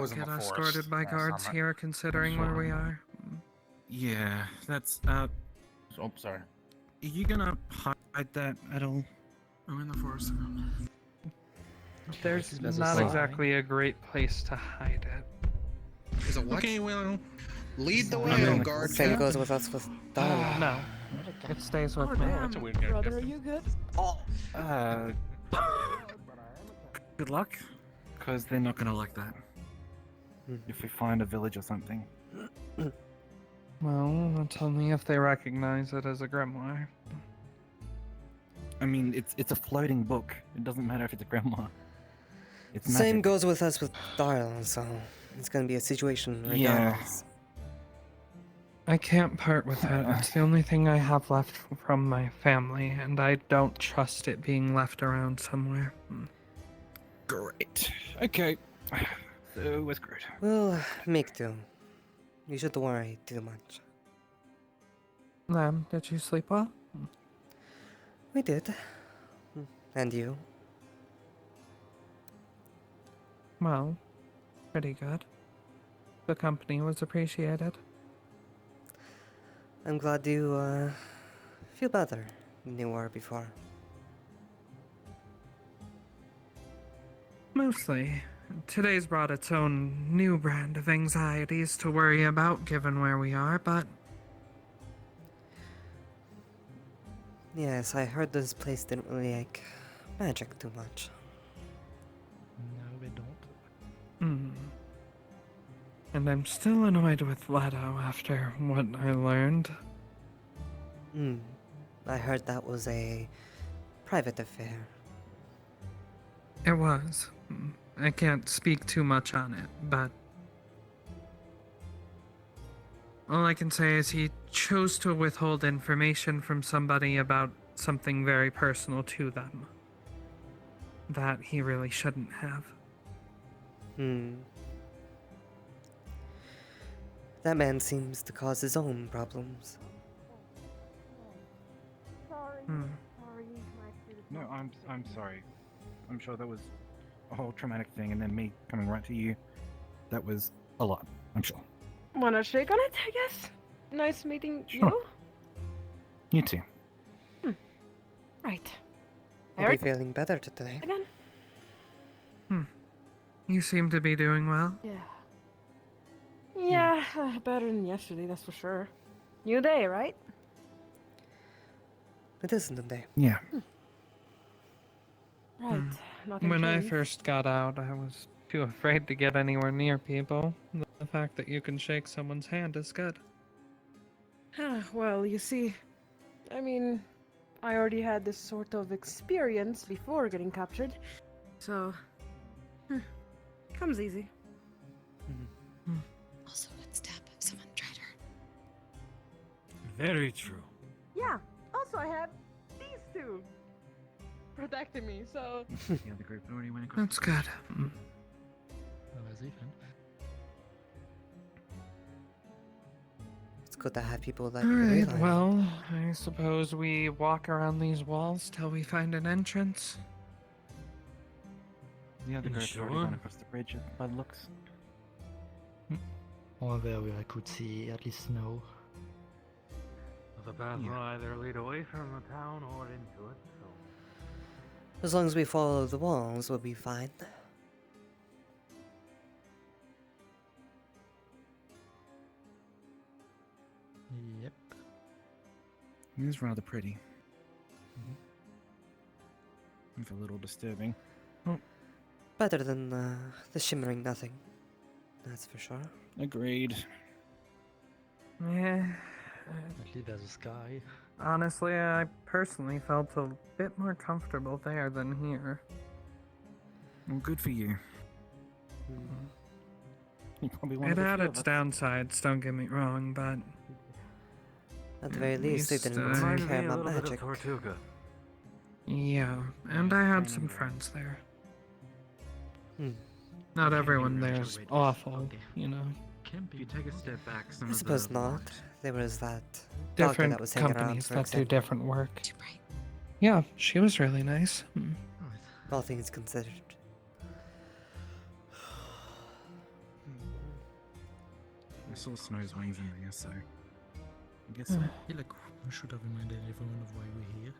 was in get the forest escorted by last guards time. here, considering where we are. Yeah, that's, Oh, sorry. are you gonna hide that at all? I'm in the forest. There's There's a not sign. exactly a great place to hide it. Is a what? Okay, well, Lead the I'm way, in oh the guard. Same goes with us with Darla. No, it stays with me. That's a weird character. Brother, are you good? uh, good luck, because they're not gonna like that. If we find a village or something. Well, that's only if they recognize it as a grimoire. I mean, it's a floating book. It doesn't matter if it's a grandma. It's Same magic. goes with us with Darla, so it's gonna be a situation regardless. I can't part with it. It's the only thing I have left from my family, and I don't trust it being left around somewhere. Great. Okay. So we're screwed. We'll make do. You shouldn't worry too much. Lamb, did you sleep well? We did. And you? Well, pretty good. The company was appreciated. I'm glad you feel better than you were before. Mostly. Today's brought its own new brand of anxieties to worry about given where we are, but Yes, I heard this place didn't really like magic too much. No, we don't. And I'm still annoyed with Leto after what I learned. I heard that was a private affair. It was. I can't speak too much on it, but all I can say is he chose to withhold information from somebody about something very personal to them that he really shouldn't have. That man seems to cause his own problems. Sorry. Hmm. Sorry. No, I'm sorry. I'm sure that was a whole traumatic thing, and then me coming right to you. That was a lot, I'm sure. Wanna shake on it, I guess? Nice meeting Sure. you. You too. Right. Are you Eric, feeling better today? again? You seem to be doing well. Yeah. Yeah, better than yesterday, that's for sure. New day, right? It isn't a day. Yeah. Right. Nothing When I changed. first got out, I was too afraid to get anywhere near people. The fact that you can shake someone's hand is good. Well, you see, I mean, I already had this sort of experience before getting captured, so comes easy. Also, would stab if someone tried her. Very true. Yeah. Also, I have these two protecting me, so The other group already went across. That's good. That was even. It's good to have people that you Alright, rely on. well, I suppose we walk around these walls till we find an entrance. The other group already Sure. went across the bridge by the looks. Or there where I could see at least snow. The path Yeah. will either lead away from the town or into it, so. As long as we follow the walls, we'll be fine. Yep. It is rather pretty. It's a little disturbing. Better than the shimmering nothing. That's for sure. Agreed. Yeah. At least there's a sky. Honestly, I personally felt a bit more comfortable there than here. Well, good for you. You probably one It of the had few of its us. downsides, don't get me wrong, but At the very At least, they least, didn't Reminded care me a about little bit magic. of Tortuga. yeah, and I had some friends there. Not everyone there's awful, you know. If you take a step back, some I of suppose the not. There was that doctor Different that was hanging around, companies for that do example. different work. Too bright. Yeah, she was really nice. All things considered. I saw Snow's wings in there, so I guess so. Yeah, like, we should have reminded everyone of why we're here.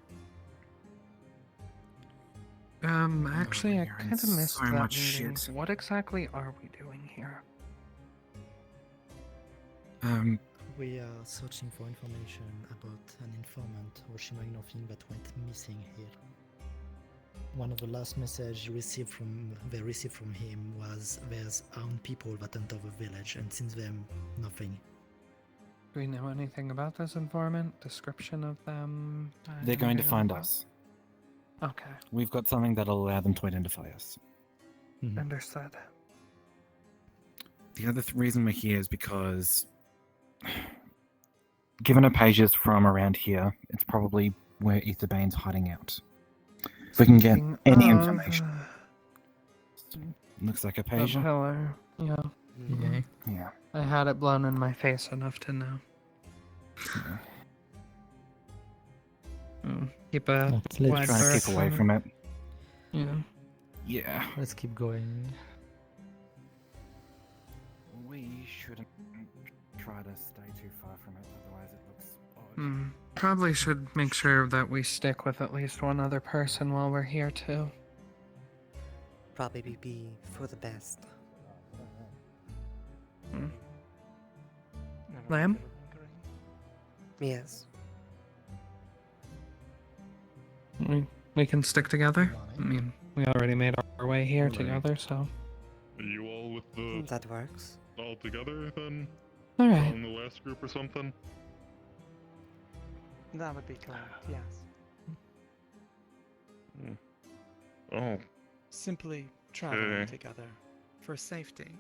Actually, I you're in kind of missed so that much meeting. shit. What exactly are we doing here? We are searching for information about an informant or shimmering nothing that went missing here. One of the last messages they received from him was there's armed people that enter the village, and since then, nothing. Do we know anything about this informant? Description of them? They're going to Anything find like that? us. Okay, We've got something that'll allow them to identify us. understood. The other reason we're here is because, given our pages from around here, it's probably where Etherbane's hiding out. If we can get Speaking any of, information. Looks like a The page. pillar. Yeah, Yeah. Yeah. I had it blown in my face enough to know. Keep a Let's wide Trying to berth keep away on it. from it. Yeah. Yeah. Let's keep going. We shouldn't try to stay too far from it, otherwise it looks odd. Probably should make sure that we stick with at least one other person while we're here too. Probably be for the best. Lamb? Yes. We can stick together. I mean, we already made our way here Alright. together, so. Are you all with the That works. all together then? All right. On the last group or something? That would be correct, yes. Oh, Simply traveling Okay. together for safety.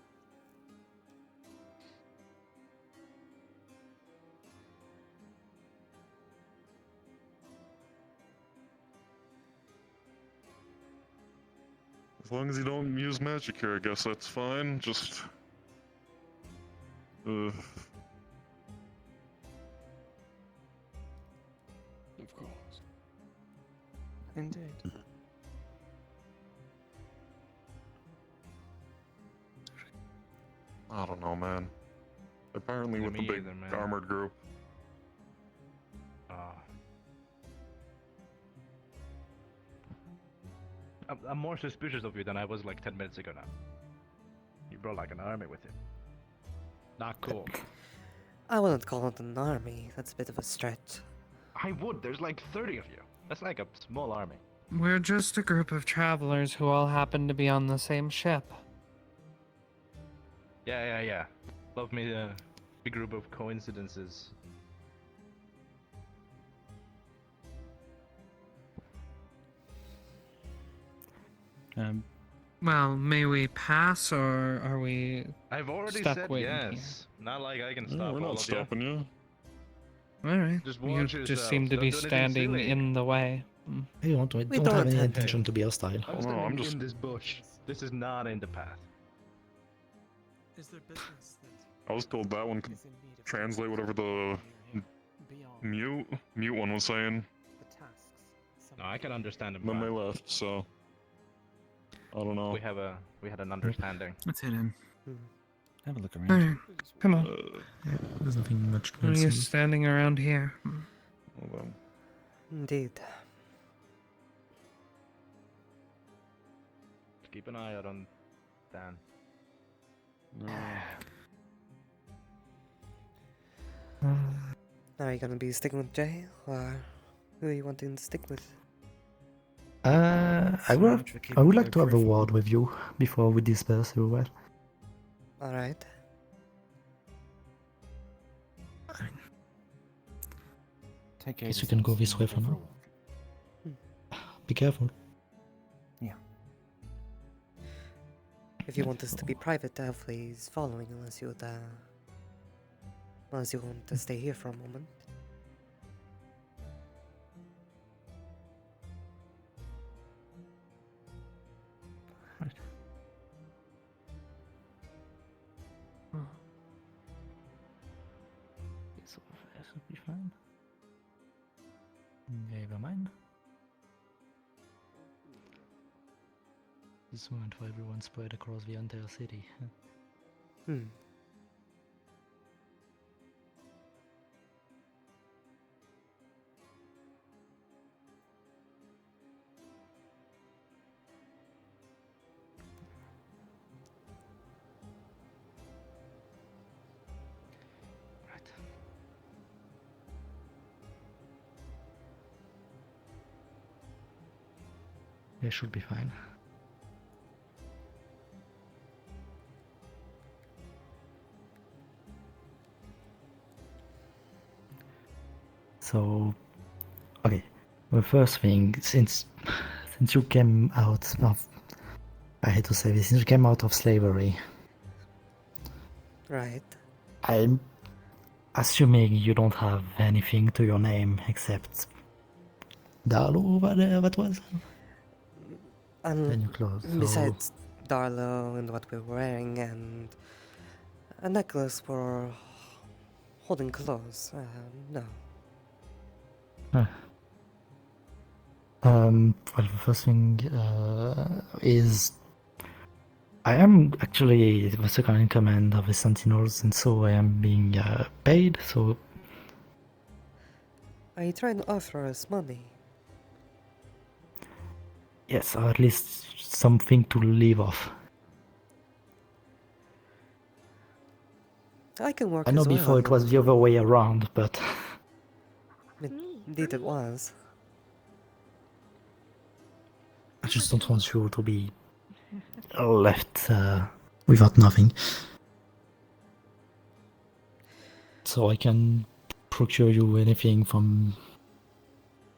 as long as you don't use magic here, I guess that's fine. Just Of course. Indeed. I don't know, man. Apparently Yeah, with the me big either, man. armored group. I'm more suspicious of you than I was like 10 minutes ago now. You brought like an army with you. Not cool. I wouldn't call it an army. That's a bit of a stretch. I would. There's like 30 of you. That's like a small army. We're just a group of travelers who all happen to be on the same ship. Yeah. Love me a big group of coincidences. Well, may we pass, or are we I've already stuck said waiting yes. Not like I can Yeah, stop we're all not of stopping you. here? All right. Just You watch just yourselves, seem to don't be do anything standing silly. in the way. We don't We have don't any have intention to be hostile. I'm Oh, no, standing I'm just- in this bush. This is not in the path. Is there business that I was told that one could is in need of translate whatever the beyond mute one was saying. the tasks? No, I can understand him. Then they fine. left, so I don't know. We had an understanding. Let's head in. Hmm. Have a look All around. right. Come on. There's nothing much What are you standing around here? Hold on. Indeed. Keep an eye out on Dan. Are you gonna be sticking with Jay, or who are you wanting to stick with? I would like to have a word with you before we disperse everywhere. Alright. Take care. Guess we can go this way for now. Be careful. If you want this to be private, hopefully he's following unless you want to stay here for a moment. It's over there, should be fine. Never mind. This moment for everyone spread across the entire city. Hmm. They should be fine. So, okay. The first thing, since you came out of, I hate to say this, since you came out of slavery, Right. I'm assuming you don't have anything to your name except Darlo, what was? And your clothes. So, Besides Darlo and what we're wearing and a necklace for holding clothes, no. well, the first thing is I am actually the second in command of the Sentinels, and so I am being paid. So Are you trying to offer us money? yes, or at least something to live off. I can work I know as well before on it was the other way around, but Indeed it was. I just don't want you to be left without nothing. So I can procure you anything from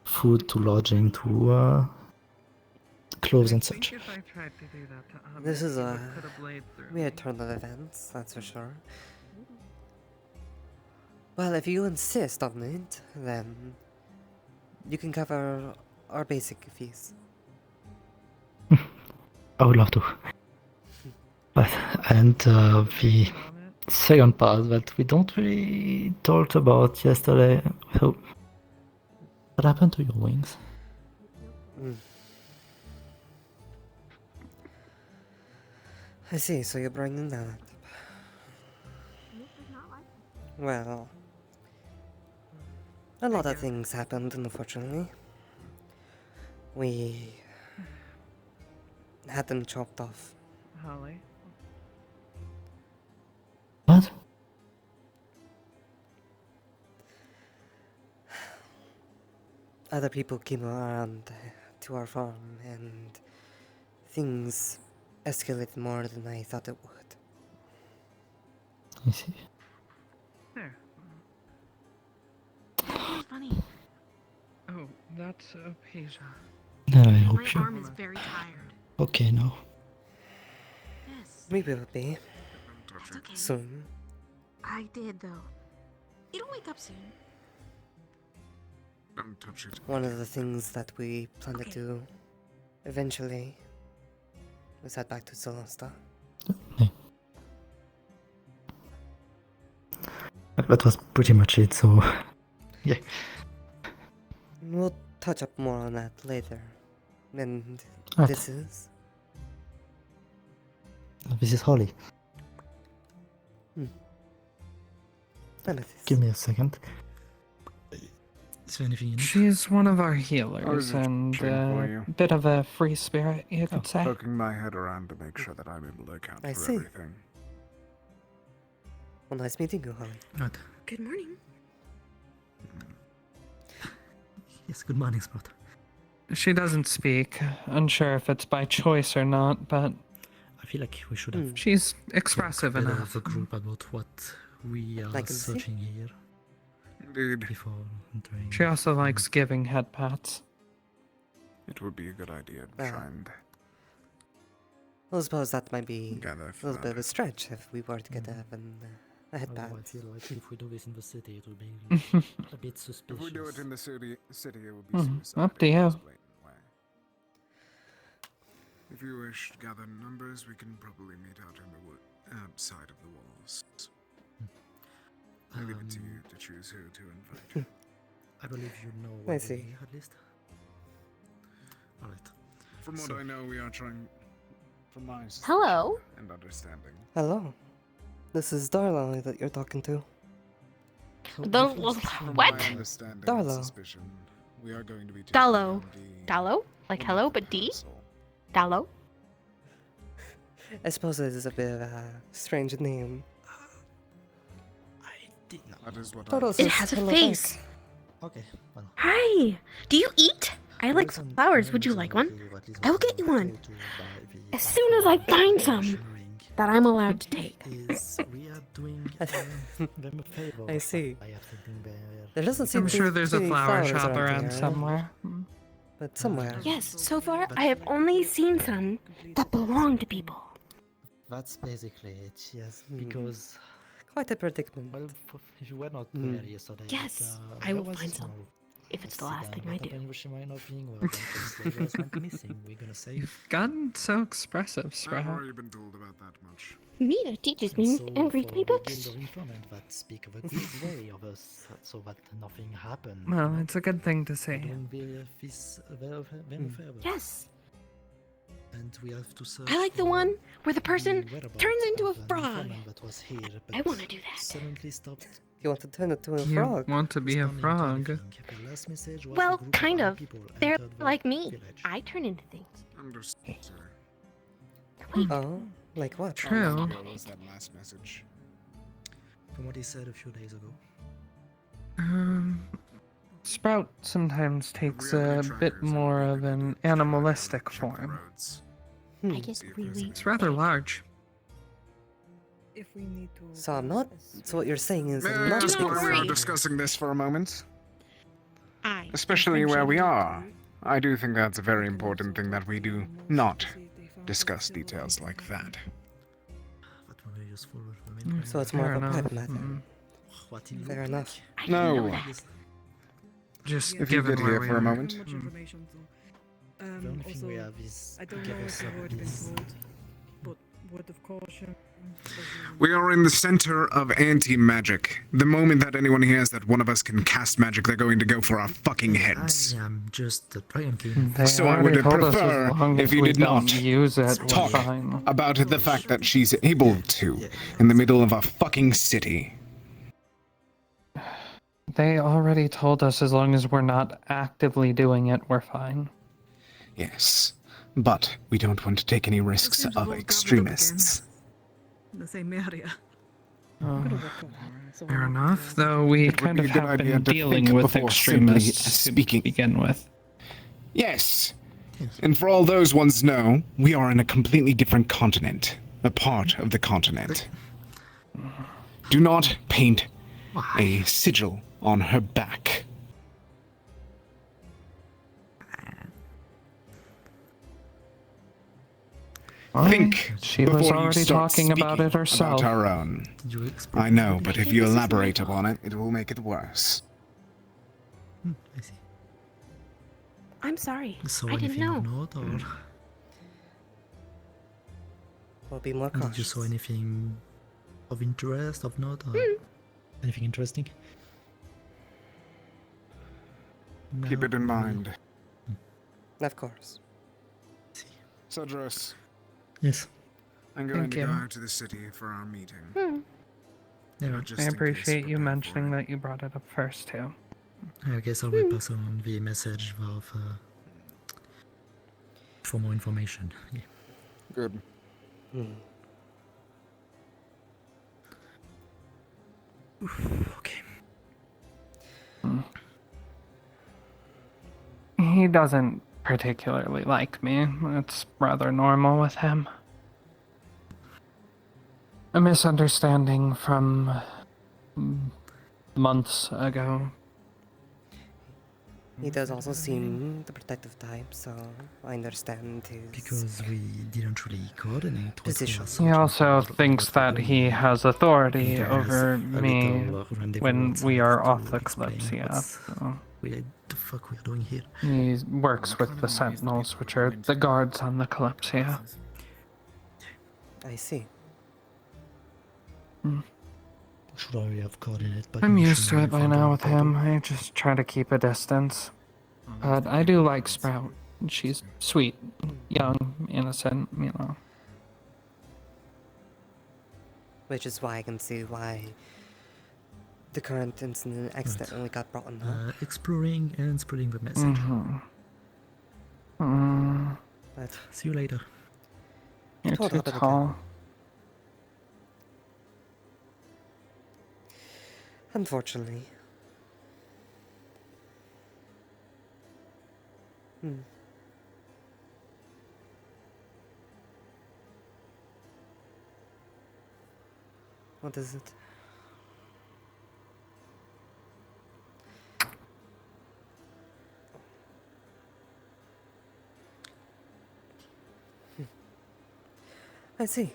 food to lodging to clothes and such. If I tried to do that to Ahmed, This is he a would put a blade through me. weird turn of events, that's for sure. Well, if you insist on it, then you can cover our basic fees. I would love to. But, and the second part that we don't really talked about yesterday. So, what happened to your wings? I see, so you're bringing that up. Well, a lot of things happened, unfortunately. We had them chopped off. Holly. What? Other people came around to our farm and things escalated more than I thought it would. I see. There. It's funny. Oh, that's Apesia. I My hope you. arm is very tired. Okay, now. Yes. We will be That's okay. soon. I did though. It'll wake up soon. Don't touch it. One of the things that we plan to Okay. do eventually is head back to Zolosta. That was pretty much it. So, yeah. We'll touch up more on that later. And Ah. this is... This is Holly. Amethyst. Give me a second. Is there anything you need? She's one of our I was healers just and checking for a you. bit of a free spirit, you could say. Poking my head around to make sure that I'm able to account I for see. everything. Well, nice meeting you, Holly. Right. Good morning. Yes, good morning, Spot. She doesn't speak. Unsure if it's by choice or not, but I feel like we should have she's expressive talked better enough. as a group about what we are I can see. searching here Indeed, before entering. She also likes giving head pats. it would be a good idea to Ah. try and Well, I suppose that might be gather a little bit of a further. stretch if we were to get a head Although I pat. feel like if we do this in the city, it will be a bit suspicious. If we do it in the city, it would be Hmm, suicide. up to in the you. most blatant way. If you wish to gather numbers, we can probably meet out on the side of the walls. I leave it to you to choose who to invite. I believe you know I what we see. need, at least. Alright. From what So- I know, we are trying. From my Hello. suspicion and understanding. Hello. This is Darla that you're talking to. From What? my understanding and Darlo. suspicion, we are going to be taking Dallo. on the Dallo? Like woman hello, of the but D? council. Dallo? I suppose it is a bit of a strange name. I did not. That is what Toto I says It has a hello face. back. Okay, well. Hi. Do you eat? I like flowers. Would you like one? I will get you one. As soon as I find some that I'm allowed to take. I see. There doesn't seem I'm to sure be there's a any flower flowers shop around here, somewhere. but somewhere. Yes, so far I have only seen some that belong to people. That's basically it, yes. Mm. Because, Quite a predicament. well, you were not Mm. there yesterday. Yes, but, I where will was find it some. now? If it's the Let's see last then, thing I what do. happened in Hiroshima and nothing? Well, slavers went missing. We're gonna save. You've gotten so expressive, I've Sprout. already been told about that much. Nita teaches And me so and reads for me the books. guild of informant that speak of a good way of us, so that nothing happened. Well, it's a good thing to We're say. doing this very favor. Yes, And we have to search I like the for one where the person whereabouts turns into a of an frog. informant that was here, I but want to do that. suddenly stopped You want to turn it to a You frog? want to be a responding to frog. anything. The last message was Well, a group kind armed of. people They're entered the like me. village. I turn into things. Understood, sir. Oh, like what? True. What was that last message? From what he said a few days ago. Sprout sometimes takes Really a trackers bit are more really of good an at tracking animalistic check the form. roads. I Hmm. get See if there's really. It's rather large. If we need to. So I'm not. So what you're saying is May I'm I not. ask Do why not we are worry. discussing this for a moment? I. Especially where we are. I do think that's a very important thing that we do not discuss details like that. That would be useful. So it's more Fair of a enough. private matter. Mm. What he Fair looked enough. I didn't know No. that. Just If you given could where hear we for a are. moment. Much information, so. The only thing we Also, have is I don't give know us if you've already been this. told, but word of caution. We are in the center of anti-magic. The moment that anyone hears that one of us can cast magic, they're going to go for our fucking heads. I am just a Dragon King. They So I already would told us prefer as long if as you we did don't not use it, we're talk fine. about the fact that she's able to in the middle of a fucking city. They already told us as long as we're not actively doing it, we're fine. Yes, but we don't want to take any risks seems to of have gathered up extremists. In the same area. Oh, So fair I'm not, enough, though we It would kind be of a good have idea been to dealing think with before simply extremists to speaking. begin with. Yes, and for all those ones know, we are in a completely different continent, a part of the continent. Do not paint a sigil on her back. Think She was before you already start talking about speaking it herself. About our own. Did you explain I know, but I if think you this is my elaborate fault. upon it, it will make it worse. I see. I'm sorry. So I didn't anything know. of note, or We'll be more did you cautious. saw anything of interest, of note, or anything interesting? Keep No, it in mind. Of course. Cedrus, Yes. I'm going Thank to you. go. Go to the city for our meeting. Yeah. Just I in case, appreciate you prepare for mentioning it. that you brought it up first, too. I guess I will pass on the message of for more information. Yeah. Good. Hmm. Okay. He doesn't particularly like me. It's rather normal with him. A misunderstanding from months ago. He does also seem the protective type, so I understand his. Because we didn't really coordinate what we Position. were He searching also for, thinks what we're that doing. he has authority There's over a me little rendezvous when we outside are to off the explain Kalypsia. what's- So the fuck we're doing here. he works with the Sentinels, which are the guards on the Kalypsia. I see. Should I have coordinated? But I'm we used should to it by find now out with proper- him. I just try to keep a distance. But I do like Sprout. She's sweet, young, innocent, you know. Which is why I can see why the current incident accidentally got brought up. Exploring and spreading the message. But See you later. You're told too her to tall. unfortunately, Hmm. What is it? I see.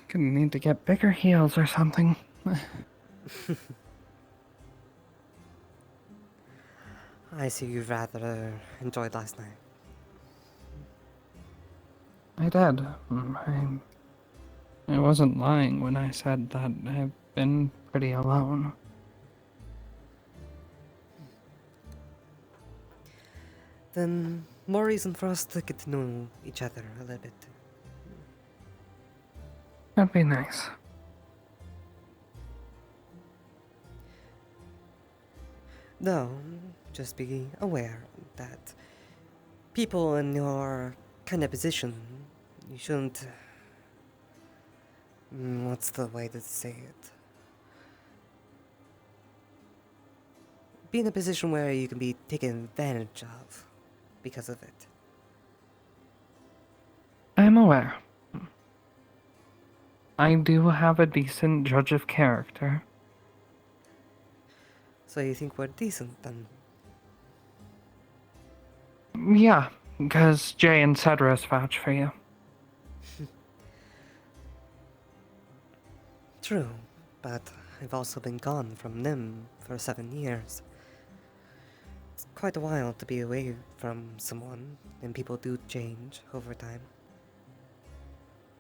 Gonna need to get bigger heels or something. I see you rather enjoyed last night. I did. I wasn't lying when I said that I've been pretty alone. Then more reason for us to get to know each other a little bit. That'd be nice. Though, just be aware that people in your kind of position, you shouldn't. What's the way to say it? Be in a position where you can be taken advantage of because of it. I'm aware. I do have a decent judge of character. So you think we're decent then? Yeah, because Jay and Cedrus vouch for you. True, but I've also been gone from them for 7 years. It's quite a while to be away from someone, and people do change over time.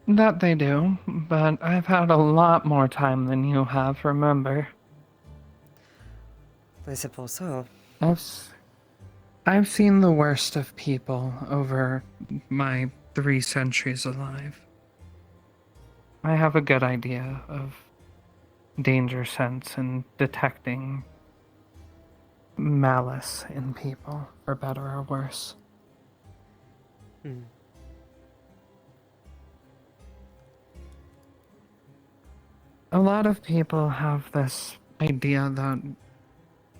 That they do, but I've had a lot more time than you have, remember? I suppose so. I've seen the worst of people over my 3 centuries alive. I have a good idea of danger sense and detecting malice in people, for better or worse. Hmm. A lot of people have this idea that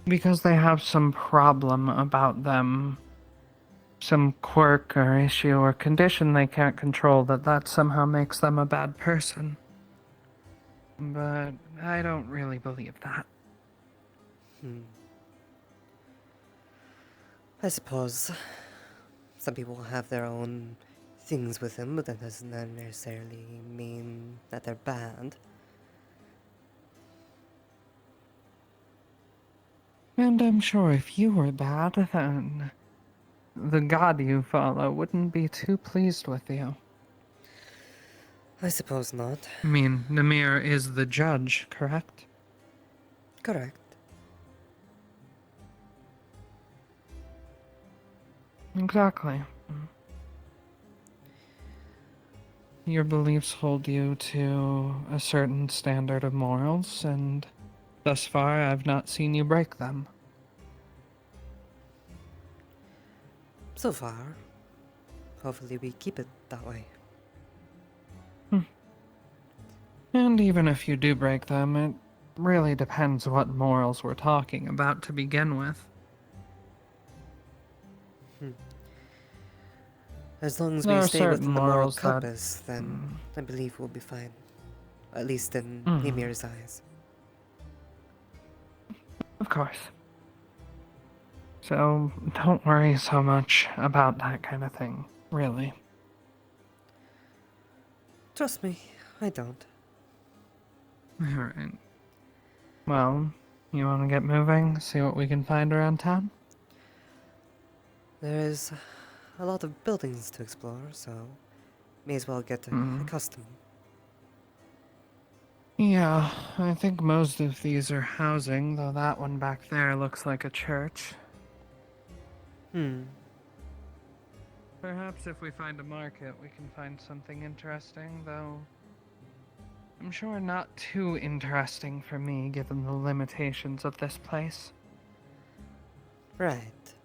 because they have some problem about them, some quirk or issue or condition they can't control, that somehow makes them a bad person. But I don't really believe that. I suppose some people have their own things with them, but that doesn't necessarily mean that they're bad. And I'm sure if you were bad, then the god you follow wouldn't be too pleased with you. I suppose not. I mean, Namir is the judge, correct? Correct. Exactly. Your beliefs hold you to a certain standard of morals, and thus far I've not seen you break them. So far. Hopefully we keep it that way. And even if you do break them, it really depends what morals we're talking about to begin with. As long as There we are stay certain within the moral morals that- compass, then I believe we'll be fine. At least in Mhm. Ymir's eyes. Of course. So, don't worry so much about that kind of thing, really. Trust me, I don't. Alright. Well, you want to get moving? See what we can find around town? There's a lot of buildings to explore, so may as well get accustomed. Yeah, I think most of these are housing, though that one back there looks like a church. Perhaps if we find a market, we can find something interesting, though I'm sure not too interesting for me, given the limitations of this place. Right.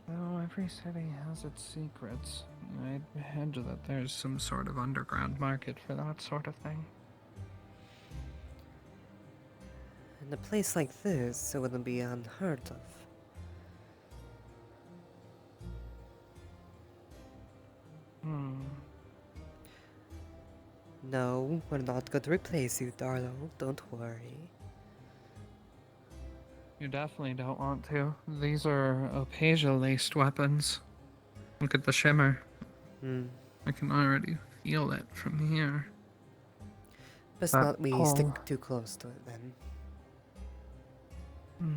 Though every city has its secrets. I'd hedge that there's some sort of underground market for that sort of thing. In a place like this, it wouldn't be unheard of. Hmm. No, we're not going to replace you, Darlo. Don't worry. You definitely don't want to. These are Opasia-laced weapons. Look at the shimmer. Hmm. I can already feel it from here. Best That not we pole. stick too close to it then. Hmm.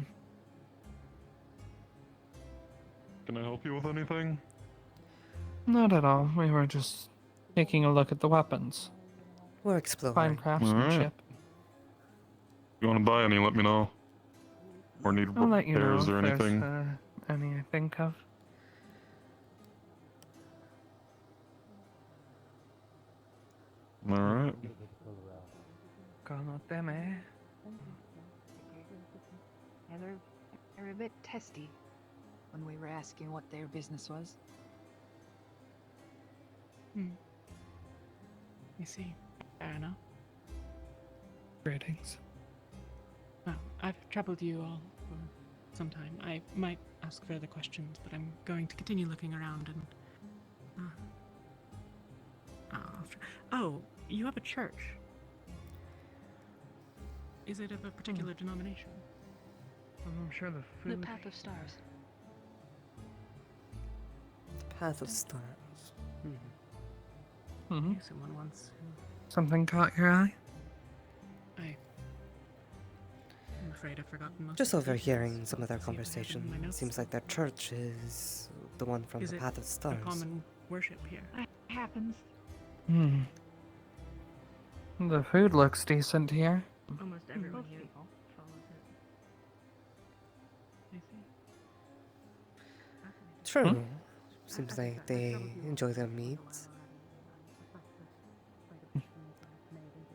Can I help you with anything? Not at all. We were just taking a look at the weapons. We're exploring. Fine craftsmanship. If you want to buy any, let me know. Or need I'll let you know repairs if or there's anything. any I think of. Alright. Conoteme. Yeah, they're a bit testy when we were asking what their business was. I see. Fair enough. Greetings. Well, I've troubled you all for some time. I might ask further questions, but I'm going to continue looking around and... Oh, you have a church. Is it of a particular denomination? I'm sure the food... The Path of Stars. The Path of Stars. Mm-hmm. Someone once who... Something caught your eye? I'm afraid I've forgotten most Just of the overhearing details. some of their See if I have them in conversation. my notes. Seems like their church is the one from Is the it Path of a Stars. common worship here? It happens. Hmm. The food looks decent here. Almost everyone here follows it. I see. True. Seems like they enjoy their meats.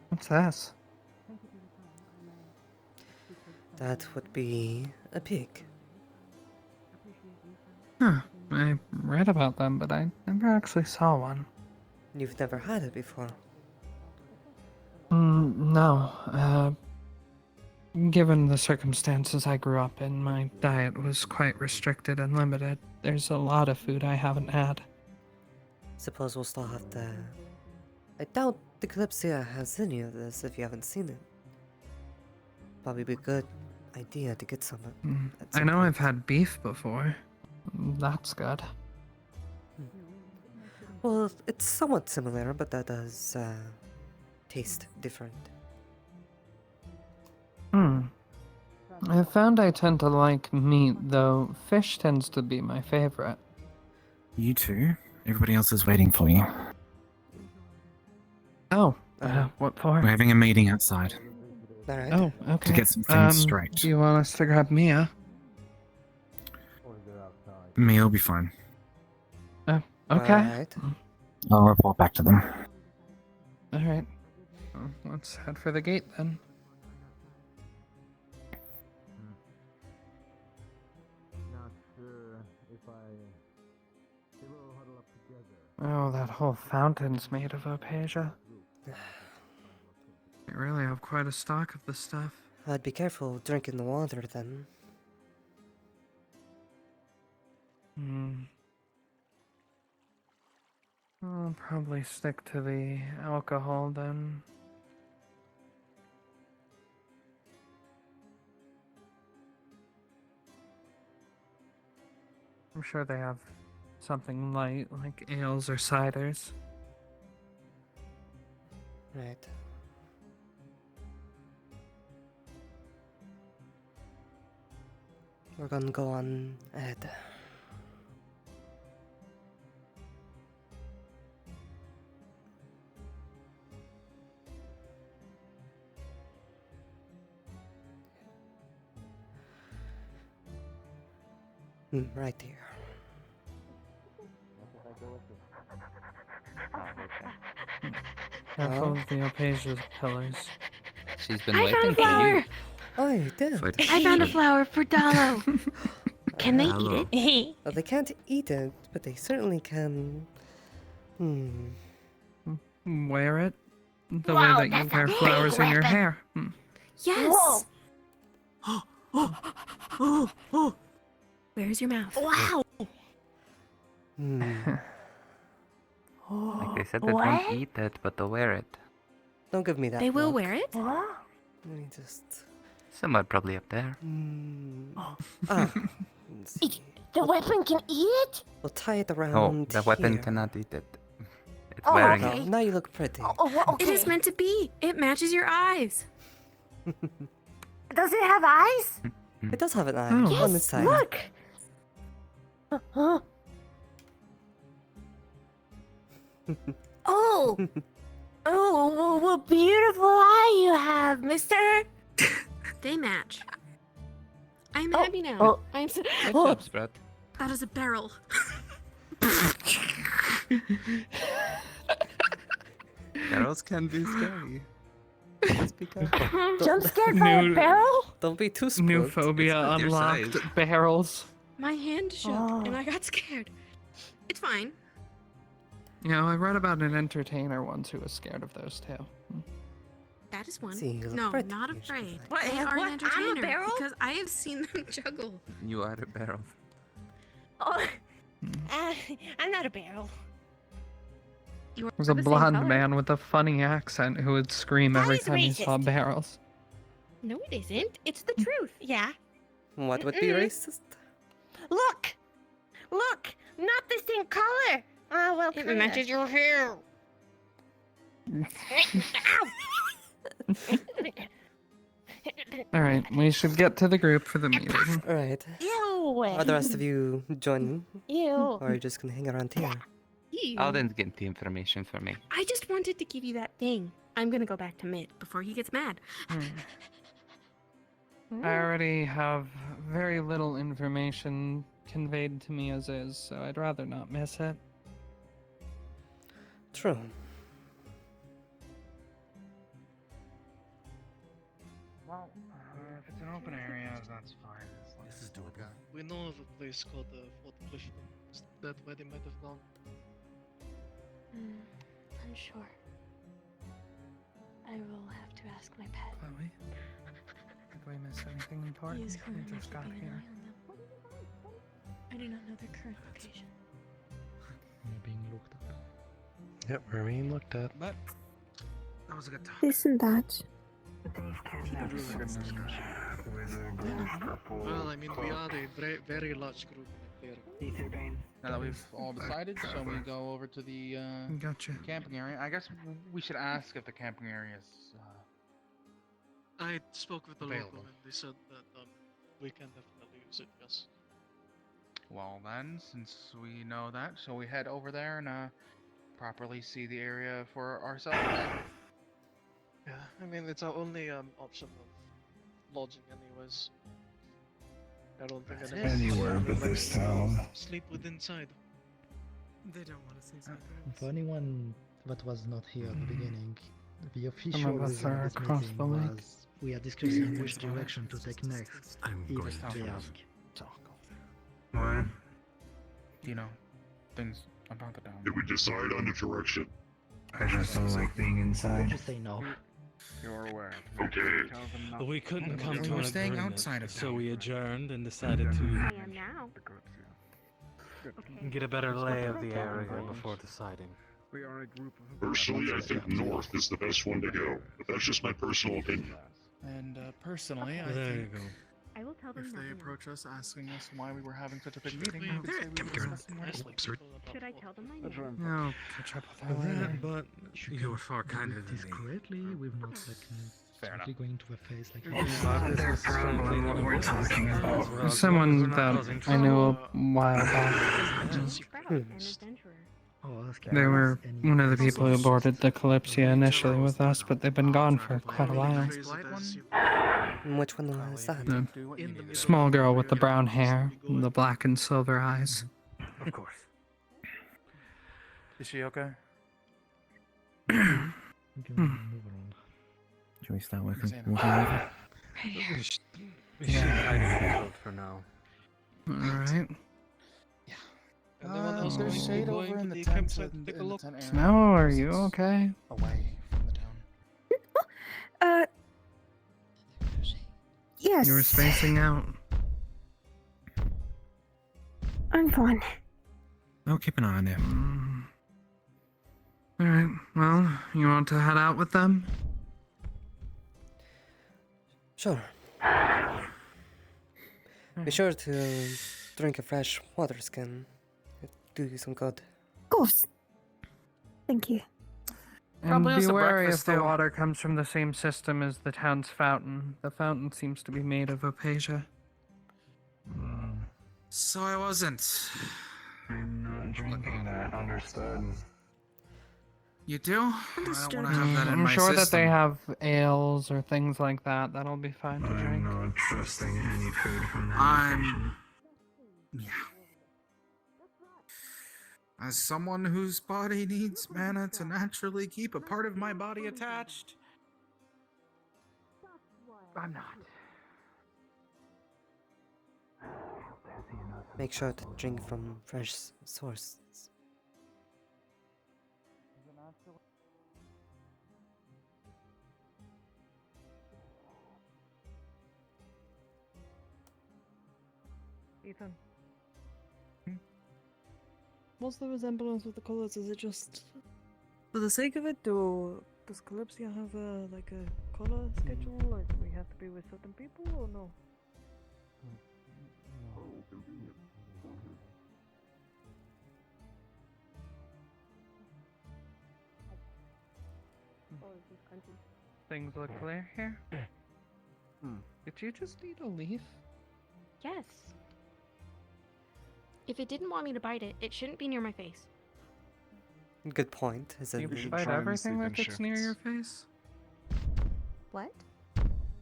What's this? That would be a pig. Huh. I read about them, but I never actually saw one. You've never had it before. No. Given the circumstances I grew up in, my diet was quite restricted and limited. There's a lot of food I haven't had. Suppose we'll still have to... I doubt the Kalypsia has any of this if you haven't seen it. Probably be a good idea to get some. I know I've had beef before. That's good. Well, it's somewhat similar, but that does taste different. I found I tend to like meat, though fish tends to be my favorite. You too? Everybody else is waiting for you. Oh, what for? We're having a meeting outside. Alright. Oh, okay. To get some things straight. Do you want us to grab Mia? Me'll be fine. Okay. Alright. I'll report back to them. Alright. Well, let's head for the gate then. Not sure if we'll huddle up together. Oh, that whole fountain's made of Opasia. They really have quite a stock of the stuff. I'd be careful drinking the water then. I'll probably stick to the alcohol then. I'm sure they have something light, like ales or ciders. Right. We're gonna go on ahead. Right here. Careful of the Opasia's pillars. She's been I waiting found a for flower! you. Oh, you did? I found a flower for Dallo. Can they eat it? Well, they can't eat it, but they certainly can Wear it the Wow, way that you that's a wear big flowers in your weapon. hair. Yes. Where's your mouth? Wow. Like they said, they What? don't eat it, but they'll wear it. Don't give me that. They will look. wear it? Let me just. Somewhere probably up there. Let's see. The weapon can eat it? We'll tie it around. No, the weapon here. cannot eat it. It's Oh, wearing okay. it. Now you look pretty. It is meant to be. It matches your eyes. Does it have eyes? It does have an eye Oh. on the side. Look. Oh. Oh, what beautiful eye you have, mister. They match. I'm happy now. oh. I'm so. Good Oh, job, Sprat. that is a barrel. Barrels can be scary. Just be careful. Jump scared by a New- barrel? Don't be too New spooked. phobia It's not your unlocked. size. Barrels. My hand shook and I got scared. It's fine. You know, I read about an entertainer once who was scared of those too. That is one. See, you look No, pretty. not You should be afraid. like- They are What? an I'm a entertainer barrel? because I have seen them juggle. You are a barrel. Oh, I'm not a barrel. You are There was a the same blonde color. man with a funny accent who would scream That every is time he saw racist. barrels. No, it isn't. It's the Mm. truth. Yeah. What would be racist? Look. Look. Not the same color. Oh, well, It kinda. matches your hair. All right, we should get to the group for the meeting. Alright. Ew. Are the rest of you joining? Ew. Or are you just gonna hang around here? I'll then get the information for me. I just wanted to give you that thing. I'm gonna go back to Mid before he gets mad. I already have very little information conveyed to me as is, so I'd rather not miss it. True. Well, if it's an open area, that's fine. This is doable. We know of a place called Fort Clifton. Is that where they might have gone? Unsure. I will have to ask my pet. Chloe? Did we miss anything important? He is We currently just got keeping an here. eye on them. I do not know their current location. We're being looked up. Yep, we're being looked at. But that was a good talk. Listen, that. Well, I mean, we are a very, very large group there. Now that we've all decided, shall we go over to the Gotcha. camping area? I guess we should ask if the camping area is. I spoke with the Available. local and they said that we can definitely use it, yes. Well then, since we know that, shall we head over there and properly see the area for ourselves? Yeah, I mean, it's our only option of lodging anyways. I don't think That's anyone Anywhere would but let this me town. sleep with inside. They don't want to see something. For anyone that was not here at the beginning, the official of us reason are of this across meeting the lake. was we are discussing which direction to take next. I'm if going they to ask. Why? You know, things about the town. Did we decide on a direction? I just don't like being inside. Just say no. You're aware. Okay. We couldn't come We to were an staying agreement, outside of so town. we adjourned and decided to I am now. get a better lay of the area before deciding. We are a group of. Personally, I think north is the best one to go, but that's just my personal opinion. And personally, I There you think go. I will tell them if they nothing. approach us asking us why we were having such a big meeting, we we could say we were discussing more. Absurd. Should I tell them my name? No, catch up with her later. But you were far kinder than me. Discreetly, with not like Fair enough. simply going to a face like They're probably what we're talking about. Someone that I knew a while back. Sprout, an adventurer. Oh, ask They were any one of the people who questions. boarded the Kalypsia initially with us, but they've been gone for quite a while. Which one was that? The small girl with the brown hair, and the black and silver eyes. Of course. Is she okay? We can move on. Should we start working? Examine. We should hide it for now. Alright. Anyone else was There's going to be shade going over to in the the tent campsite to in take a the look. tent area. Snow, are you okay? Away from the town. Yes. You were spacing out. I'm fine. I'll keep an eye on them. Alright, well, you want to head out with them? Sure. Be sure to drink a fresh water skin. It'll do you some good. Of course. Thank you. And Probably be us a wary if breakfast, the too. water comes from the same system as the town's fountain. The fountain seems to be made of opacia. So I wasn't. I'm not drinking that. Understood. You do? I don't Understood. want to have that in I'm my sure system. that they have ales or things like that. That'll be fine to I'm drink. not trusting any food from that I'm. Yeah. As someone whose body needs mana to naturally keep a part of my body attached, I'm not. Make sure to drink from fresh sources. Ethan. What's the resemblance with the colors? Is it just for the sake of it, or does Kalypsia have a color schedule? Like we have to be with certain people, or no? Things look clear here. Did you just eat a leaf? Yes. If it didn't want me to bite it, it shouldn't be near my face. Good point, You isn't it? bite everything that gets near your face? What?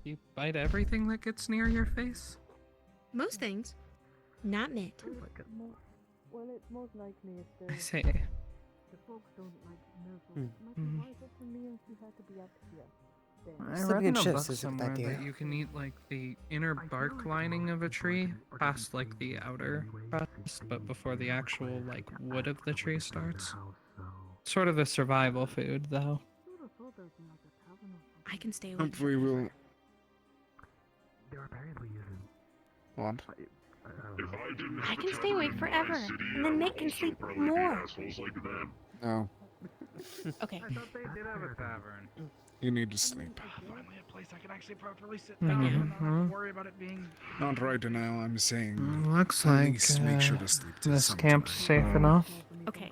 You bite everything that gets near your face? Most things. Not Mitt. Well, it's most likely if I say. the folks don't like Myrtle. Might be wiser for me if you had to be up here. I Sleeping read in in a book shifts is a good somewhere idea. that you can eat like the inner bark lining of a tree past like the outer crust, but before the actual like wood of the tree starts. Sort of a survival food, though. I can stay awake. Hopefully we'll. What? I can stay awake forever, and then Mitt can sleep more. No. Okay. I thought they did have a tavern. You need to sleep. Finally, a place I can actually properly sit Mhm. down and not have to worry about it being. Not right now, I'm saying. Looks at like least make sure to sleep till this sometime. camp's safe enough. Okay.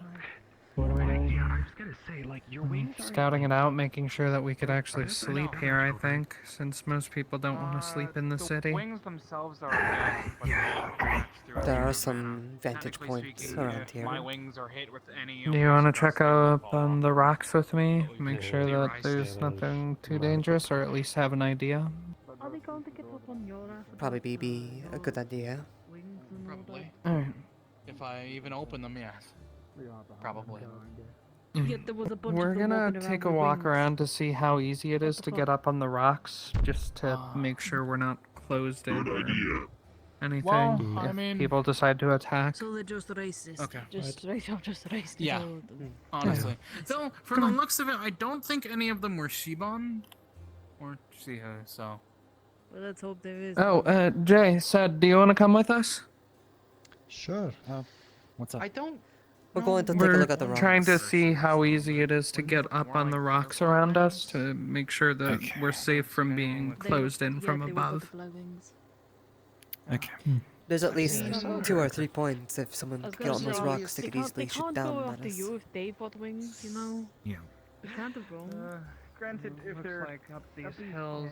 What are we doing? Yeah, I was gonna say, like, your wings are Scouting it out, making sure that we could actually sleep here, I think, since most people don't want to sleep in the city. Wings themselves are okay, but There are some vantage points around here. My wings are hit with any. Do you want to check up on the rocks with me? Make sure that there's nothing too dangerous, or at least have an idea? Are they going to get up on your ass? Probably be a good idea. Probably. Alright. If I even open them, yes. Probably. Yeah, there was a bunch We're of them gonna walking around take a with walk wings. around to see how easy it is the to fuck? get up on the rocks, just to make sure we're not closed in or anything. Well, I if mean- people decide to attack. So they're just racist. Okay. Just racist. Yeah. Honestly. Though, from the looks of it, I don't think any of them were Shiban or Shiha, so. Well, let's hope there is. Oh, Jay said, do you want to come with us? Sure. What's up? I don't. We're going to take a We're look at the rocks. trying to see how easy it is to get up on the rocks around us to make sure that we're safe from being closed in from above. Okay. There's at least 2 or 3 points. If someone I was could get on gonna those say, rocks, they could can't- easily they shoot can't down go at after us. you if they've got wings, you know? Yeah. We can't have wrong. Granted, if they're Looks like up these hills,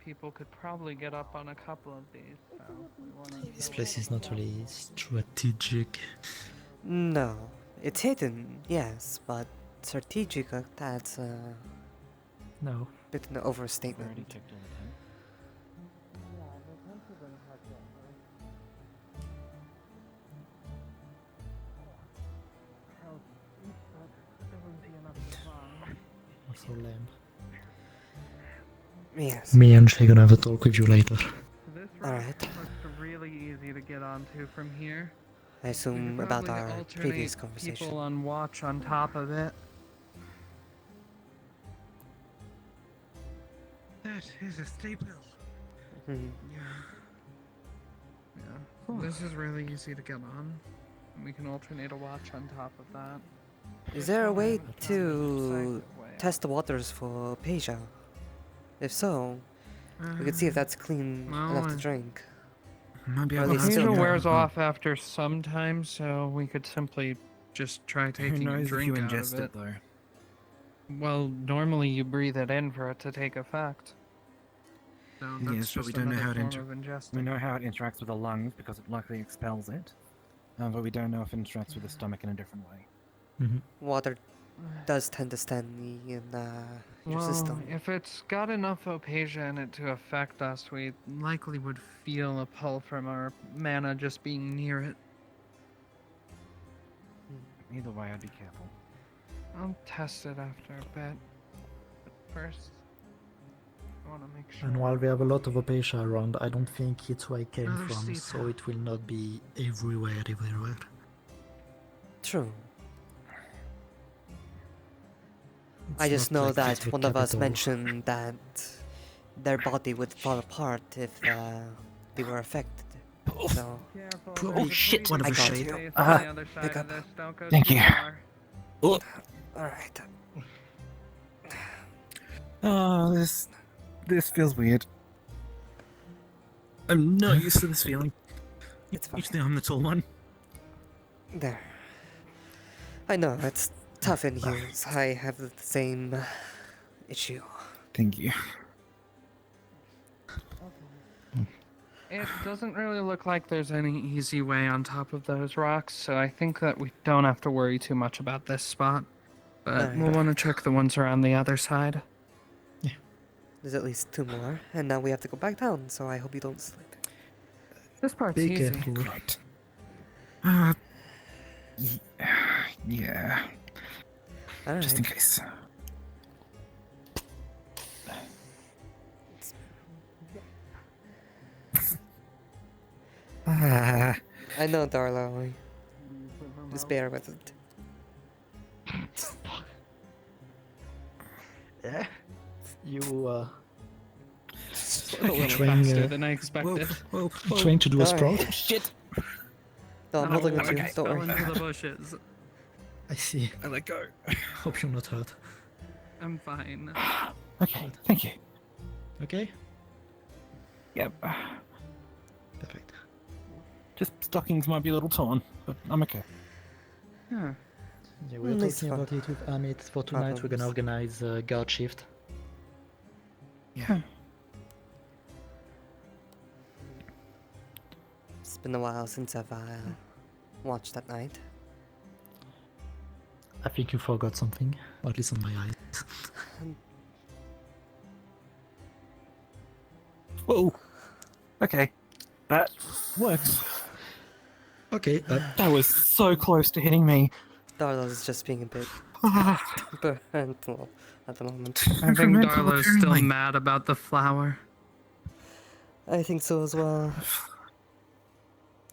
people could probably get up on a couple of these. So we wanna This place is not really strategic. No. It's hidden, yes, but strategic, that's a No. bit an overstatement. So lame. Yes. Me and Shay gonna have a talk with you later. This rock Alright. looks really easy to get onto from here. I We assume could about probably our alternate previous conversation. people on watch on top of it. That is a staple. Mhm. Yeah. This is really easy to get on. We can alternate a watch on top of that. Is there a way Haven't found to test the waters for Peja? If so, we could see if that's clean enough to drink. Might be Or at able to least ask still Peja you. wears off after some time, so we could simply just try Who taking a knows if drink you out of ingest it. it though? Well, normally you breathe it in for it to take effect. So that's Yes, but we just don't know another how it form of ingesting. we know how it interacts with the lungs because it likely expels it, but we don't know if it interacts with the stomach in a different way. Water does tend to stand in your Well, system. if it's got enough opasia in it to affect us, we likely would feel a pull from our mana just being near it. Either way, I'd be careful. I'll test it after a bit. But first, I want to make sure. And while we have a lot of Opatia around, I don't think it's where it came Another from, seed. so it will not be everywhere. True. It's I just not know like that Facebook one of us capital. mentioned that their body would fall apart if they were affected. So, Oh shit! What I a got shade. you. Pick up. Thank you. Oh. Alright. Oh, this feels weird. I'm not used to this feeling. It's fine. Usually I'm the tall one. There. I know, it's tough in here. I have the same issue. Thank you. It doesn't really look like there's any easy way on top of those rocks, so I think that we don't have to worry too much about this spot. But Alright. we'll want to check the ones around the other side. There's at least 2 more, and now we have to go back down, so I hope you don't slip. This part's Be easy. careful. Great. Yeah. Alright. Just in case. I know, Darla. Just bear with it. Yeah. You A little trying, faster than I expected. trying to do a Alright. sprout? Shit. No, I'm holding with you, Okay. don't Fell worry. into the bushes. I see. I let go. Hope you're not hurt. I'm fine. Okay, thank you. Okay. Yep. Perfect. Just stockings might be a little torn, but I'm okay. Huh. Yeah, we're It's talking fun. about it with Amit. For tonight, we're gonna organize a guard shift. Yeah. It's been a while since I've watched that night. I think you forgot something, or at least on my eyes. Whoa. Okay. That works. Okay. That was so close to hitting me. Darla's just being a bit temperamental at the moment. I think Darlo's still mad about the flower. I think so as well.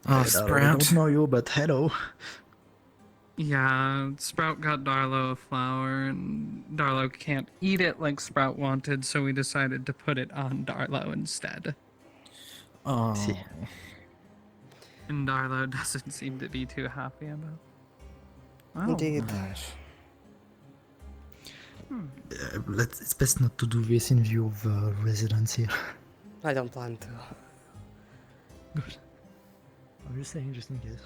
Oh, I Sprout. don't know you, but hello. Yeah, Sprout got Darlo a flower, and Darlo can't eat it like Sprout wanted, so we decided to put it on Darlo instead. Oh. See. And Darlo doesn't seem to be too happy about it. Wow. Indeed. It's best not to do this in view of residents here. I don't plan to. Good. I'm just saying, just in case.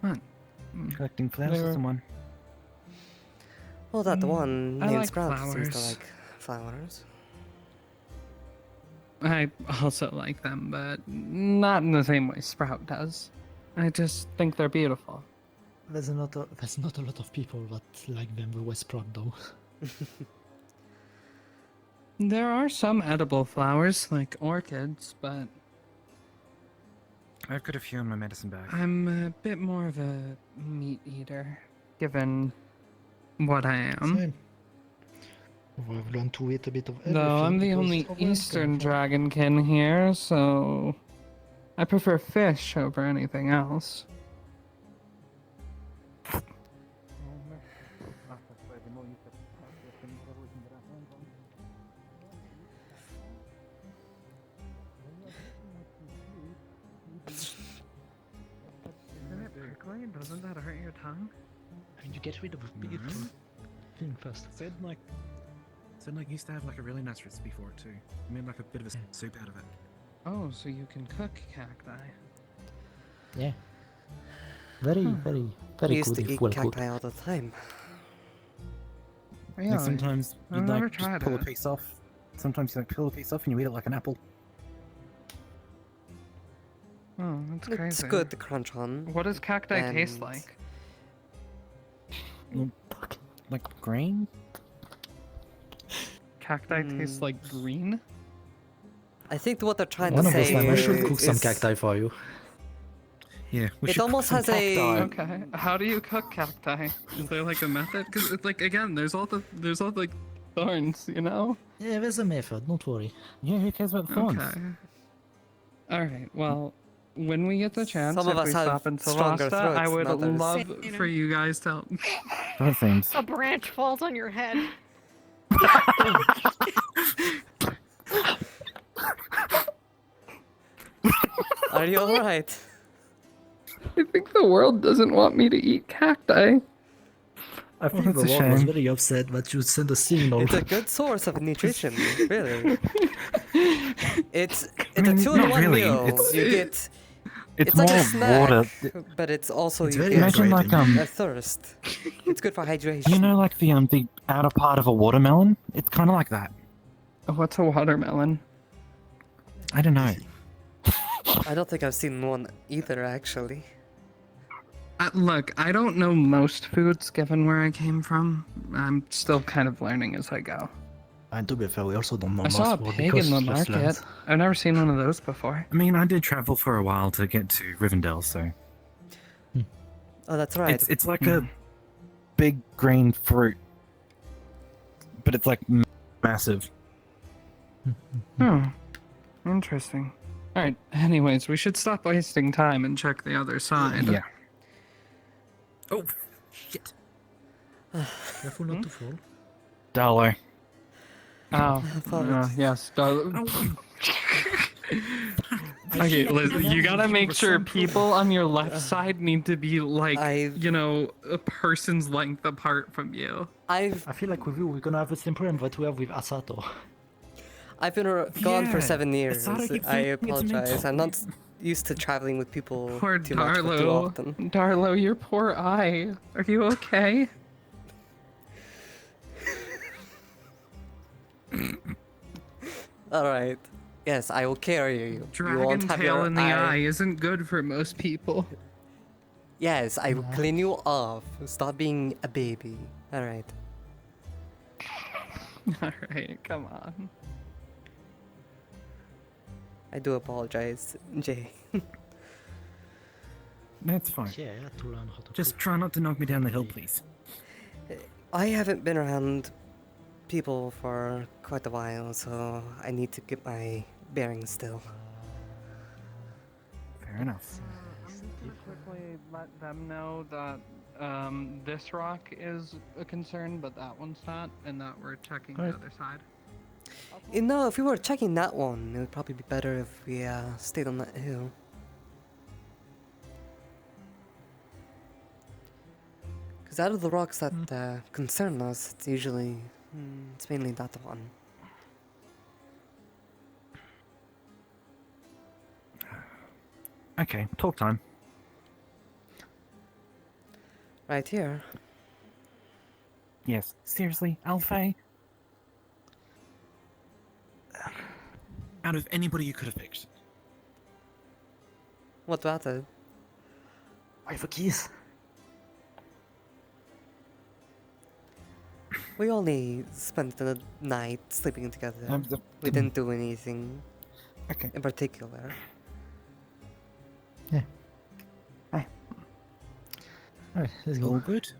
What? Collecting flowers for someone. Well, that the one I named like Sprout seems to flowers. like flowers. I also like them, but not in the same way Sprout does. I just think they're beautiful. There's not a lot of people that like them the way Sprout though. There are some edible flowers, like orchids, but I've got a few in my medicine bag. I'm a bit more of a meat eater, given what I am. Same. We've learned to eat a bit of everything. No, I'm the because only of where it's Eastern coming from. dragonkin here, so I prefer fish over anything else. Isn't it prickly? Doesn't that hurt your tongue? I mean, you get rid of a big No. thing first. Said like used to have like a really nice recipe for it too. I made like a bit of a soup out of it. Oh, so you can cook cacti. Yeah. Very, very, very I used good to if eat well cacti cooked. all the time. Really? Like sometimes I've you'd never like just tried pull a it. piece off. Sometimes you like peel a piece off and you eat it like an apple. Oh, that's crazy. It's good to crunch on. What does cacti taste and- like? Like green? Cacti tastes like green? I think what they're trying One to of those say time I should cook some is cacti for you. Yeah, we it should cook almost some has a Okay, how do you cook cacti? Is there like a method? Because it's like again, there's all the like thorns, you know. Yeah, there's a method, don't worry. Yeah, who cares about thorns? Okay. All right. Well, when we get the chance, Some if of us we have stop in stronger Solasta, I throats would than others. love You know. for you guys to help. That seems. A branch falls on your head. Are you alright? I think the world doesn't want me to eat cacti. I think that's the a world was shame. very upset that you sent a signal. It's a good source of nutrition, really. It's I mean, a not two-in-one really, meal. it's- You get It's like a more snack, water. but it's also It's you very get Imagine like a thirst. It's good for hydration. you know like the outer part of a watermelon? It's kind of like that. What's a watermelon? I don't know. I don't think I've seen one either, actually. Look, I don't know most foods given where I came from. I'm still kind of learning as I go. And to be fair, we also don't know I saw a most pig in the market. I've never seen one of those before. I mean, I did travel for a while to get to Rivendell, so Oh, that's right. it's like a big green fruit, but it's like massive. Oh, interesting. All right. Anyways, we should stop wasting time and check the other side. Yeah. Oh, shit. Careful not to fall. Dollar. Oh, yes. Okay, Liz, you gotta make sure people on your left side need to be like, you know, a person's length apart from you. I feel like with you, we're gonna have the same problem that we have with Asato. I've been gone for Yeah, 7 years. Asato keeps I thinking it's me. apologize. I'm not used to traveling with people Poor too much or too Darlo. often. Darlo, your poor eye. Are you okay? Alright. Yes, I will carry you. You Dragon won't have tail your in the eye isn't good for most people. Yes, I will clean you off. Stop being a baby. Alright. Alright, come on. I do apologize, Jay. That's fine. Yeah, I had to learn how to Just try not to knock me down the hill, please. I haven't been around people for quite a while, so I need to get my bearings still. Fair enough. I'm just gonna quickly let them know that this rock is a concern, but that one's not, and that we're checking the Alright. other side. You know, if we were checking that one, it would probably be better if we stayed on that hill. Because out of the rocks that concern us, it's usually, it's mainly that one. Okay, talk time. Right here. Yes. Seriously, Alfei? Out of anybody you could have picked. What about it? Why for keys? We only spent the night sleeping together. We didn't do anything in particular. Alright, let's go. All good?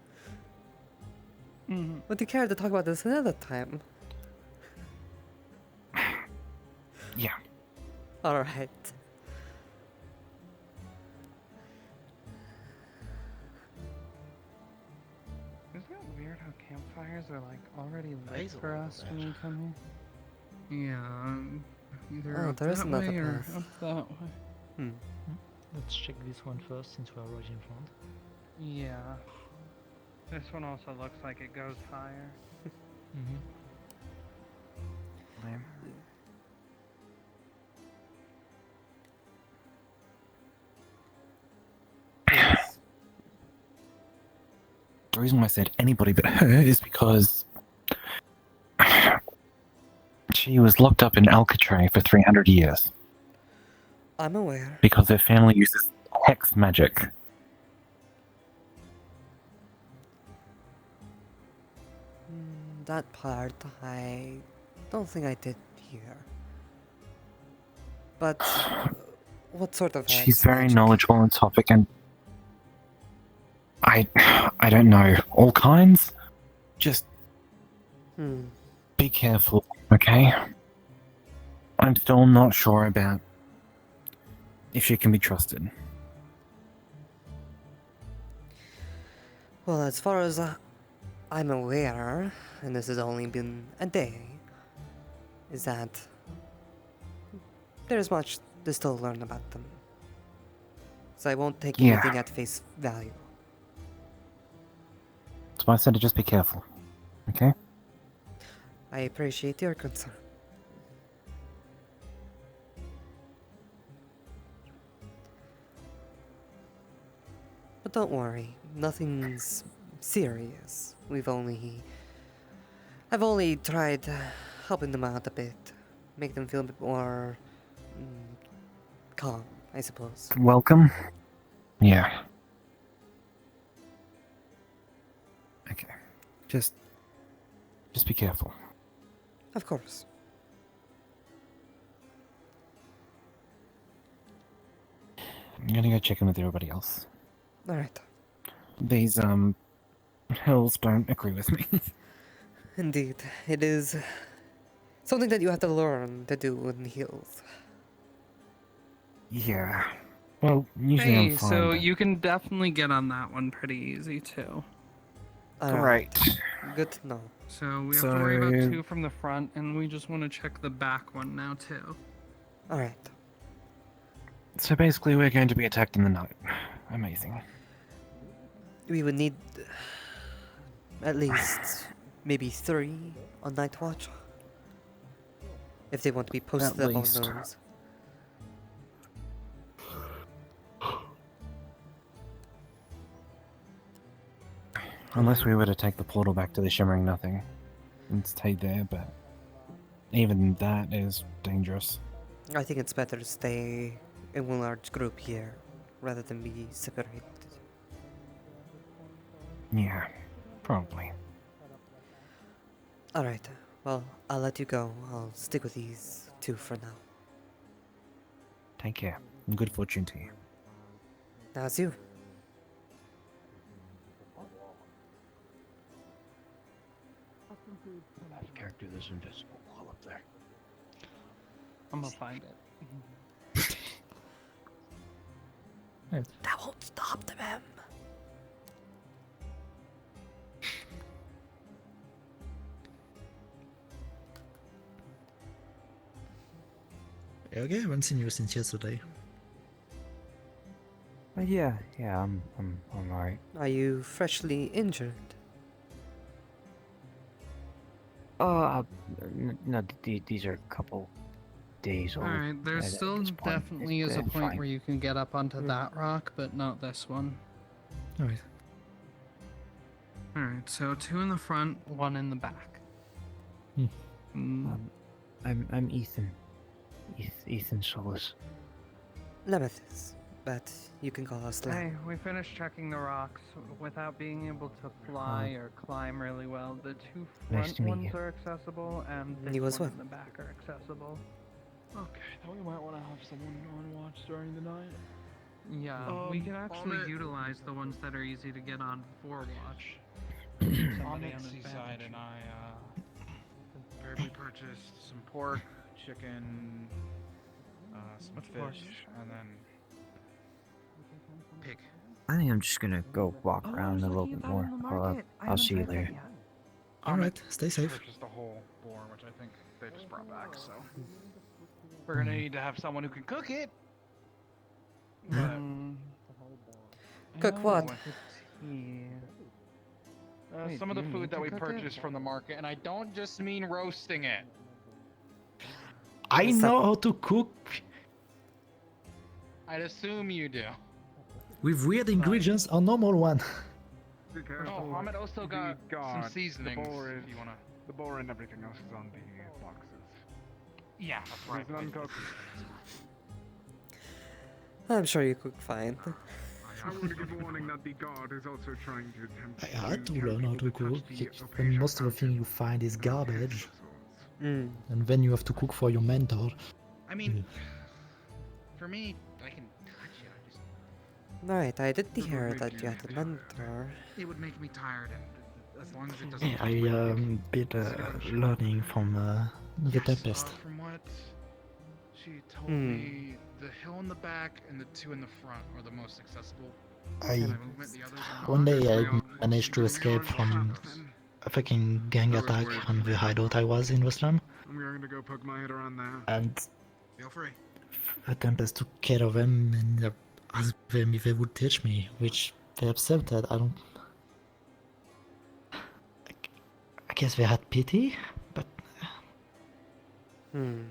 Would you care to talk about this another time? Yeah. Alright. Isn't it weird how campfires are like already lit Basil for over us there. when we come here? Yeah, either Oh, up there is that another way or path. up that way. Let's check this one first since we're already in front. Yeah. This one also looks like it goes higher. The reason why I said anybody but her is because she was locked up in Alcatraz for 300 years I'm aware. because her family uses hex magic. That part, I don't think I did hear. But what sort of She's hex very magic? knowledgeable on the topic, and I don't know, all kinds. Just be careful, okay? I'm still not sure about if she can be trusted. Well, as far as I'm aware, and this has only been a day, is that there's much to still learn about them. So I won't take Yeah. anything at face value. That's why I said to just be careful, okay? I appreciate your concern. But don't worry, nothing's serious. I've only tried helping them out a bit, make them feel a bit more calm, I suppose. Welcome? Yeah. Okay. Just be careful. Of course. I'm gonna go check in with everybody else. Alright. These, hills don't agree with me. Indeed, it is something that you have to learn to do in the hills. Yeah. Well, usually Hey, I'm fine. so but- you can definitely get on that one pretty easy too. Alright. Great. Good to know. So we have to worry about So- 2 from the front, and we just want to check the back one now too. Alright. So basically, we're going to be attacked in the night. Amazing. We would need at least maybe 3 on night watch. If they want to be posted up on least. those. Unless we were to take the portal back to the Shimmering Nothing and stay there, but even that is dangerous. I think it's better to stay in one large group here rather than be separated. Yeah, probably. Alright, well, I'll let you go. I'll stick with these 2 for now. Take care, and good fortune to you. That's you. Have character that's invisible while up there. I'm gonna find it. That won't stop them. Okay, I haven't seen you since yesterday. Yeah, I'm alright. Are you freshly injured? No, these are a couple days old. Alright, there at still this point. definitely It's is a good, point fine. where you can get up onto that rock, but not this one. Alright. Alright, so 2 in the front, 1 in the back. I'm Ethan. Ethan Solis. Lemethis, but you can call us Lem. Hey, we finished checking the rocks. Without being able to fly or climb really well, the 2 Nice front to meet ones you. are accessible, and this You as one well. in the back are accessible. Okay, then we might want to have someone on watch during the night. Yeah, we can actually Amit- utilize the ones that are easy to get on before watch. Amit Seaside and I we purchased some pork, chicken, some fish, and then pig. I think I'm just gonna go walk around a little bit more. I'll see you later. Alright, stay safe. Purchased a whole boar, which I think they just brought back. So we're gonna need to have someone who can cook it. But Cook what? Wait, some of do the you food need that to we cook it? purchased from the market, and I don't just mean roasting it. I know how to cook I'd assume you do. with weird ingredients or normal one. Oh, Ahmed also got some seasonings. If you wanna. The boar and everything else is on the boxes. Yeah, that's right. It's uncooked. I'm sure you cook fine. I want to give a warning that the guard is also trying to attempt I had to learn how to cook, and most of the thing you find is garbage. Mm. And then you have to cook for your mentor. I mean, for me, I can touch it. I just Right, I did hear that you had a mentor. it would make me tired, and as long as it doesn't. Yeah, I been learning from the Tempest. From what she told Hmm. me, the hill in the back and the two in the front are the most accessible. I movement. The others are one not. day I managed to escape from a fucking gang attack on the hideout I was in the slum, I'm going to go poke my head around there. and Feel free. the Tempest took care of them and asked them if they would teach me, which they accepted. I don't. I guess they had pity, but Hmm.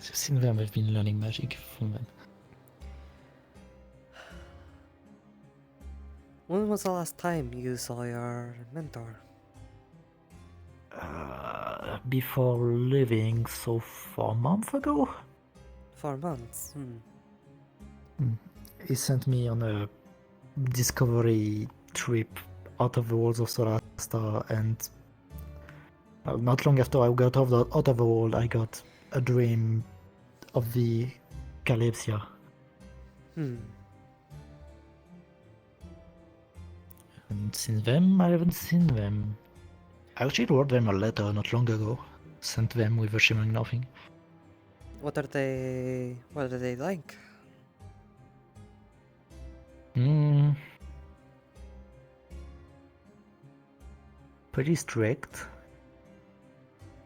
since then I've been learning magic from them. When was the last time you saw your mentor? Before leaving, so 4 months ago, 4 months. Hmm. he sent me on a discovery trip out of the walls of Solar Star, and not long after I got out of the world, I got a dream of the Kalypsia. Hmm. And since then, I haven't seen them. I actually wrote them a letter not long ago, sent them with a shimmering nothing. What are they like? Pretty strict.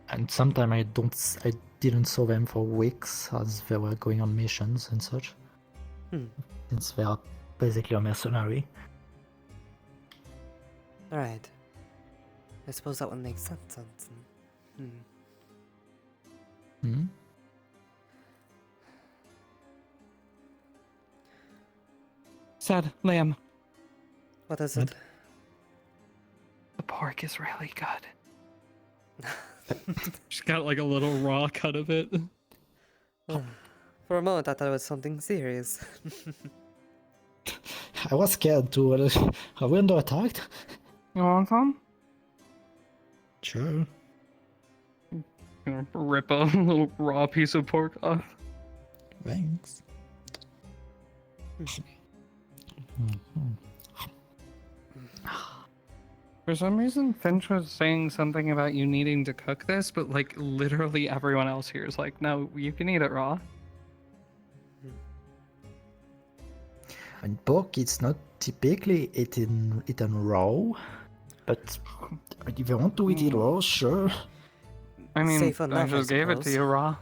And sometimes I didn't saw them for weeks as they were going on missions and such. Hmm. Since they are basically a mercenary. Alright. I suppose that one makes sense. Hmm. Hmm? Said, Liam. What is it? The pork is really good. She's got like a little raw cut of it. For a moment, I thought it was something serious. I was scared too. Are we under attack? You want some? Sure. Gonna rip a little raw piece of pork off. Thanks. For some reason, Finch was saying something about you needing to cook this, but like literally everyone else here is like, no, you can eat it raw. And pork, it's not typically eaten raw, but if you want to eat it raw, sure. I mean, Safe I enough, just gave it to suppose. you raw.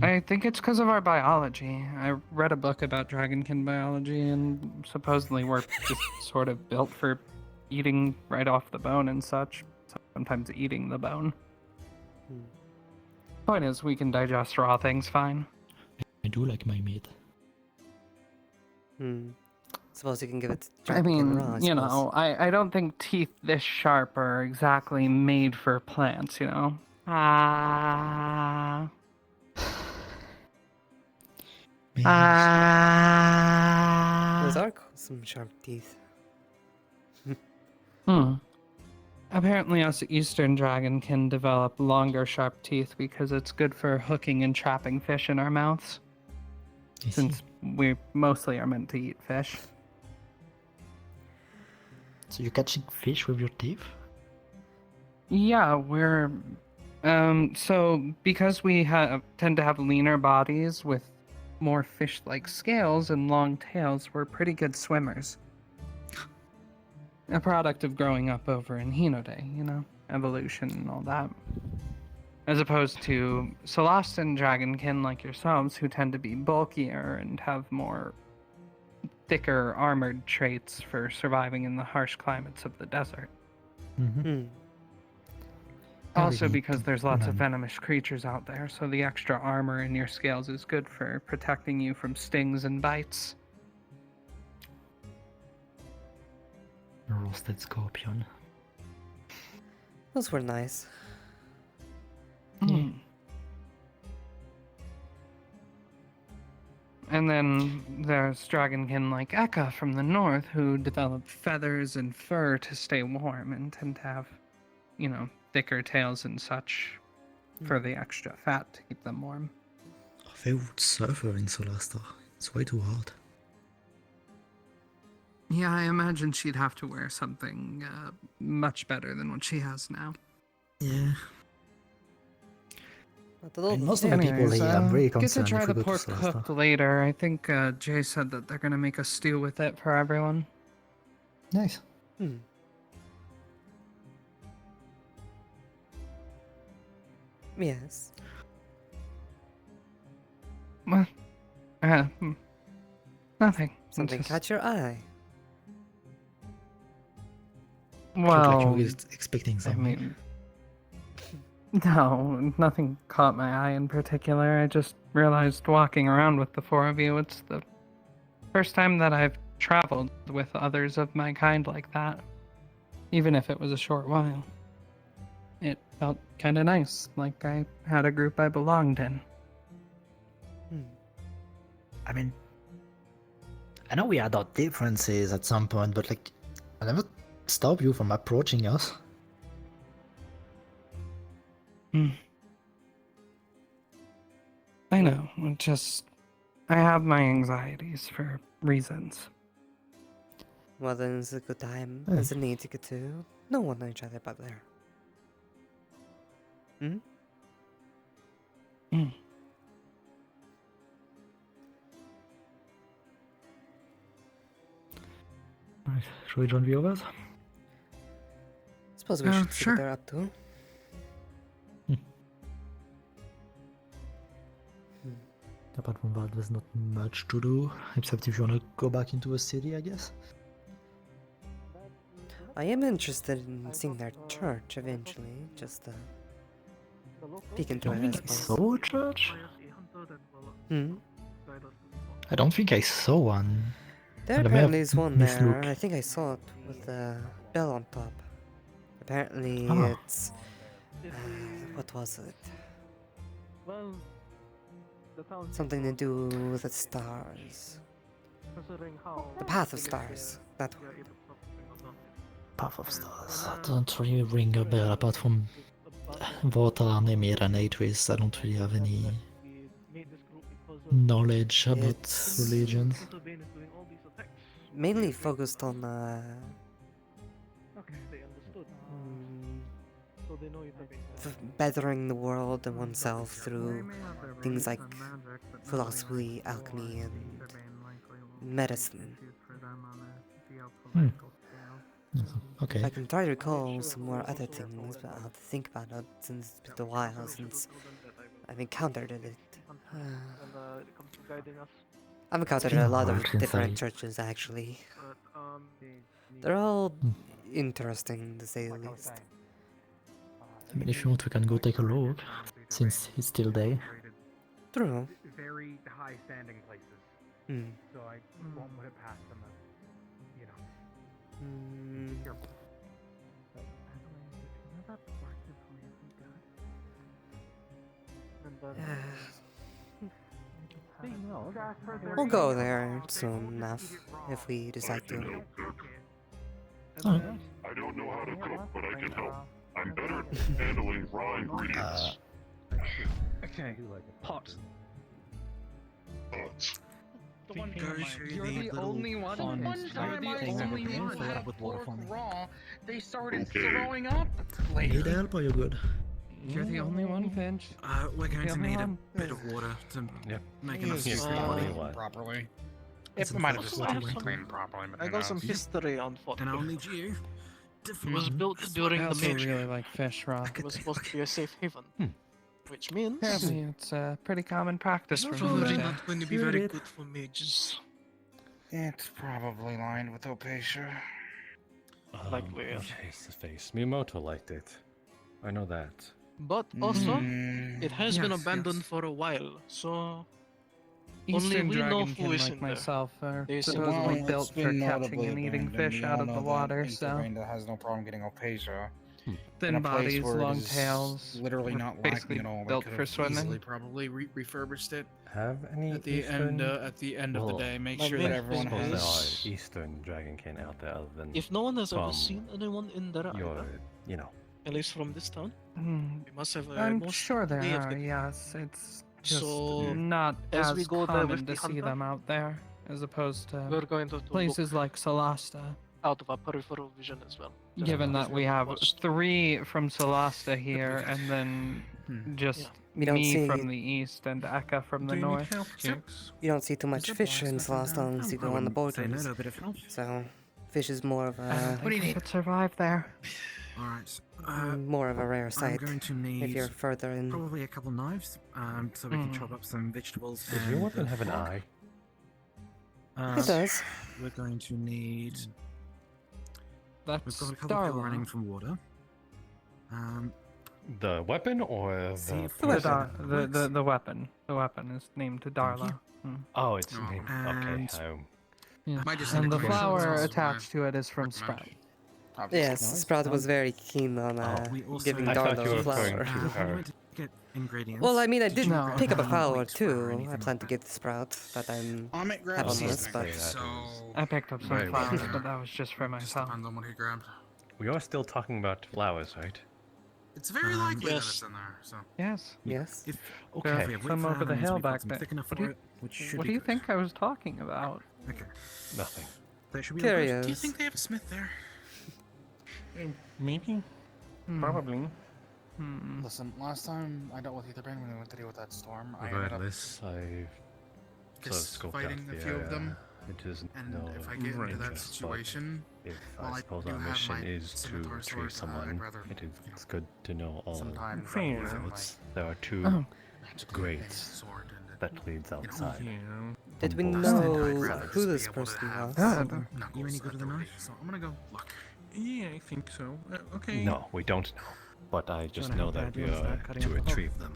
I think it's because of our biology. I read a book about dragonkin biology, and supposedly we're just sort of built for eating right off the bone and such. Sometimes eating the bone. Point is, we can digest raw things fine. I do like my meat. Suppose you can give it I dragonkin mean, raw, I you suppose. know, I don't think teeth this sharp are exactly made for plants, you know? Ah. Those are some sharp teeth. Apparently us eastern dragon can develop longer sharp teeth because it's good for hooking and trapping fish in our mouths. since we mostly are meant to eat fish. So you're catching fish with your teeth? Yeah, we're so because we tend to have leaner bodies with more fish-like scales and long tails, we're pretty good swimmers. A product of growing up over in Hinode, you know, evolution and all that. As opposed to Celestin dragonkin like yourselves, who tend to be bulkier and have more thicker armored traits for surviving in the harsh climates of the desert. Mm-hmm. Also because there's lots of venomous creatures out there, so the extra armor in your scales is good for protecting you from stings and bites. Roasted scorpion. Those were nice. Mm. And then there's dragonkin like Eka from the north who develop feathers and fur to stay warm and tend to have, you know, thicker tails and such for the extra fat to keep them warm. They would suffer in Solastar. It's way too hard. Yeah, I imagine she'd have to wear something much better than what she has now. Yeah. And most of the people here are very get to concerned try if the we go to pork Solastar. cooked later. I think Jay said that they're gonna make a stew with it for everyone. Nice. Yes. Well, nothing. Something Just- caught your eye. Well, Looked like you were expecting I something. mean, no, nothing caught my eye in particular. I just realized walking around with the four of you, it's the first time that I've traveled with others of my kind like that. Even if it was a short while. It felt kind of nice, like I had a group I belonged in. I mean, I know we had our differences at some point, but like, I never stopped you from approaching us. I know, it just... I have my anxieties for reasons. Well, then it's a good time. Yeah. It's a need to get to know one each other back there. Hmm? Right, should we join the others? Suppose we should see sure. what they're up to. Apart from that, there's not much to do, except if you want to go back into a city, I guess. I am interested in seeing their church eventually. Just peek into I it, don't I think I suppose. saw a church. Hmm? I don't think I saw one. There And I may have apparently is one there. mislooked. I think I saw it with a bell on top. Apparently Oh. it's... what was it? Well, the town Something to do with the stars. considering how The path of stars. That one. Path of Stars. That doesn't really ring a bell apart from Vorta, Nemir, and Atris. I don't really have any knowledge about It's- religions. Mainly focused on Okay, they understood. So they know it's a bettering the world and oneself through things like philosophy, alchemy, and medicine. Okay. I can try to recall some more other things, but I'll have to think about it since it's been a while since I've encountered it. I've encountered a lot of Works different inside. churches actually. They're all interesting to say the least. I mean, if you want, we can go take a look, since it's still day. True. Very high standing places. Hmm. So I won't put it past them, you know. Mm. Careful. We'll go there soon enough if we decide to. I don't know how to cook, but I can help. I'm better at handling raw ingredients. Okay, pot. the one Go guy. to You're the the little only one. pond One time I thing over only there, one fill it up had with water pork for me. raw. They started Okay. throwing up Need later. help or you good? You're the only one, Finch. We're going The to only need one. a bit of water to make Yes, enough yes, soup yeah, to you eat what? properly. It might have Also, just I not have some- cleaned properly. I got some history on foot. And I'll need you to It was built during I the also Meiji. really like fish raw. It was supposed to be a safe haven. Which means... Apparently, it's a pretty common practice It's from probably Buddha. not going to be very good for mages. It's probably lined with Opatia. Likely, yes. Face to face. Miyamoto liked it. I know that. But also, Mm, it has been yes, abandoned yes. for a while, so... Eastern only we know who dragonkin is like in there. myself are They say- supposedly Well, built it's for been catching notably and eating abandoned. fish We out all of the know that water, Aether so Rain has no problem getting Opatia. In thin a place bodies, where it long is tails, literally were not basically lacking at all. They built could for have swimming. Easily probably refurbished it Have any at the Eastern... at the end of the Well, day. Make my sure main that thing everyone Suppose has. there are Eastern Dragonkin out there other than If no one has ever from seen anyone in there your, either, you know. at least from this town, Hmm, we must have a I'm most sure there way of are, getting- yes. It's just So, not as as we go there with common the to see hunter, them out there, as opposed to we're going to look places like Solasta. out of our peripheral vision as well. Just Given because that we we're have watched. 3 from Solasta here, and then just We don't me see- from the east and Eka from the north. You don't see too much there fish in blacksmith in Celestia unless town? you I go on the wouldn't say no borders. to a bit of help. So, fish is more of I a don't think we could survive there. Alright. more of a rare I'm sight going to need if you're further in. probably a couple knives, so we can chop up some vegetables. Does your and weapon the have an pork. eye? It does. We're going to need. That's We've got a couple of people Darla. running from water. The weapon or See the if The, Works. dar- the weapon. The weapon is named Darla. Hmm. Oh, it's Oh, named. and- Okay. Yeah. Might just And need the to flower also attached to it is from Sprout. Yes, Sprout was very keen on we also- giving I thought Darla you were a flower. referring to when you her. went to get ingredients. Well, I mean, I did No. pick up a flower Wheat flour or too. anything I plan to like give the Sprout, but I'm Amit grabbed have on seeds. this, but That So. I picked up some Very well. flowers, but that was just for Just myself. depends on what he grabbed. We are still talking about flowers, right? It's very likely that yes. it's in there. So Yes. yes. If There Okay. if we have wheat some flour, over that the means hill we've got back some there. thick enough What for do you, it, which should what be do you good. think I was talking about? Okay. Nothing. That should be all good. Curious. do you think they have a smith there? Maybe. Probably. Hmm. Listen, last time I dealt with Aether Rain when we went to deal with that storm, I ended up Regardless, I've sort of Just scoped fighting out a the few of area. them. It is And no if I get into that interest, but situation, if well, I I suppose do our have mission my is to scimitar retrieve sword, I'd someone, rather, it's good to know all sometimes Fair. use it like routes. There are 2 Oh. grates sword and that leads outside. Did we both know sides. who this person was? Good. You any good with a knife? So I'm gonna go look. Yeah, I think so. Okay. No, we don't know. But I just wanna know help that Dad we with are cutting to up the pulp? retrieve them.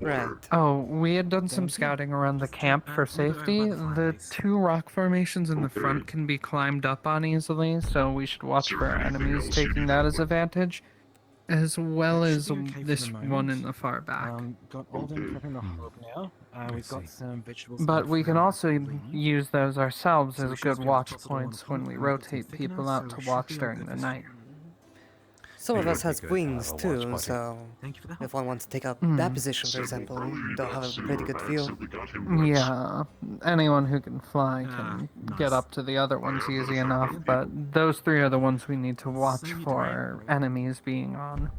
Right. Oh, we had done some scouting around the camp for safety. The 2 rock formations in the front can be climbed up on easily, so we should watch for enemies taking that as advantage, as well as Should be okay for this the one moment. in the far back. Got Alden prepping the hob now. We've got some vegetables. But left we can for also Lee. use those ourselves So we as should good be able to watch toss it all in points the when pot. we We've got rotate thick people enough, out so to we watch should be all during good the this night. Some of It us would be has good to wings have a watch too, party. so Thank you for the help. if one wants to take up Hmm. that position, for example, they'll have a pretty good view. Yeah, anyone who can fly can get up to the other ones easy enough, but those 3 are the ones we need to watch for enemies being on.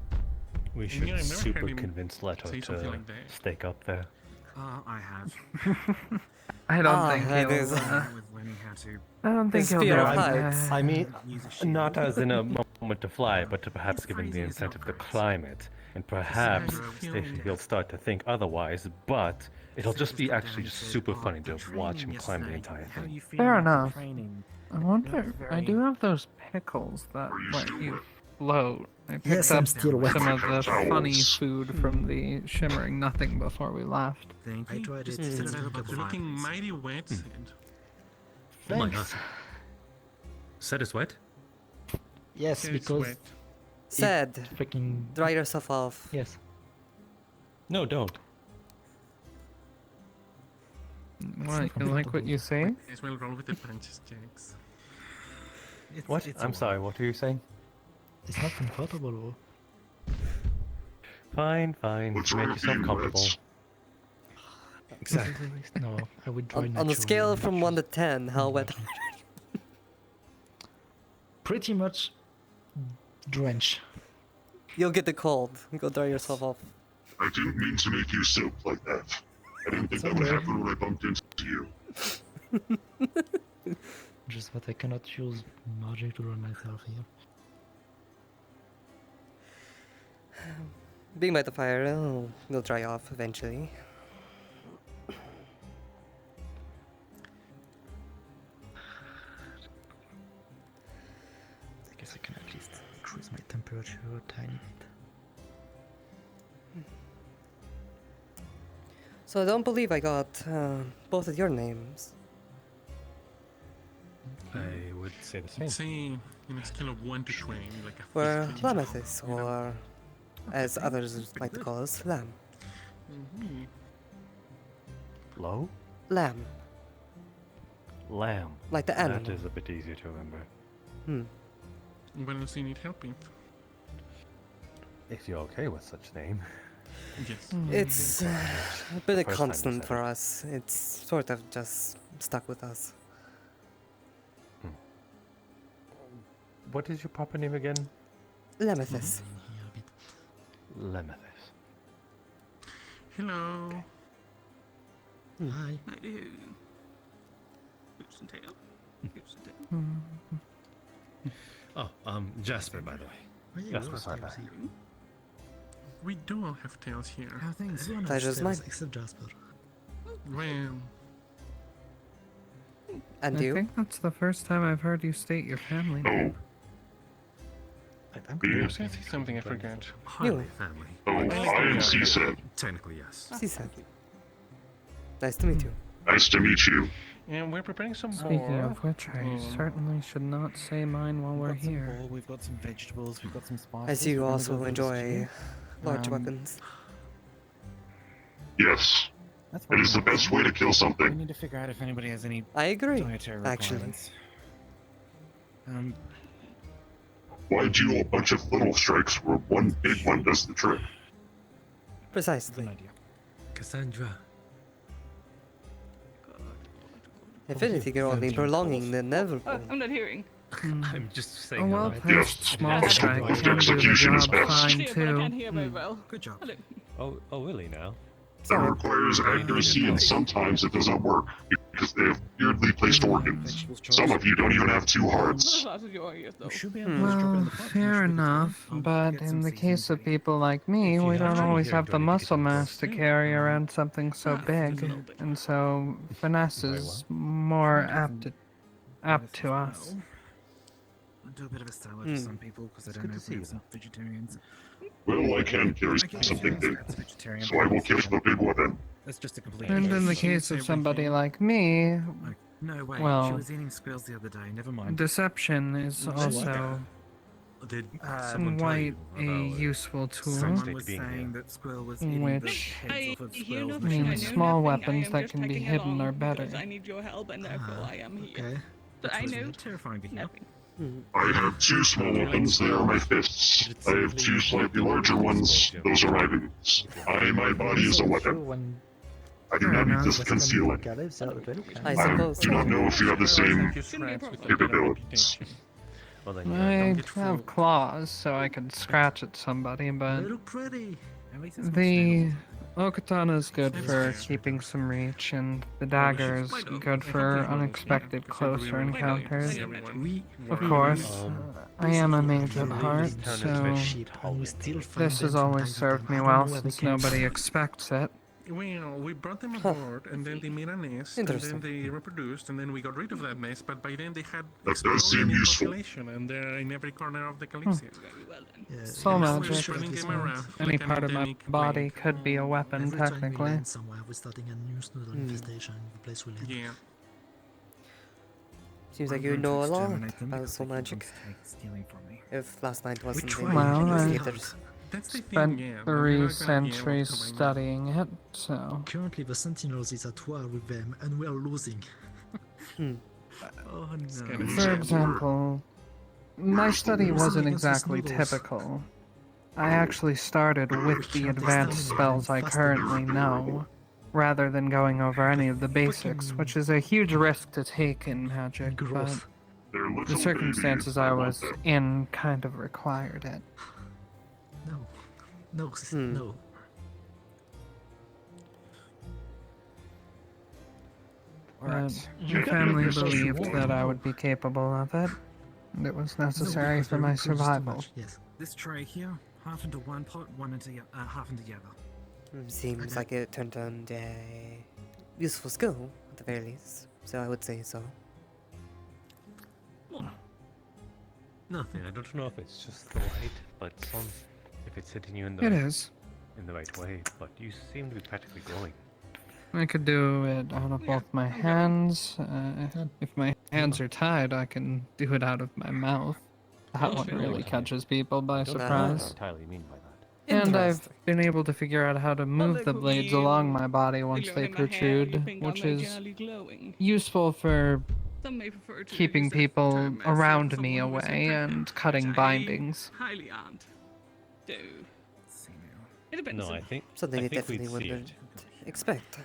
We Yeah, should I've never super heard him convince Leto say something to like that. stake up there. I have. I don't Ah, think that he'll. is- With learning how to. I don't think His he'll fear do of it. heights. I mean, use a shield. not as in a moment to fly, but to perhaps give him the incentive to climb it. And perhaps he'll start to think otherwise, but it'll just be actually just super funny to watch him climb the entire thing. Fair enough. I wonder. I do have those pickles that let you float. I picked Yes, up I'm still wet. some of the funny food from the Shimmering Nothing before we left. Thank I you. tried Just it. sit It's over good. the You're looking fire. mighty wet. And Oh my god. Set is wet? Yes, it's because wet. Said, freaking dry yourself off. yes. No, don't. What, you like what you say? Might as well roll with the punches, Jax. What? It's I'm all sorry, what were you saying? It's not comfortable. Fine, fine. Make yourself comfortable. Exactly. No, I would try On a scale from 1 to 10, how wet? Pretty much drench. You'll get the cold. Go dry yourself off. I didn't mean to make you soak like that. I didn't think that would okay. happen when I bumped into you. Just that I cannot use magic to run myself here. Being by the fire, it'll dry off eventually. I guess I can at least increase my temperature a tiny bit. So I don't believe I got both of your names. I would say the same. Say, in a scale of 1 to 20, like a Were 15. Lamethus, or as others like to call us, Lamb. Low? Lamb. Lamb. Like the animal. That is a bit easier to remember. What else do you need help with? If you're okay with such name. Yes. It's been a The first time you constant said for us. It's sort of just stuck with us. What is your proper name again? Lamethus. Lemethis. Hello. Hi. Hoops and tail. Hoops and tail. Oh, Jasper, by the way. Jasper, sorry. We do all have tails here. How things? Everyone That has is tails mine. except Jasper. Well, And I you? think that's the first time I've heard you state your family name. I'm going to say something I forgot. You. Family. Oh, I am C-Seb. Technically, yes. Cesar. Nice to meet you. Nice to meet you. And we're preparing some Speaking more. of which, I certainly should not say mine while we're here. We've got some vegetables, we've got some spices. I see you we're gonna also go for this enjoy stew. large Um, weapons. Yes. That's It is the best way to kill We something. need to figure out if anybody has any I agree, dietary actually. requirements. Why do a bunch of little strikes where one big one does the trick? Precisely. Cassandra. If anything, you're only prolonging the inevitable. I'm not hearing. I'm just saying. A hello. well-placed small Yes. strike Yes. can do the Execution is job best. fine Yeah, but I can't too. hear very well. Good job. Hello. Oh, really now? That requires accuracy, and sometimes it doesn't work because they have weirdly placed organs. Some of you don't even have two hearts. Well, fair enough, but in the case of people like me, we don't always have the muscle mass to carry around something so big, and so finesse is more apt to us. I'll do a bit of a salad for some people because I don't know if we have some vegetarians. Well, I can carry something big, so I will carry the big one then. That's just a complete. And in the case of somebody like me, No, wait. She well, was eating squirrels the other day. Never mind. deception is also Did someone tell you quite a useful tool, Someone was saying that squirrel was eating which the heads off of hear squirrels. nothing, I know means small nothing, I weapons am that just can be tagging hidden along are better. because I need your help, and therefore I am here. Okay. So I know terrifying to hear. nothing. I have two small weapons, they are my fists. I have two slightly larger ones, those are my boots. My body is a weapon. I do not need this to conceal it. I suppose. do not know if you have the same capabilities. I have claws, so I could scratch at somebody, but They look pretty. At least it's not the Okatana is good for keeping some reach, and the dagger is good for unexpected closer encounters. Of course, I am a mage at heart, so this has always served me well since nobody expects it. Well, we brought them aboard, and then they made a nest, and Interesting. then they reproduced, and then we got rid of that nest, but by then they had That does seem exploded in useful. population, and they're in every corner of the Kalypsia. Soul Now we're magic. spreading them around Any like an part of my endemic body could be a weapon, Every time we technically. land somewhere, we're starting a new snoodle infestation. The place will end. Yeah. Seems I'm like you going to know a lot exterminate them about because soul they keep on magic. stealing from me. If last night wasn't the tried. Well, I investigators. That's the thing, spent yeah. but we're 3 not gonna be able centuries to bring them. studying it, so... Currently, the Sentinels is at war with them, and we are losing. Oh kinda no. For example, my study wasn't against the exactly Snoodles. typical. I actually started with the advanced spells I currently know. rather than going over any of the basics, which is a huge risk to take in magic, but They're little the circumstances babies. I want was them. in kind of required it. No. But my family believed that I would be capable of it, and it was necessary for my survival. Yes. This tray here, half into one pot, half into the other. Seems like it turned on a useful skill, at the very least. So I would say so. Nothing. I don't know if it's just the light, but if it's hitting you in It is. in the right way. But you seem to be practically glowing. I could do it out of both my hands. If my hands are tied, I can do it out of my mouth. That one really catches people by I don't know what surprise. you entirely mean by that. And I've been able to figure out how to move the blades along my body once they glowing my hair, you protrude, think I'm which is regularly glowing. useful for Some may prefer to keeping use the people term as around me someone who is away impregnable, and cutting which bindings. I highly aren't. Do. It depends. No, on- I think Something I I think definitely we'd see wouldn't it. expect.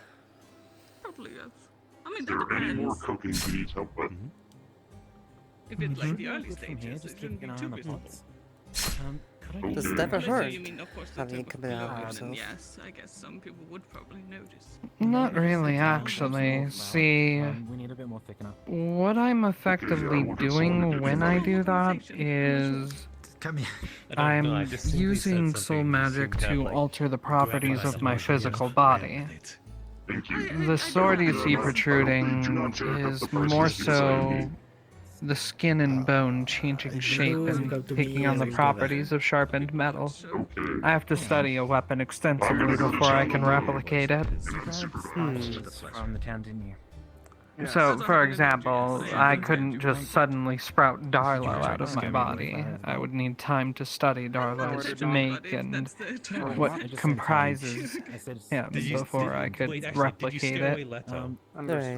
Probably yes. I mean, Is there that any more depends. cooking you need help with? If it's like the Mhm. early Good from here, stages, just it shouldn't be keeping an eye too on the visible. pots. Could I Does get it ever Unless hurt you mean, of course, the having it type of come out glowing, yourself? then yes, I guess some people would probably notice. Not really, actually. See, we need a bit more thickener. what I'm effectively doing when I do that is Come here. I'm know, I just simply said using something soul and you magic seemed to have, to like, alter the properties of my physical body. Thank you. The sword you see protruding is more so the skin and bone changing shape and taking on the properties of sharpened metal. I have to study a weapon extensively before I can replicate it. From the town, didn't you? So, for example, I couldn't just suddenly sprout Darlow out of my body. I would need time to study Darlow's make and what comprises him before I could replicate it.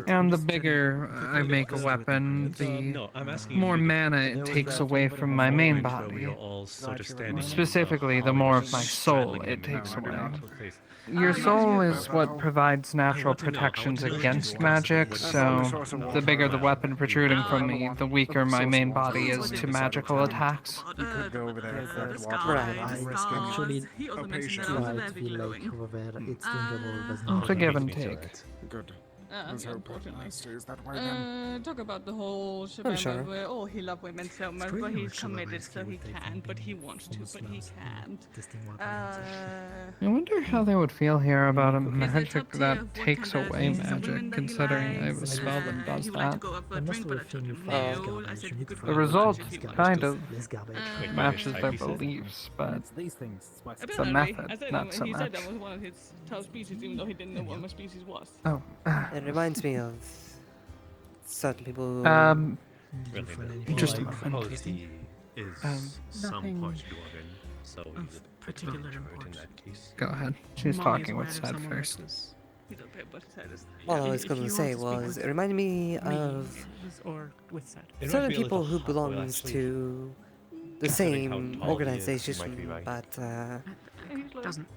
And the bigger I make a weapon, the more mana it takes away from my main body. Specifically, the more of my soul it takes away. Your soul is what provides natural protections against magic, so the bigger the weapon protruding from me, the weaker my main body is to magical attacks. You could go over there and start I watching. actually He also mentioned try that to very feel glowing. like over there it's thinkable, there's It's a give and take. Good. Let's hope it unfortunately. stays that way then. Talk about the whole shebang sure. of oh, he loves women so much, really but he's actually committed, risky so he with taking can, but he wants to, but he can't. I wonder how they would feel here about a magic that takes away magic, considering I have a spell that does that. The result kind of matches their beliefs, but These things. the method, not so he much. said that was one of his top species, even though he didn't know what my species was. Oh. It reminds me of certain people. Just a I moment. suppose he is some Nothing part dwarven, so he's a bit particular of an introvert in importance. that case. Go ahead. She's Molly talking is with aware of Sad someone first. that was- he's a bit, but Sad is- All I yeah, was if going you to want say speak was, with it reminded me me, of or with Sad. certain people who belongs to the Considering how same tall he is, he organization, might be right. but Doesn't.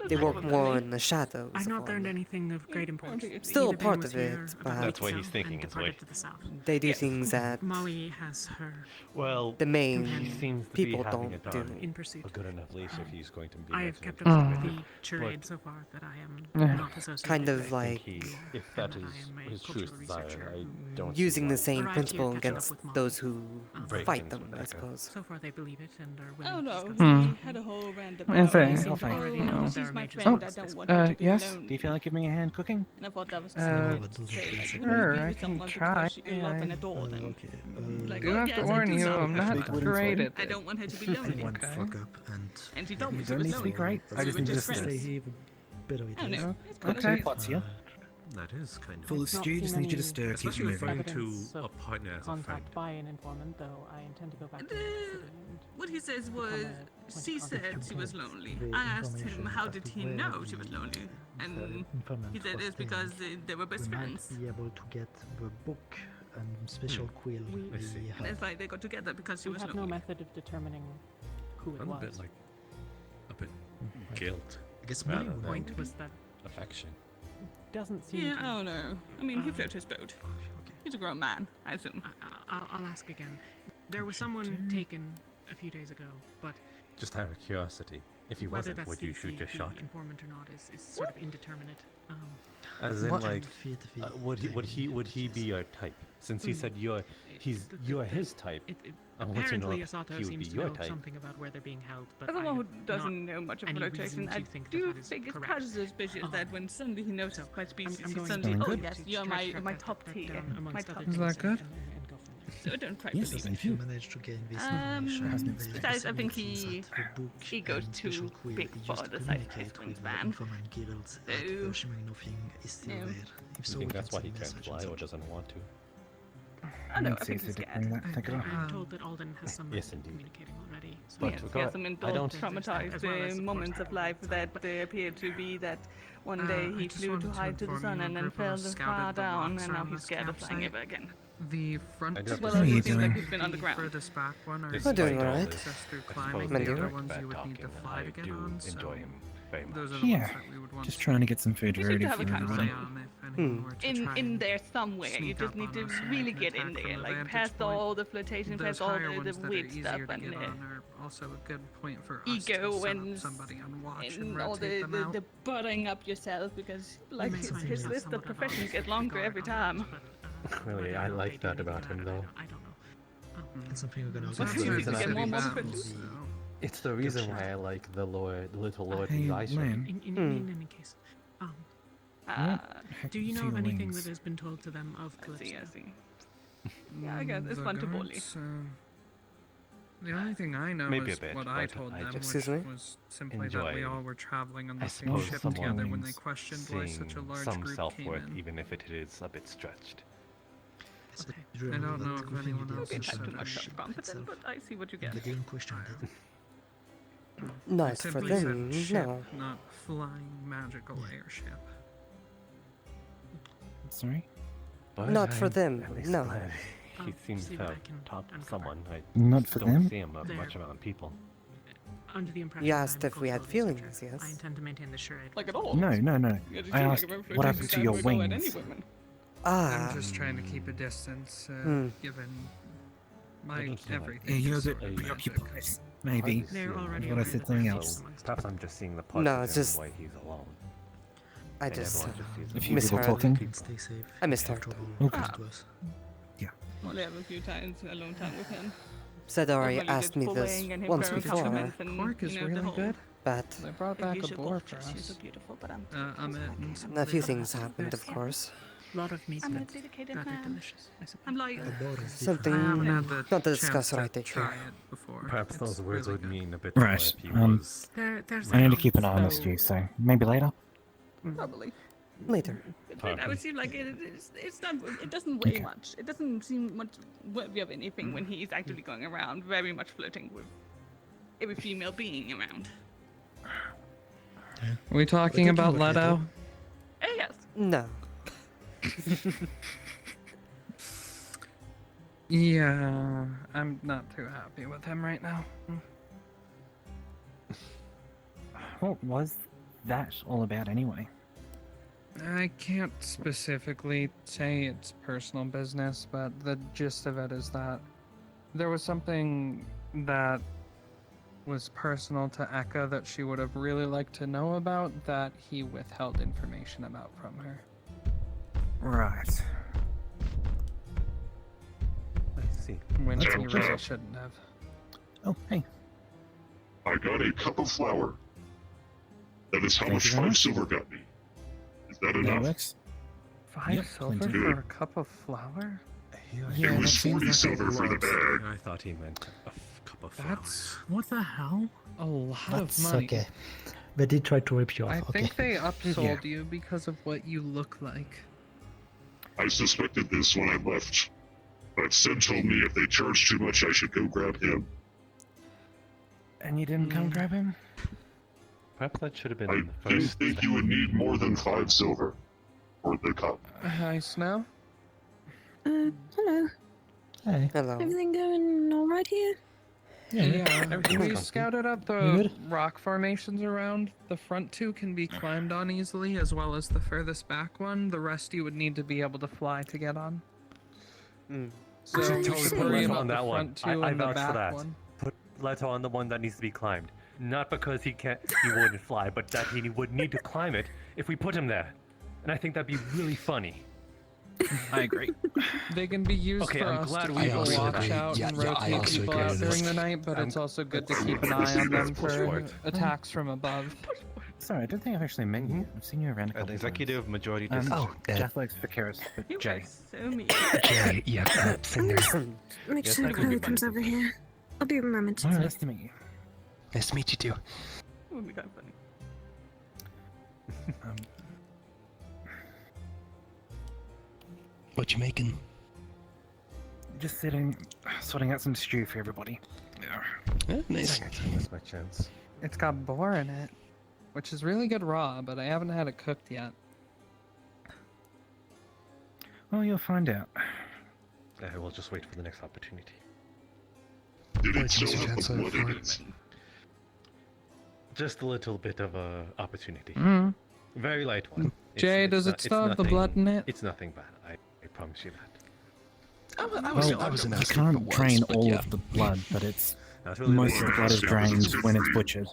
they work more in the shadows. I've of not all. learned anything of great importance. Still Either Ben part was of it, here but about That's why the he's south thinking and his way. departed to the south. They do things that Molly has her. Well, the main he seems to people be having don't it do. on In pursuit. a good enough leash if he's going to be. I have making kept it up with work. the charade But so far that I am Yeah. not associated Kind of with. like if that is his true desire, I don't using see the why. same Arrived principle here, catching up against with Molly. those who Break fight things them, with I Becca. suppose. So far, they believe it and are willing Oh to no, discuss Hmm. it. he had a whole rant Is about there- it. Oh, Oh, already no. know she's there are my major friend, I differences. don't want her to be yes? alone. Do you feel like giving me a hand cooking? And I thought that was Uh, sure, I can try. She love and adore them. Like, do oh, have yes, to I warn do you, so. I'm not great at I don't want her to be lonely. And she told me You she don't was need to be lonely. great. So I we just were need to just stay friends. here. Bit of it. I don't know. It's Got kind two of pots here. That is kind of Full of stew, just need you to stir, keep Especially moving. referring to Evidence a of partner as a friend. contact by an informant, though I intend to go back to the city and What he says was, she said she was lonely. The I asked him information how as did to he where know the- she was lonely, and informant he said was it's because staying. they were best We friends. might be able to get the book and special quill I we see. And have. it's like they got together because she we was have no lonely. method of determining who it I'm a was. bit like a bit guilt. I guess rather my than point was that affection. doesn't seem. Yeah, to... I don't know. I mean, he floats his boat. He's a grown man, I assume. I'll ask again. There was someone taken a few days ago, but Just out of curiosity, if he whether wasn't, that's would you shoot your the shot? informant or not is sort of indeterminate. As in, What- like, would he be your type? Since he said you're his type, I want to know Apparently, if Asato he would seems be to your know type. something about where they're being held, but As I someone who have doesn't not know much of any flotation, reason I to think do that is think it's correct. quite suspicious that when suddenly he knows my species, I'm he going suddenly, to oh track yes, that- you're track my that top tier, down my amongst top other tier. Is that things good? and go from there. So I don't quite Yes, believe thank it. you. Managed to gain this information. Besides, I think he goes too big for the size of his wingspan. Informant guilds So, nothing is still no. there. If You so, think we that's can why he send can't message fly and or such. doesn't want to? I know, I Let's think see he's if they scared. declare that. Take it off. I'm told that Alden has some Yes, indeed. communicating already. So But Yes, we he has got- some I adult don't- traumatized as well as, of course, moments of life that appear to be that one day I he just flew wanted too to high to the inform sun you a and then group of fell us too scouted far the down, rocks and now around he's this scared of flying campsite. ever again. The front I do have Well, to as say it it's seems like a- he's been the underground. furthest back one are Despite We're doing all alright. this, access through I climbing. suppose The they other are ones bad you would need to talking, and fly I to get do on. enjoy him very much. Those are the Yeah, ones that we would want just to trying to get some food You seem ready to have for a council. everybody. if anyone were to try In and there somewhere, you sneak just up need on to us and really make an get in attack from there, a like vantage past point. all the flotation, Those past all higher the ones that are weird easier stuff, to and get the on are also a good point for us ego to set and up somebody on watch and and all rotate them out. the buttering up yourself because like may his find list yourself of somewhat professions advanced get longer regard every on that, time. Really, I like that about him, though. I don't know. It's something we're gonna But It's you the need reason to I- get more and more Battles, professions. so- It's the reason why I like the Little Lord Hey, Elisha. man. In any case, What do you know of feelings? anything that has been told to them of I see, Calypso? I see. Yeah, I guess it's The fun to bully. guards, the only thing I know Maybe a is bit, what I but told I them, just which Excuse me? was simply that we enjoy, all were traveling on I the same suppose, ship together when they someone's questioned why such a seeing large some group came self-worth, in. even if it is a bit stretched. I don't know if anyone else Maybe has type too said much that. self-confident, but I see what you get. The game questioned it. I Not for simply them, said ship, no. not flying magical airship. Sorry? But Not for I'm them, at least no. glad he Oh, seems see to what I have can talked to uncover. someone. I Not for don't them? see him There. much around people. Under the impression You that asked I'm a if we had cultural feelings, researcher, yes? I intend to maintain the charade. Like at all. No. Yeah, did I you asked, like a what flotation happened to type your would go at any wings? women? Ah, I'm just trying to keep a distance, Hmm. given I my don't know, everything. Yeah, you're is the sort of magic. preoccupied. Maybe. Hardly see They're him already anywhere. What I said something aware that else. amongst Perhaps us. I'm just seeing the parts No, of it's him just- why he's alone. I And just everyone just sees A him. few Miss people her. talking. Stay safe. I missed her. Trouble. Okay. Come to us. Only have a few times alone time with him. Sadori Well, you asked did me this bullying and him once throwing before, compliments and, Quark is you know, the really whole- good. but They brought If back you a should boar watch for her, she's so us. beautiful, but I'm a few things happened, of course. A lot of meat, I'm a but dedicated rather man. delicious, I suppose. I'm loyal. The boar is Something I haven't had the not to chance discuss to right try here. it before. Perhaps It's those words really would good. mean a bit more Right. if he was. There's I need to keep an eye on evidence, this though. stew, so maybe later. Probably. Later. But I would seem like it's not. It doesn't weigh Okay. much. It doesn't seem much worthy of anything when he's actually going around, very much flirting with every female being around. Are we talking What did you about look at Leto? Yes. No. Yeah, I'm not too happy with him right now. What was that all about anyway? I can't specifically say it's personal business, but the gist of it is that there was something that was personal to Eka that she would have really liked to know about that he withheld information about from her. Right. I see. When he That's really okay. shouldn't have. Oh, hey. I got a cup of flour. That is how Thank much you very 5 much. silver got me. Is that That enough? works. 5 Yep, silver plenty. for a cup of flour? Yeah, It was that seems 40 like a silver for the lot. bag. I thought he meant a cup of flour. That's what the hell? A lot That's of money. okay. They did try to rip you off. I okay. think they upsold Yeah. you because of what you look like. I suspected this when I left. But Sid told me if they charged too much, I should go grab him. And you didn't come grab him? Perhaps that should have been I the didn't first. think you would need more than 5 silver. For the cup. Hi, Snow. Hello. Hey. Hello. Everything going all right here? Yeah, we comfy. scouted up You the good? rock formations around. The front two can be climbed on easily, as well as the furthest back one. The rest you would need to be able to fly to get on. So We should we totally should put worry Leto about on the that one. front two I and the vouch for back that. one. Put Leto on the one that needs to be climbed. Not because he wouldn't fly, but that he would need to climb it if we put him there. And I think that'd be really funny. I agree. They can be used Okay, for I'm us glad to we keep a also watch agree. out Yeah, and yeah, I rotate also people agree out with this. during the night, but it's also good to keep an eye on them for attacks from above. Sorry, I don't think I've actually met you. I've seen you around a couple executive majority times. decision. Jeff likes Vicaris, but Jay. So mean. Jay, yeah, same there. Make Yes, sure I could Chloe be comes fine. over here. I'll be a moment. Oh, nice to meet you. Nice to meet you too. Would be kind of funny. What you making? Just sitting, sorting out some stew for everybody. Yeah, nice. That's my chance. It's got boar in it, which is really good raw, but I haven't had it cooked yet. Well, you'll find out. I will just wait for the next opportunity. Did Wait, it still Mr. have the Chancellor, blood in for- it? Just a little bit of a opportunity. Mm. Very light one. Jay, does it it's still have the nothing- blood in it? It's nothing bad. I promise you that. I was you asking if can't it was, drain but all yeah. of the blood, but it's That's really most of the the blood is Yeah, drained it's when it's free. butchered.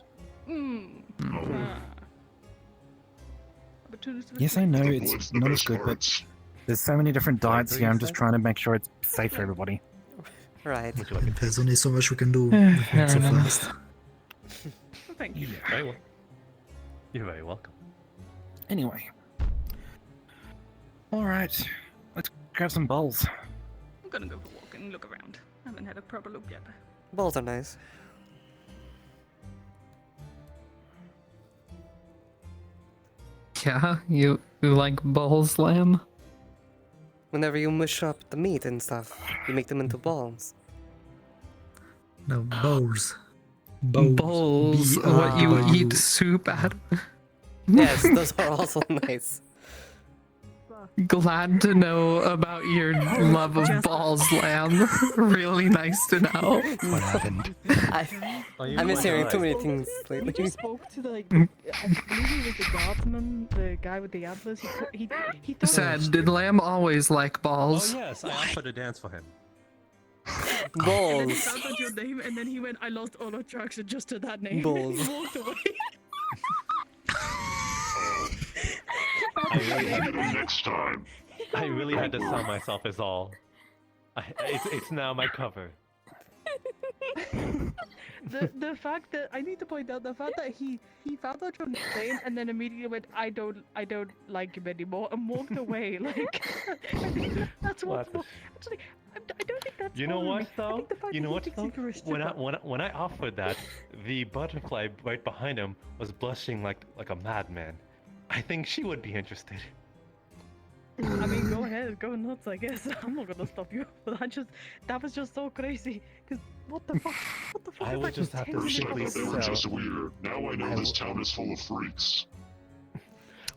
Opportunity Yes, I know The it's blood's the not as best good, but parts. there's so many different diets here. I'm just say? trying to make sure it's safe for everybody. Right. Would you like it? There's only so much we can do Yeah, with it so fair enough. fast. Thank you. Very well. You're very welcome. Anyway. Alright, let's grab some bowls. I'm gonna go for a walk and look around. I haven't had a proper look yet. Balls are nice. Yeah, you like balls, lamb? Whenever you mush up the meat and stuff, you make them into balls. No, bowls. Bowls. Bowls, B-O-W. what you eat soup at. Yes, those are also nice. Glad to know about your love of balls, lamb. Really nice to know. What happened? I'm just hearing too many things We lately. just spoke to the, like, I believe he was the guardsman, the guy with the antlers. He thought Said, did lamb always like Oh balls? yes, I offered to dance for him. And then he Balls. found out your name, and then he went, I lost all attraction just to that name. Balls. He walked away. I really had Get 'em next time. I really had to sell myself as all. It's now my cover. the fact that I need to point out the fact that he found out your name and then immediately went, I don't like him anymore, and walked away. Like that's Well, what's that's actually. I don't think that's. You know following what me. I though? think the fact You that know he what thinks though? you're a stripper- When I offered that, the butterfly right behind him was blushing like a madman. I think she would be interested. I mean, go ahead, go nuts. I guess I'm not gonna stop you. But that was just so crazy. Cause what the fuck? What the fuck? I is would that just have to taste? simply They were just sell. weird. Now I know this town is full of freaks.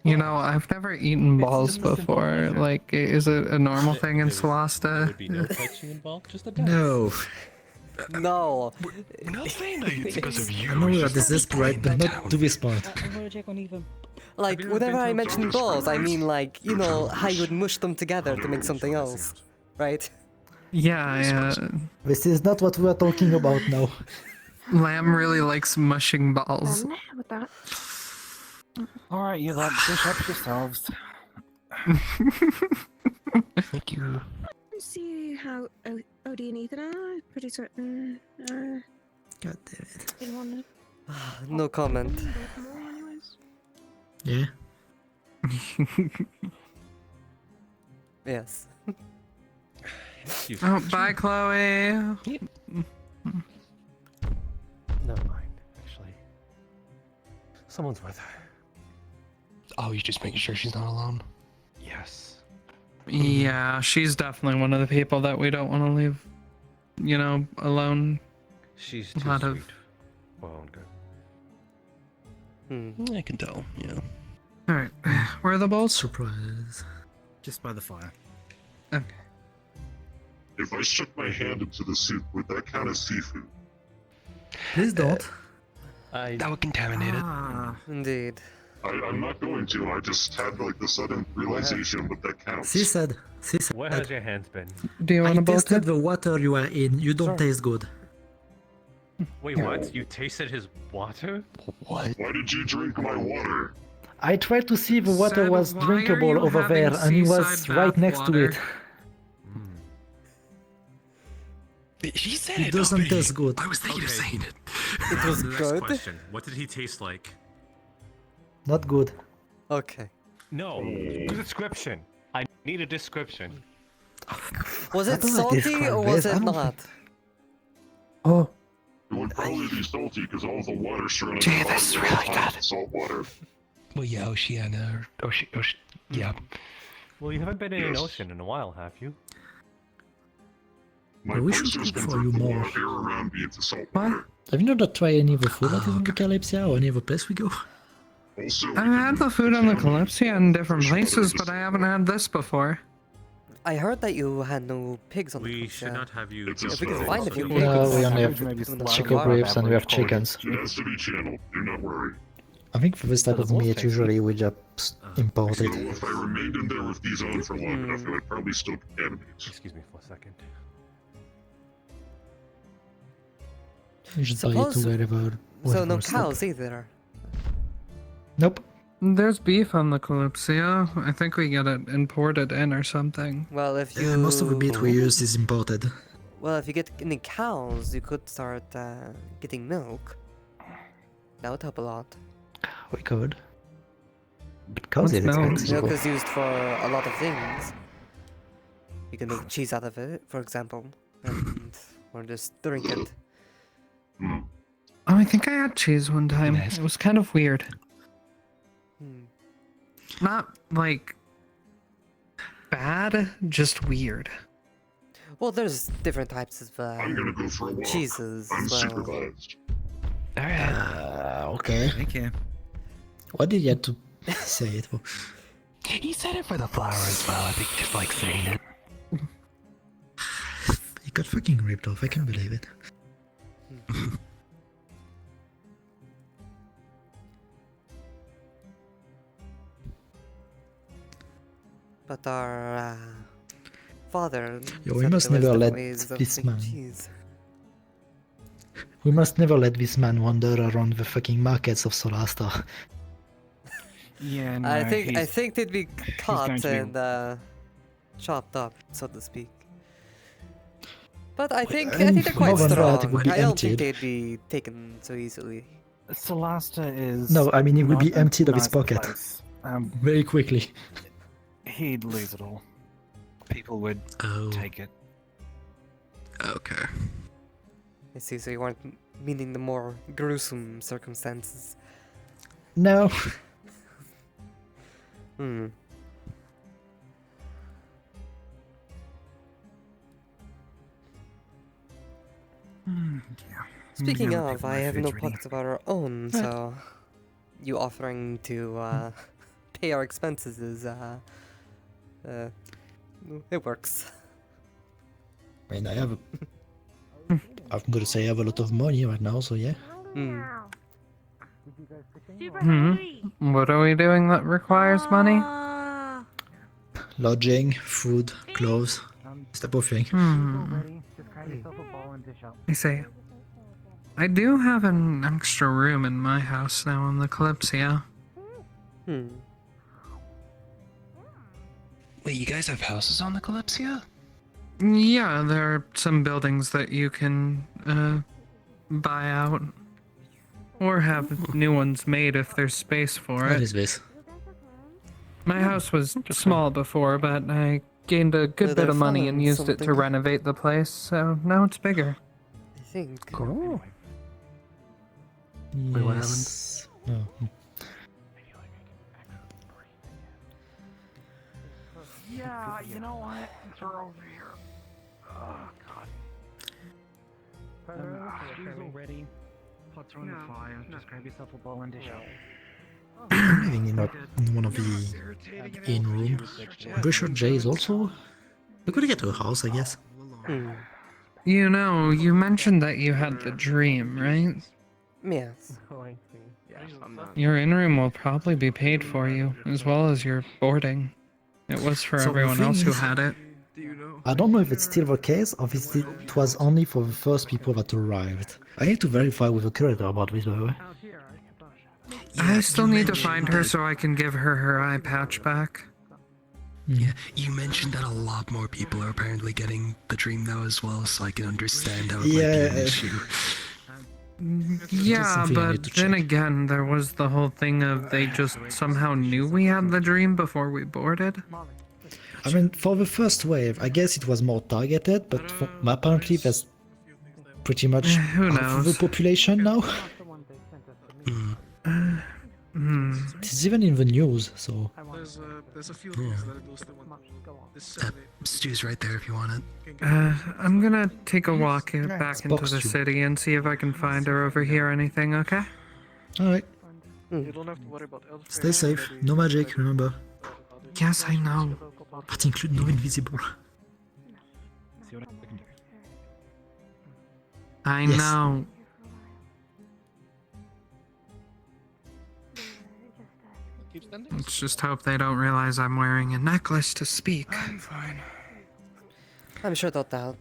You know, I've never eaten balls before. Like, is it a normal thing in There Solasta? would be no touching involved, just a dance. No. No. We're not saying that it's because of you. I know it's we are just desperate, but not to this point. I'm gonna check on Ethan. Like, whenever I mention balls, I mean, like, you know, how you would mush them together to make something else. Right? Yeah, This is not what we are talking about now. lamb really likes mushing balls. With that. Alright, you lot, dish up yourselves. Thank you. See how Odie and Ethan are. Pretty certain. God damn it. Didn't want No comment. Yeah. Yes. Oh, bye, Chloe. Never mind, actually. Someone's with her. Oh, you just making sure she's not alone? Yes. Yeah, she's definitely one of the people that we don't want to leave, you know, alone. She's A too lot sweet of- for her own good. Hmm. I can tell, yeah. Alright, where are the bowls? Surprise. Just by the fire. If I stuck my hand into the soup, would that count as seafood? Please don't. That would contaminate it. Indeed. I'm not going to. I just had like the sudden realization, but that counts. She said. Where has your hands been? Do you want I to bolt tasted it? the water you are in. You don't taste good. Wait, what? You tasted his water? What? Why did you drink my water? I tried to see if the water Said, was "Why are drinkable you over having there, and he was seaside right bath next to water?" it. She said It doesn't taste good. I was thinking of saying it. It was Next good. question. What did he taste like? Not good. Okay. No. Description. I need a description. Was I it don't like salty describe or was this, I it don't not? Oh. It would probably be salty because all the water surrounding Gee, the this is body really was good. salt water. Well, yeah, Oceania. Yeah. Well, you haven't been in an Yes. ocean in a while, have you? My We should place has cook been for you the more. water air around me into salt What? water. Have you not tried any of the food that is on the Kalypsia or any other place we go? Also, I've had the food on the Calypsia in different places, but I haven't had this before. I heard that you had no pigs on the We should Kalypsia. not have you. It's a If we can smell. find a few pigs. No, we only put have them in the chicken bar. ribs and we have chickens. It has to be channeled. Do not worry. I think for this type of meat, usually we just import So it. if I remained in there with these on for long enough, it would probably still contaminate. Excuse me for a second. You should buy it Suppose- to wherever. So no wherever stop. cows either. Nope. There's beef on the Calypsia. I think we get it imported in or something. Well, if you Most of the meat we use is imported. Well, if you get any cows, you could start getting milk. That would help a lot. We could. But cows is What's milk? expensive. Milk is used for a lot of things. You can make cheese out of it, for example, and or just drink it. Oh, I think I had cheese one time. Nice. It was kind of weird. Hmm. Not like bad, just weird. Well, there's different types of I'm gonna go for a walk. cheeses as well. Unsupervised. Alright. Okay. Okay. Why did you have to say it for? He said it for the flower as well. I think he just like saying it. He got fucking ripped off. I can't believe it. But our father. Yo, we said must there was never different let ways of this making man- cheese. We must never let this man wander around the fucking markets of Solasta. Yeah, no, I think he's- they'd be going caught to be- and chopped up, so to speak. But I think I'm they're quite more than strong. right, it would be I don't think emptied. they'd be taken so easily. Solasta is. No, I mean, it would not be a emptied of its nice pocket. place. Very quickly. He'd lose it all. People would take it. Okay. I see. So you weren't meaning the more gruesome circumstances. No. Hmm. Speaking gonna of, pick my I have no fridge ready. pockets of our own, so you offering to pay our expenses is it works. I mean, I have a... I'm gonna say I have a lot of money right now, so yeah. Hmm. What are we doing that requires money? Lodging, food, clothes, this type of thing. I see. I do have an extra room in my house now in the Calypsia. Hmm. Wait, you guys have houses on the Kalypsia? Yeah, there are some buildings that you can buy out. Or have new ones made if there's space for What it. is this? My house was small before, but I gained a good Yeah, bit they're of money and fun, used it to something. renovate the place, so now it's bigger. I think. Cool. Wait, what happened? Oh. Yeah, you know what? Since we're over here. Oh, God. Shoes all ready. Pots are on the fire. Just grab yourself a bowl and dish out. I'm living in one of the inn rooms. I'm pretty sure Jay is also. We could get to a house, I guess. Hmm. You know, you mentioned that you had the dream, right? Yes. Oh, I see. Yeah, I'm not. Your in-room will probably be paid for you, as well as your boarding. It was for So the everyone thing else who is, had it. I don't know if it's still the case or if it was only for the first people that arrived. I need to verify with the curator about this, by the way. I still need to find her so I can give her her eye patch back. Yeah, you mentioned that a lot more people are apparently getting the dream now as well, so I can understand how it might be an issue. Yeah, something I need but to then check. again, there was the whole thing of they just somehow knew we had the dream before we boarded. I mean, for the first wave, I guess it was more targeted, but apparently there's pretty much Who half of the knows? population now. It is even in the news, so... There's a few things that I mostly want to Stu's right there if you want it. I'm gonna take a walk back into box the tube. city and see if I can find her over here. Anything, okay? Alright, You don't have to worry about elf. stay safe. No magic, remember. Yes, I know. That include no invisible. See what I can do. I Yes. know. Keep standing. Let's just hope they don't realize I'm wearing a necklace to speak. I'm fine. I'm sure they'll doubt.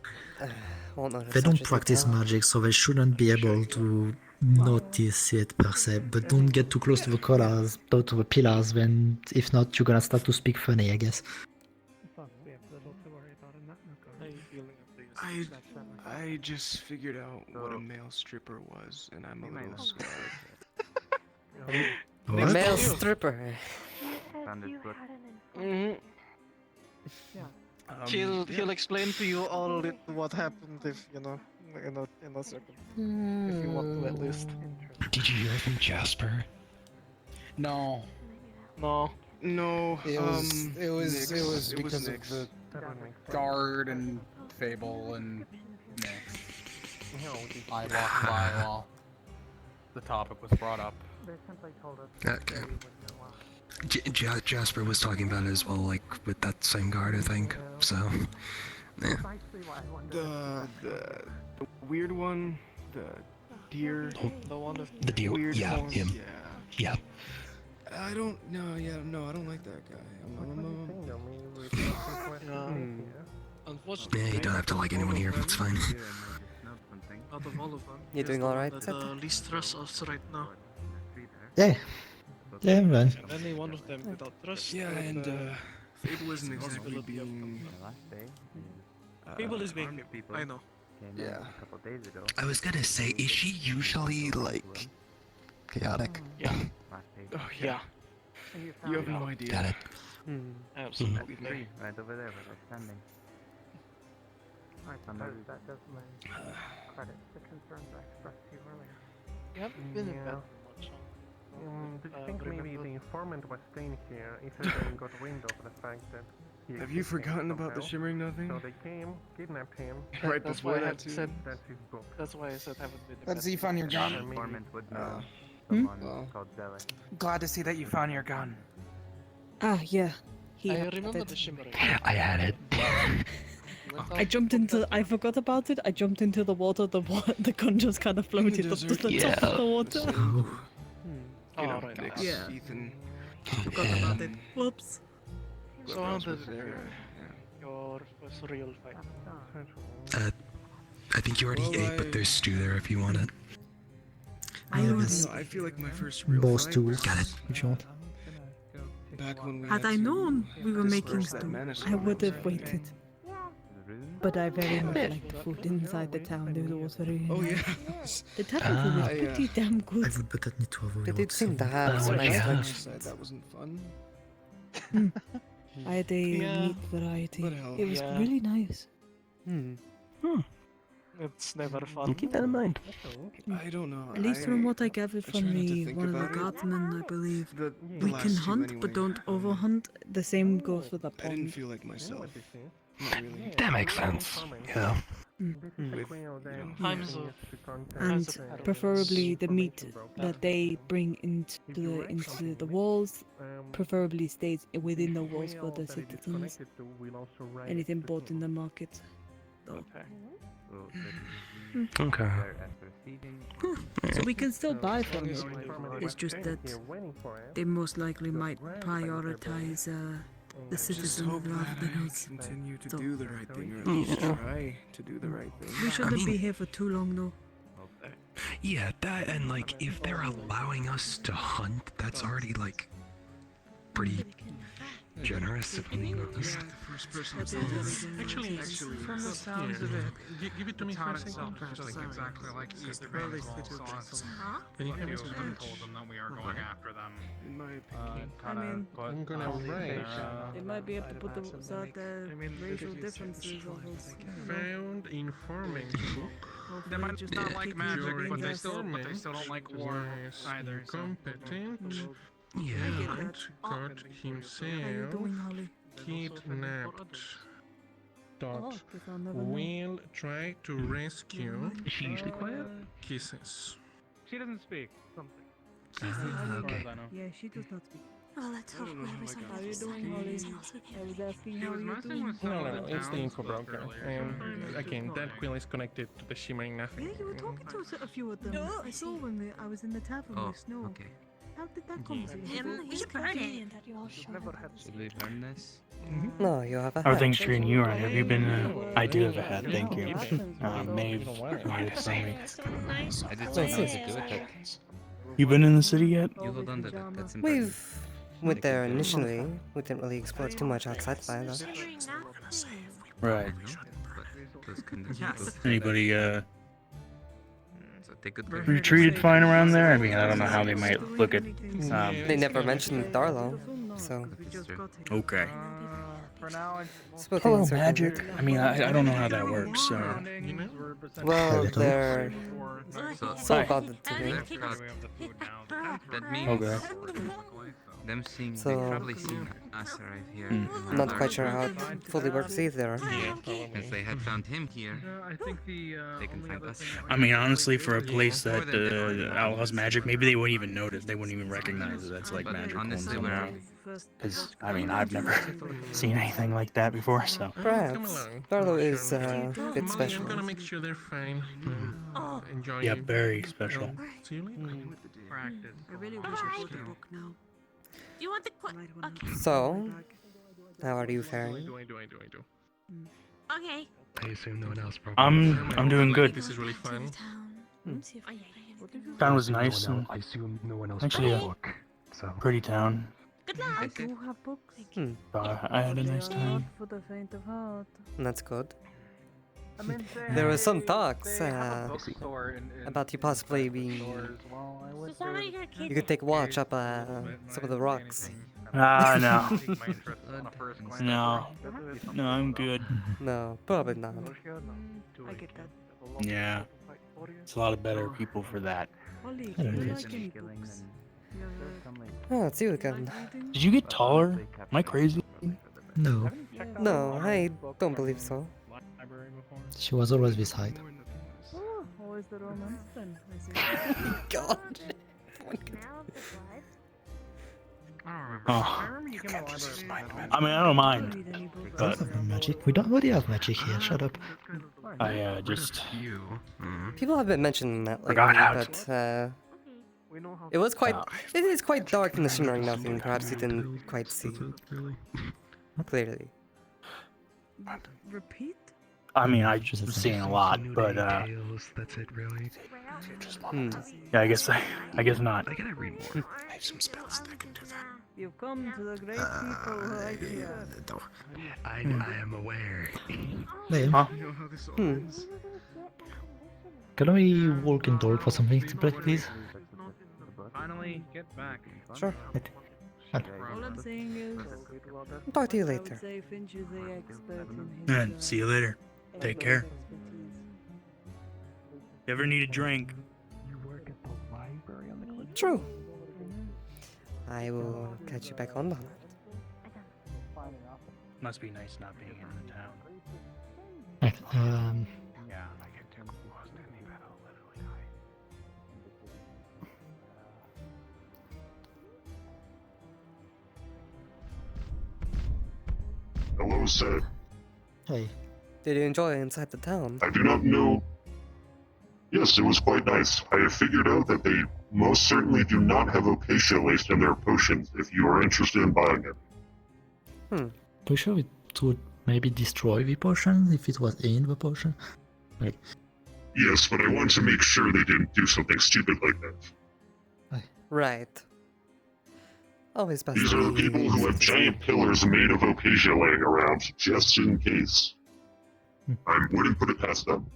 Won't notice. They such don't a practice detail. magic, so they shouldn't be able to notice it per se. But don't get too close to the collars, to the pillars, then if not, you're gonna start to speak funny, I guess. I just figured out what a male stripper was, and I'm a little scarred. A What? male stripper. Mhm. He'll explain to you all what happened if you know in a second. If you want to at least. Did you hear from Jasper? No. No. No, It was Nyx. because Nyx. of the guard and Fable and Nyx. I walked by while the topic was brought up. Okay. Jasper was talking about it as well, like with that same guard, I think. So, yeah. The weird one, the deer. The one with The deal. Weird Yeah, horns, him. Yeah. Yeah. I don't. No, yeah, no, I don't like that guy. Unfortunately, Yeah, you don't have to like anyone here. It's fine. out of all of them, You doing all right, the Seth? least trust us right now. Yeah. Yeah, man. Any one of them without trust. Yeah, and Fable isn't exactly possibility of being. Fable is being. I know. Yeah. I was gonna say, is she usually like chaotic? Yeah. Oh yeah. You have no idea. Got it. Absolutely. Right over there where they're standing. I suppose that does lend credit to concerns I expressed to you earlier. You haven't been in bed much. Did you think maybe the informant was staying here if they then got wind of the fact that he Have you existed forgotten about the somehow? shimmering nothing? So they came, kidnapped him. Right That's before why I that had too. said. That's his book. That's why I said haven't been in Let's bed. see, you found your The gun. informant would know Hmm? someone called Zelly. Glad to see that you found your gun. Ah, yeah. He I had remember it. the shimmering. I had it. I jumped into. I forgot about it. I jumped into the water. The gun just kind of floated up to the top of the water. You know, right. Nyx, Yeah. Ethan. Forgot about it. Whoops. So how else did was there? your first real fight? I think you already Well, ate, but there's stew there if you want it. I No, already. I feel like my first real Both fight tools, was Got it. if you want. back when we Had I to known we were making disperse that stew, menace I on would have us. waited. But I very much like the food inside the town. It was very. Oh yeah. The town food was I, pretty damn I good. would peut-être need to avoid They did seem to have some nice yeah. selections. That wasn't fun. I had a Yeah. meat variety. What else? It was Yeah. really nice. It's never fun. Keep that in mind. I don't know. At least from what I gathered I from try not to the think one of the about it. guardsmen, I believe. The We last can two hunt, anyway. but don't overhunt. The same goes for the I didn't pond. feel like myself. Not really. That makes sense. Yeah. With, Times of And preferably the meat that they bring into the walls, preferably stays within the walls for the citizens. Anything bought in the market. Okay. Okay. So we can still buy from it. It's just that they most likely might prioritize the citizen rather than us. Continue to So- do the right thing, or at least try to do the right thing. We shouldn't be here for too long, though. Yeah, that and like if they're allowing us to hunt, that's already like pretty generous, if I'm being honest. Actually, from the sounds of it, give it to me for a second. Just exactly like East Fairly Bengals, so Can you I hear me? told them that we are going after them. In my opinion. I mean, I'm gonna write. they might be able to put aside the racial differences of us. Found informant book. They might just not like magic, but they Yes. still don't like war either. So. Competent. Yeah. And got How you himself doing, Holly? kidnapped. Oh, Dot. guess I'll never know. Will try to rescue. Is she usually quiet? Kisses. She doesn't speak. Something. Okay. Yeah, she does not speak. Oh, let's hope whoever's on How you doing, Holly? I was asking He how was you messing doing. with some No, of no, the it's the info townsfolk broker. earlier. Again, that quill is connected to the shimmering nothing. Yeah, you were talking to a few of them. I saw when I was in the tavern with Snow. Okay. How did that conversation go? We should burn it. That you all Should they learn this? No, you have a hat. Everything's treating you right. Have you been? I do have a hat, thank you. Maeve Maeve made it for me. I did Wait, something sis. to do with it. You been in the city yet? You hold on to that. That's important. We've went there initially. We didn't really explore too much outside of that. Right. But those conditions. Anybody So take good care. were you treated fine around there? I mean, I don't know how they might look at. They never mentioned Darlow, so. Okay. For now, Spoken Hello, in circles. magic. I mean, I don't know how that works. So. Well, they're So, so bothered to they're me. proud. That means Okay. them seeing, So- they've probably seen us arrive here. Not quite sure how it fully works either. If they had found him here, I think the they can find us. I mean, honestly, for a place that outlaws magic, maybe they wouldn't even notice. They wouldn't even recognize it. That's like But magic. honestly, where are we? Because I mean, I've never seen anything like that before. So. Perhaps. Darlow is a bit special. I'm gonna make sure they're fine. Enjoy. Yeah, your- very special. See you later. practice. I really wish I bought the book now. You want the okay. So, how are you faring? Do I do? Okay. I assume no one else probably. I'm doing good. This is really fun. Town was nice and I assume no one else actually brought a a book. So. pretty town. Good I luck. do have books. So I had a nice Not time. for the faint of heart. That's good. I mean, There was some talks they have a bookstore in about you possibly being. stores. Well, I would So somebody got You could take watch up some of the rocks. Ah, no. no. No, I'm good. No, probably not. I get that. Yeah, it's a lot of better people for that. Holly, do you like any books? You Oh, it's you again. Did you get taller? Am I crazy? No, No, I don't believe so. she was always beside. Oh, always the romance then. I see. God. Oh. I mean, I don't mind, but Magic? We don't already have magic here. Shut up. I just. People have been mentioning that lately, Forgot how to- but it was quite. It is quite dark in the shimmering nothing. Perhaps you didn't quite see clearly. Repeat? I mean, I just seeing a lot, but That's it, really. yeah, I guess not. I gotta read more. I have some spells that can do that. You've come to the great people right here. I am aware. Liam, Huh? You know how this all Hmm. ends. can we walk and talk for something to play, please? Finally, get back. Sure. All I'm saying is, Talk to you I would later. say Finch is the expert in his And see you later. Take care. expertise. You ever need a drink? True. I will catch you back on the hunt. Must be nice not being in the town. Right, Yeah. Hello, sir. hey. Did you enjoy inside the town? I do not know. Yes, it was quite nice. I have figured out that they most certainly do not have Opatia laced in their potions if you are interested in buying it. Pretty sure it would maybe destroy the potion if it was in the potion. Like, Yes, but I want to make sure they didn't do something stupid like that. Right. Always best These to are the be people who have giant pillars made of Opatia laying around, just in case. I wouldn't put it past them.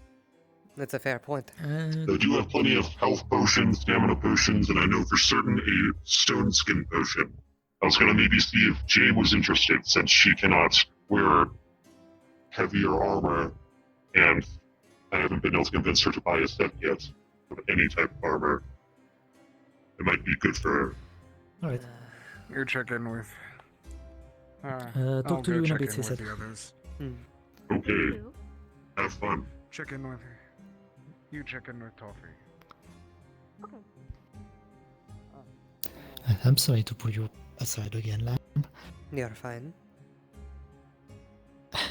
That's a fair point. They do have plenty of health potions, stamina potions, and I know for certain a stone skin potion. I was gonna maybe see if Jay was interested, since she cannot wear heavier armor, and I haven't been able to convince her to buy a set yet of any type of armor. It might be good for her. Alright. You check in with. Talk I'll to go you in a check bit, in he with said. the others. Okay. Have fun. Check in with her. You check in with Toffee. I'm sorry to put you aside again, Lamb. You're fine.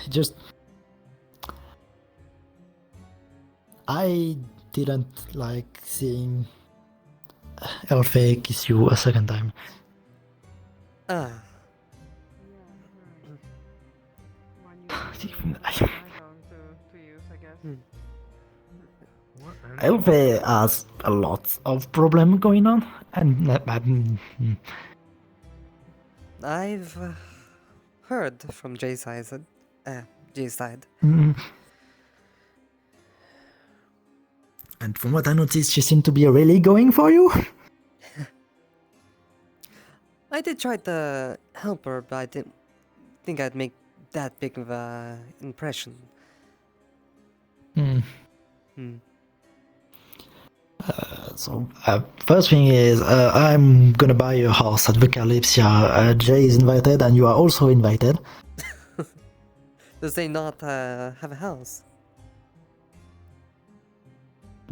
Just... I didn't like seeing Elfe kiss you a second time. Ah. Elfe has a lot of problem going on, and I've heard from Jay's side. And from what I noticed, she seemed to be really going for you. I did try to help her, but I didn't think I'd make that big of a impression. So, first thing is, I'm gonna buy you a house at the Kalypsia. Jay is invited, and you are also invited. Does they not have a house?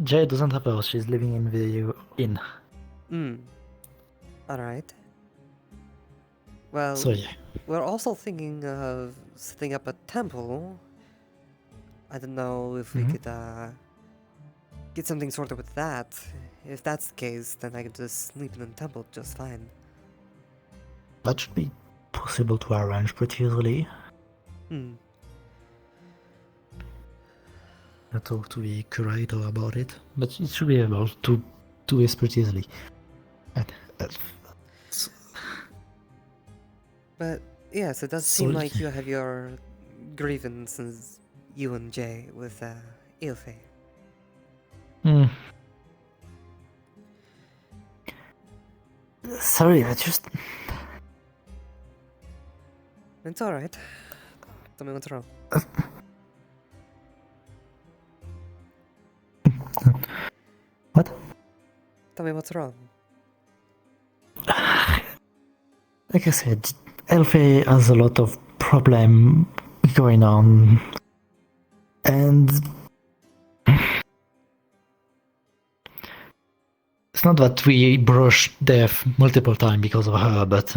Jay doesn't have a house, she's living in the inn. Alright. Well, So, yeah. we're also thinking of setting up a temple. I don't know if we could get something sorted with that. If that's the case, then I could just sleep in the temple just fine. That should be possible to arrange pretty easily. I talked to the curator about it, but it should be able to do this pretty easily. But yes, it does seem like you have your grievances, you and Jay, with Ilfe. Sorry, I just... It's alright. Tell me what's wrong. What? Tell me what's wrong. Like I said, Elfe has a lot of problem going on, and it's not that we brushed death multiple times because of her, but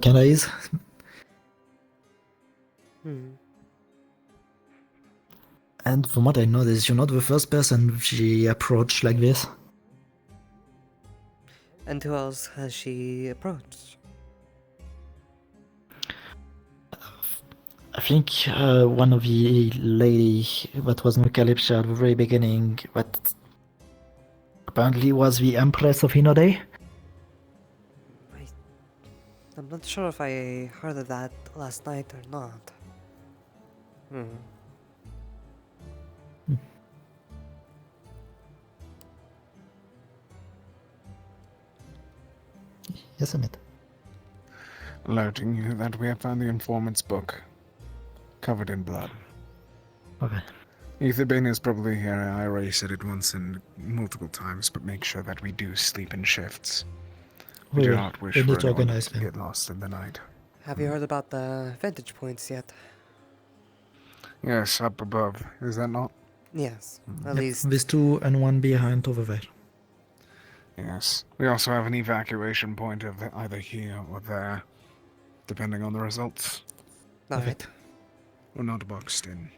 kinda is. And from what I noticed, you're not the first person she approached like this. And who else has she approached? I think one of the lady that was in Kalypsia at the very beginning, that apparently was the Empress of Hinode. I'm not sure if I heard of that last night or not. Yes, Amit. Alerting you that we have found the informant's book, covered in blood. Okay. Ethan is probably here. I already said it once and multiple times, but make sure that we do sleep in shifts. We do not wish for anyone to get lost in the night. Have you heard about the vantage points yet? Yes, up above. Is that not? Yes, at Yep, least. there's two and one behind over there. Yes. We also have an evacuation point of either here or there, depending on the results. Alright. We're not boxed in.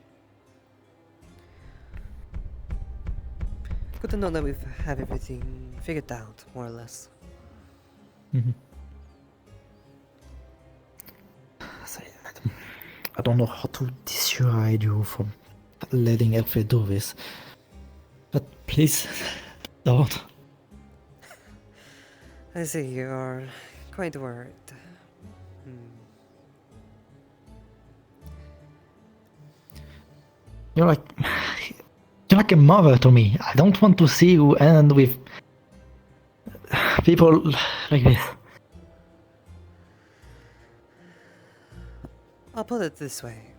Good to know that we've have everything figured out, more or less. Mhm. I don't know how to dissuade you from letting Elfie do this. But please, don't. I see you are quite worried. You're like a mother to me. I don't want to see you end with people like this. I'll put it this way.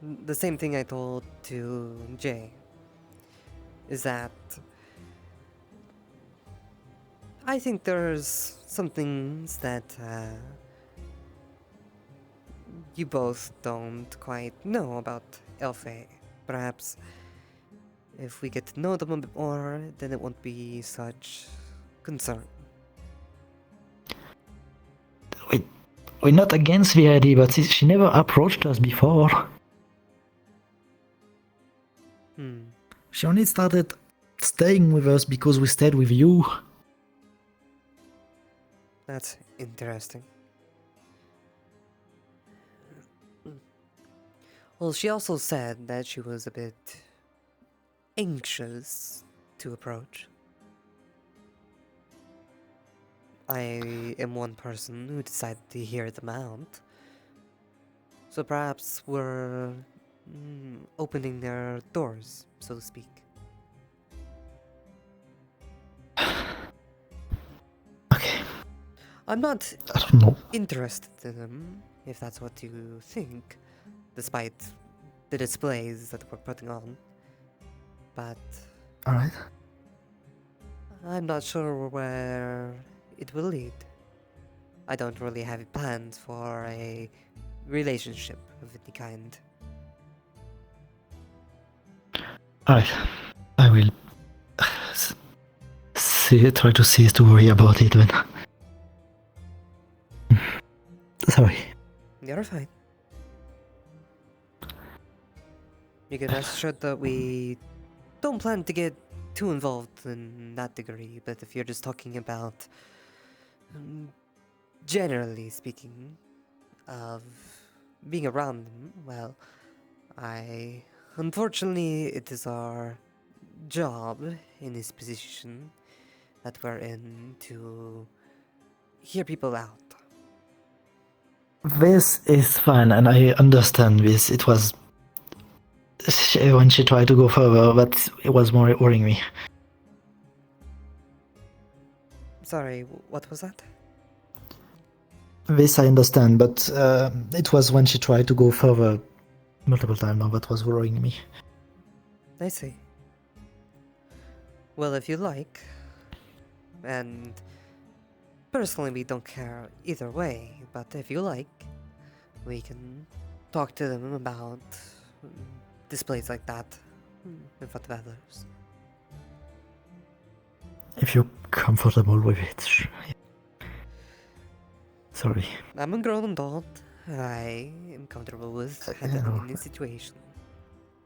The same thing I told to Jay is that I think there's some things that you both don't quite know about Elfie. Perhaps if we get to know them a bit more, then it won't be such concern. We're not against the idea, but she never approached us before. She only started staying with us because we stayed with you. That's interesting. Well, she also said that she was a bit anxious to approach. I am one person who decided to hear them out. So perhaps we're opening their doors, so to speak. Okay. I'm not I don't know. interested in them, if that's what you think, despite the displays that we're putting on. But Alright. I'm not sure where it will lead. I don't really have plans for a relationship of any kind. Alright. I will try to cease to worry about it when. Sorry. You're fine. You can rest assured that we don't plan to get too involved in that degree, but if you're just talking about, generally speaking, of being around them, well, unfortunately, it is our job in this position that we're in to hear people out. This is fine, and I understand this. It was when she tried to go further, but it was more worrying me. Sorry, what was that? This I understand, but it was when she tried to go further multiple times now that was worrying me. I see. Well, if you like, and personally we don't care either way, but if you like, we can talk to them about displays like that in front of others. If you're comfortable with it. Sorry. I'm a grown adult. I am comfortable with handling any situation.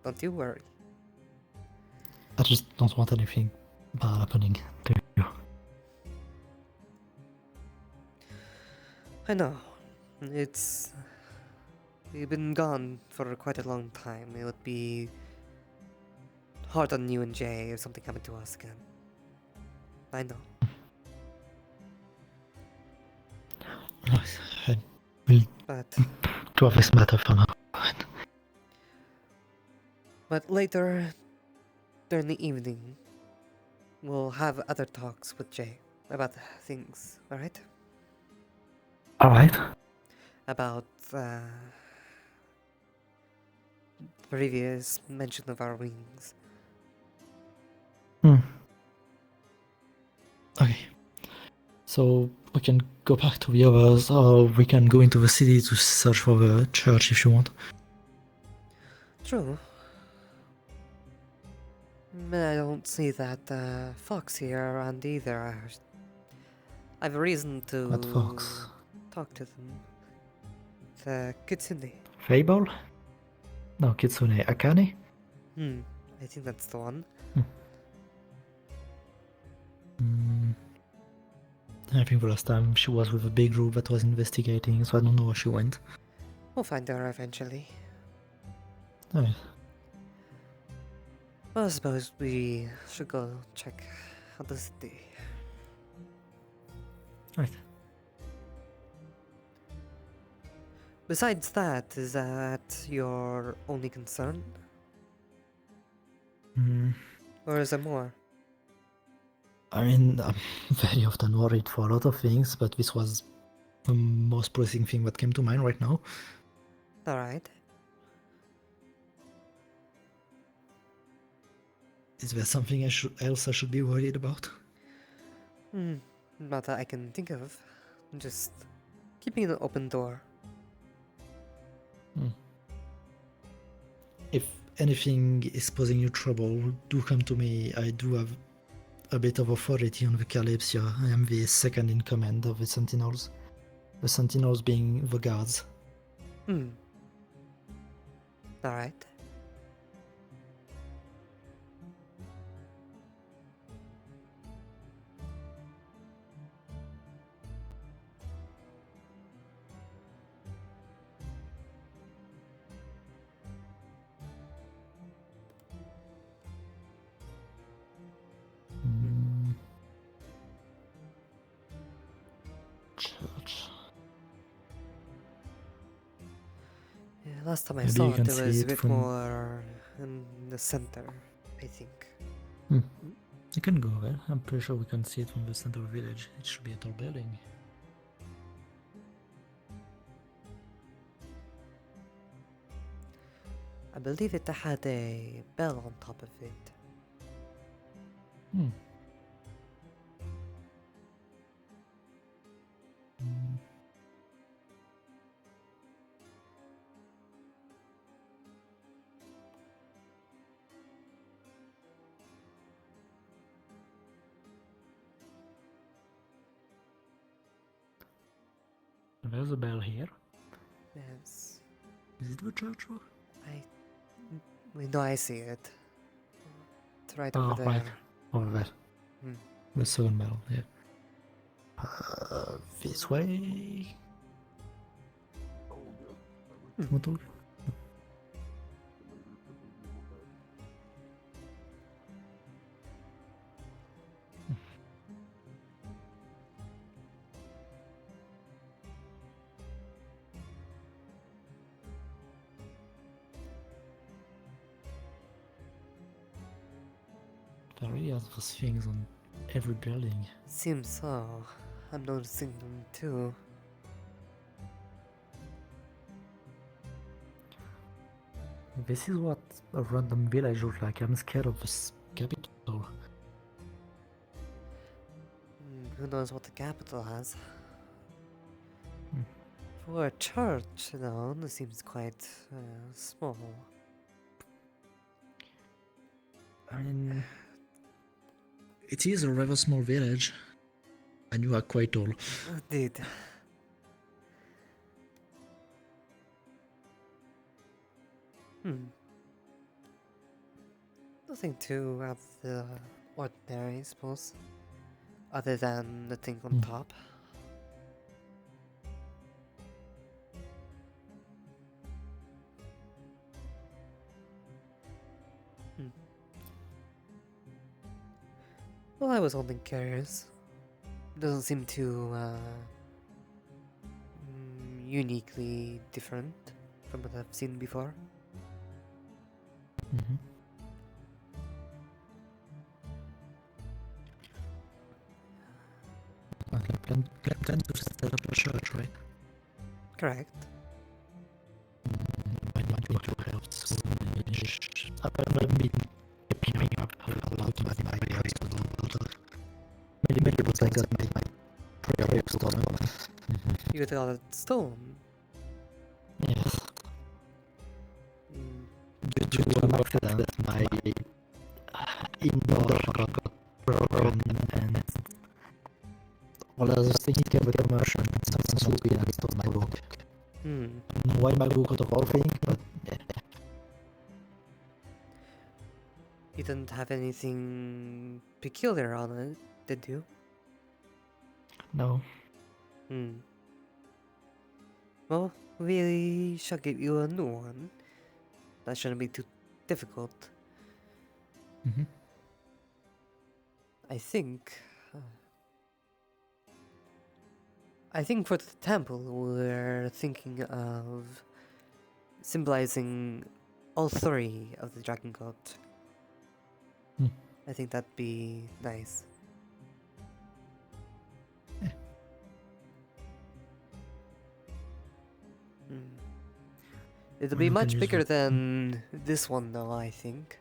Don't you worry. I just don't want anything bad happening to you. I know. You've been gone for quite a long time. It would be hard on you and Jay if something happened to us again. I know. I will But drop this matter for now. But later, during the evening, we'll have other talks with Jay about things, alright? Alright. About previous mention of our wings. Okay. So we can go back to the others, or we can go into the city to search for the church if you want. True. I don't see that fox here around either. I have a reason to What fox? talk to them. The Kitsune. Fable? No, Kitsune. Akane? I think that's the one. I think the last time she was with a big group that was investigating, so I don't know where she went. We'll find her eventually. Alright. Well, I suppose we should go check out the city. Right. Besides that, is that your only concern? Or is there more? I mean, I'm very often worried for a lot of things, but this was the most pressing thing that came to mind right now. Alright. Is there something else I should be worried about? Not that I can think of. Just keeping an open door. If anything is posing you trouble, do come to me. I do have a bit of authority on the Kalypsia. I am the second in command of the Sentinels. The Sentinels being the guards. Alright. Church. Yeah, last time I Maybe saw you it, can there see was a it bit from- more in the center, I think. You can go there. I'm pretty sure we can see it from the center of the village. It should be a tall building. I believe it had a bell on top of it. There's a bell here. Yes. Is it the church? We know I see it. It's right Oh, over there. right. Over there. Hmm. The second bell, yeah. This way. What do- There really are those things on every building. Seems so. I'm noticing them too. This is what a random village looks like. I'm scared of this capital. Who knows what the capital has? For a church, though, it seems quite small. I mean, it is a rather small village, and you are quite tall. Indeed. Nothing too out of the ordinary, I suppose. Other than the thing on top. Well, I was only curious. Doesn't seem too uniquely different from what I've seen before. Plan to set up a church, right? Correct. I want you to help I've been picking up a lot of my ideas to do. Maybe it was like that made my prayer stone. You got a stone? Yes. Due to an accident, my indoor got broken and well, I was thinking of a commercial and some swoopy and it was my book. Why my book got the whole thing, but yeah. You didn't have anything peculiar on it, did you? No. Well, we shall give you a new one. That shouldn't be too difficult. Mhm. I think. I think for the temple, we're thinking of symbolizing all three of the dragon god. I think that'd be nice. It'll be We can much use bigger the- than this one, though, I think.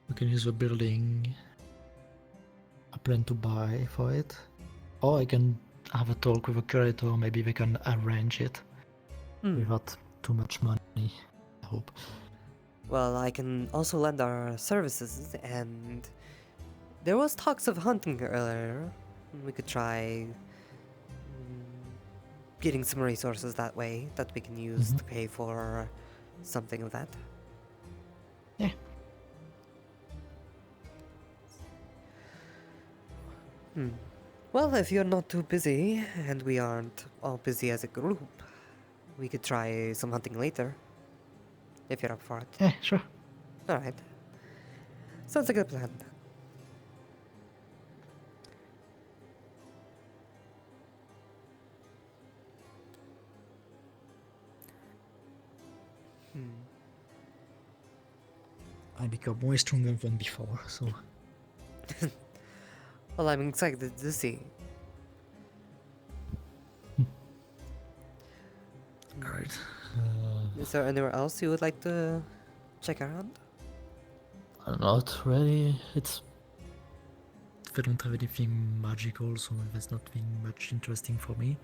We can use the building I plan to buy for it. Or I can have a talk with a curator, maybe they can arrange it without too much money, I hope. Well, I can also lend our services, and there was talks of hunting earlier. We could try getting some resources that way that we can use to pay for something of that. Yeah. Well, if you're not too busy, and we aren't all busy as a group, we could try some hunting later. If you're up for it. Yeah, sure. Alright. Sounds like a plan. I become more stronger than before, so... Well, I'm excited to see. Alright. Is there anywhere else you would like to check around? Not really. It's... They don't have anything magical, so there's nothing much interesting for me.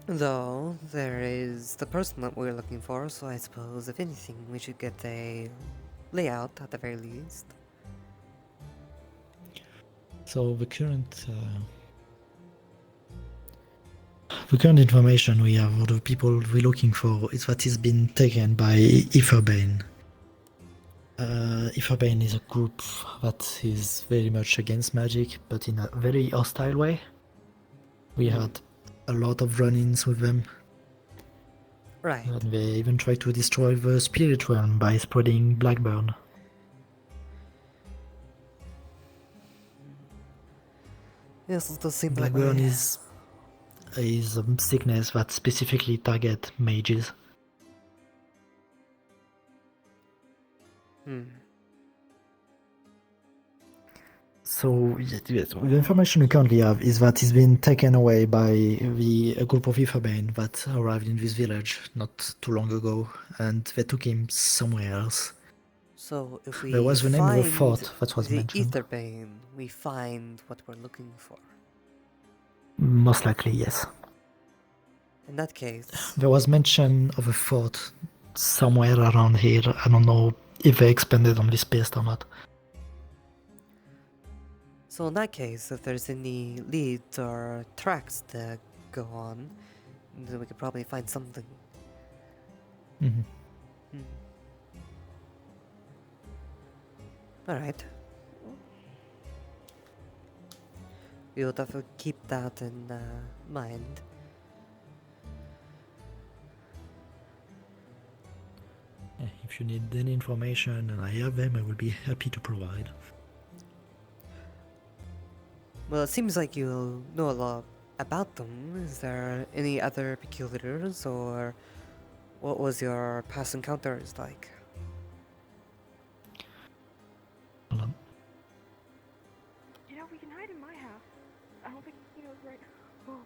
Though, there is the person that we're looking for, so I suppose if anything, we should get a layout at the very least. So the current information we have, or the people we're looking for, is that it's been taken by Aetherbane. Aetherbane is a group that is very much against magic, but in a very hostile way. We had a lot of run-ins with them. Right. And they even tried to destroy the spirit realm by spreading Blackburn. Yes, it does seem Blackburn that way. is a sickness that specifically target mages. So yes, the information we currently have is that it's been taken away by a group of Aetherbane that arrived in this village not too long ago, and they took him somewhere else. So if we There was the name of a find fort that was the mentioned. Aetherbane, we find what we're looking for. Most likely, yes. In that case, There was mention of a fort somewhere around here. I don't know if they expanded on this past or not. so in that case, if there's any leads or tracks that go on, then we could probably find something. Alright. We will definitely keep that in mind. If you need any information and I have them, I will be happy to provide. Well, it seems like you know a lot about them. Is there any other peculiars, or what was your past encounters like? You know, we can hide in my house. I don't think he knows right. Oh.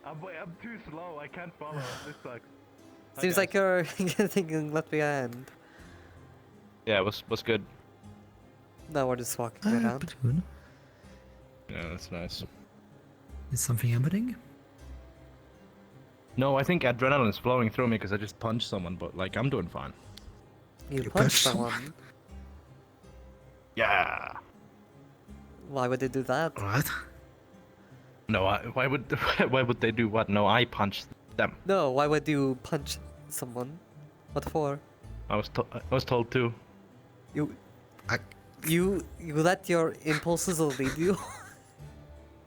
I'm too slow. I can't follow. This sucks. Seems like you're getting left behind. Yeah, what's good? No, we're just walking around. Pretty good. Yeah, that's nice. Is something happening? No, I think adrenaline's flowing through me because I just punched someone, but like I'm doing fine. You punched someone? Yeah. Why would they do that? What? No, why would why would they do what? No, I punched them. No, why would you punch someone? What for? I was told to. You let your impulses lead you?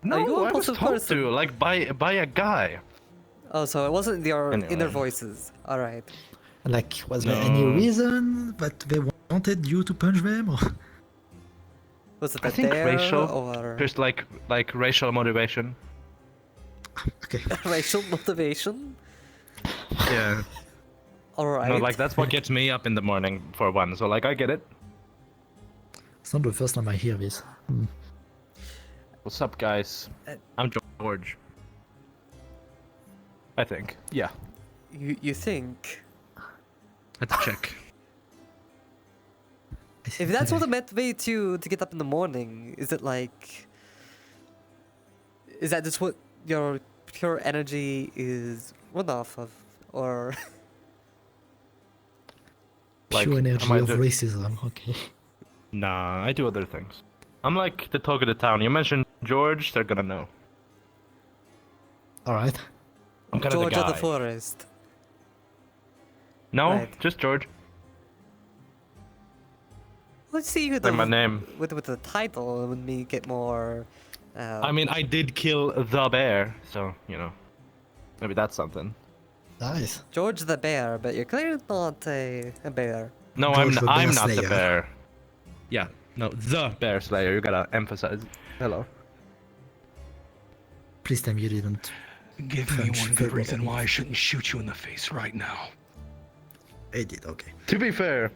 No, Are you an I was impulsive told person? to, like by a guy. Oh, so it wasn't your Anyway. inner voices. All right. Like, was there any No. reason that they wanted you to punch them? Or? Was it I a think dare racial, or just like racial motivation. Okay. racial motivation? Yeah. All right. No, like that's what gets me up in the morning for one. So like I get it. It's not the first time I hear this. What's up, guys? I'm George. I think. Yeah. You think? Let's check. If that's what it meant to get up in the morning, is it like? Is that just what your pure energy is run off of, or? Like, Pure energy am I of do- racism, okay. Nah, I do other things. I'm like the talk of the town. You mentioned George, they're gonna know. Alright. I'm kind of George the of guy. the Forest. No, Right. just George. Let's see who Say my name. with the title would me get more. I mean, I did kill the bear, so you know, maybe that's something. Nice. George the Bear, but you're clearly not a bear. No, George the I'm Bear not the Slayer. bear. Yeah, no, the bear slayer. You gotta emphasize. Hello. Please tell me you didn't. Give me punch one good Fable. reason why I shouldn't shoot you in the face right now. I did, okay. To be fair,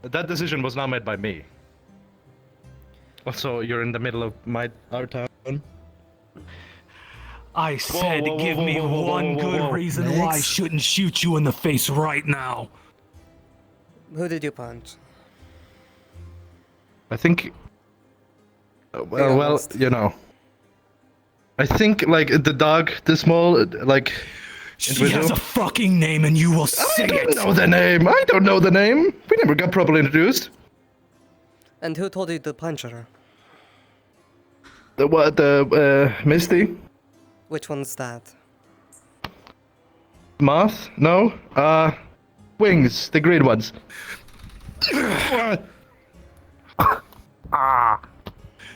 that decision was not made by me. Also, you're in the middle of our town. I said whoa, give whoa, me whoa, whoa, one whoa, good whoa. reason why I Next. shouldn't shoot you in the face right now. Who did you punch? I think. Wait, Well, almost. you know. I think like the dog, the small, like. She individual- has a fucking name and you will say I don't it. know the name. I don't know the name. We never got properly introduced. And who told you to punch her? The what? The Misty, Which one's that? Moth? No. Wings. The green ones.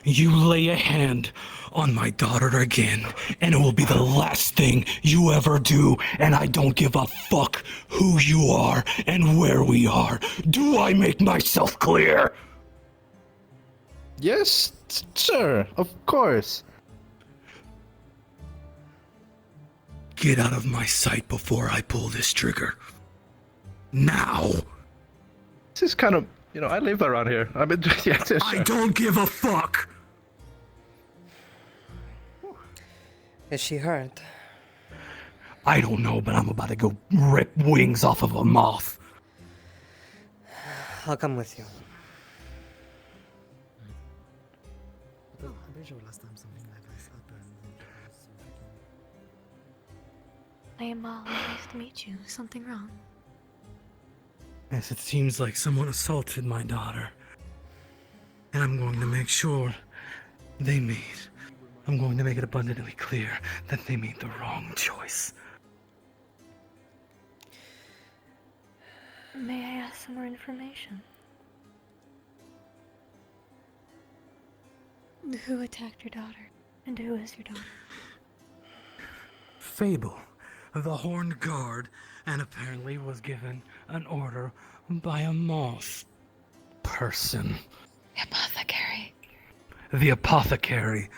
You lay a hand on my daughter again, and it will be the last thing you ever do, and I don't give a fuck who you are and where we are. Do I make myself clear? Yes, sir. Of course. Get out of my sight before I pull this trigger. Now! This is kind of, you know, I live around here. I mean, yeah, sure. I don't give a fuck! Is she hurt? I don't know, but I'm about to go rip wings off of a moth. I'll come with you. I'm pretty sure last time something like this happened. I am nice to meet you. Something wrong? Yes, it seems like someone assaulted my daughter. And I'm going to make sure they meet. I'm going to make it abundantly clear that they made the wrong choice. May I ask some more information? Who attacked your daughter? And who is your daughter? Fable, the Horned Guard, and apparently was given an order by a moth person. Apothecary. The apothecary.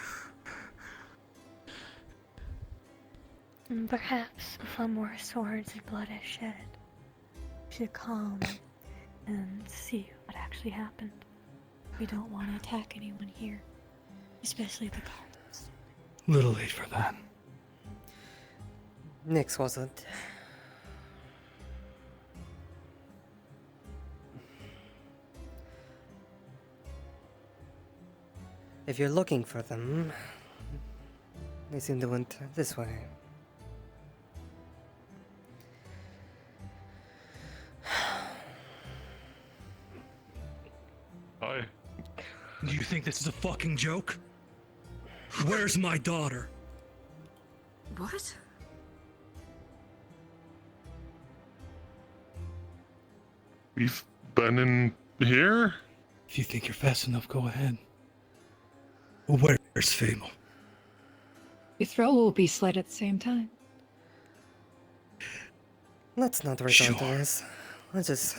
Perhaps before more swords and blood is shed, we should calm and see what actually happened. We don't want to attack anyone here, especially the guards. Little late for that. Nyx wasn't. If you're looking for them, they seem to went this way. Do you think this is a fucking joke? Where's my daughter? What? We've been in here? If you think you're fast enough, go ahead. Where's Fable? Your throat will be slit at the same time. Let's not resort to this. Let's just...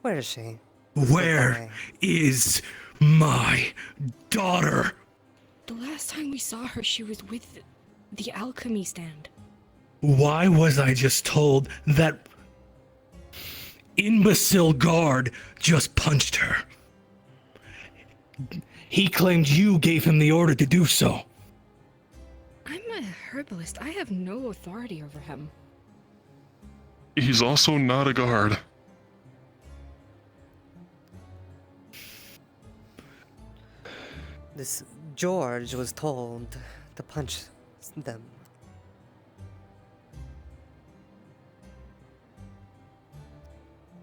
Where is she? Where is my daughter? The last time we saw her, she was with the alchemy stand. Why was I just told that imbecile guard just punched her? He claimed you gave him the order to do so. I'm a herbalist. I have no authority over him. He's also not a guard. This George was told to punch them.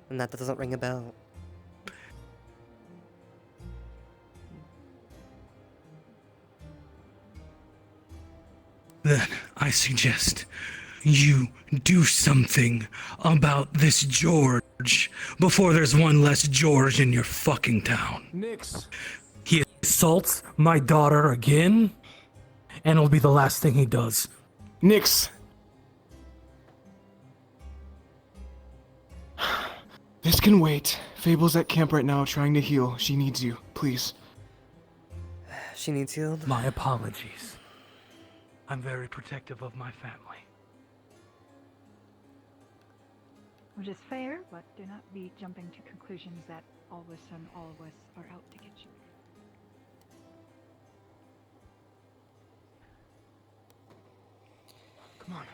And that doesn't ring a bell. Then I suggest you do something about this George before there's one less George in your fucking town. Nix. He assaults my daughter again, and it'll be the last thing he does. Nix. This can wait. Fable's at camp right now trying to heal. She needs you. Please. She needs healed? My apologies. I'm very protective of my family. Which is fair, but do not be jumping to conclusions that all of us and all of us are out to get you. Come on.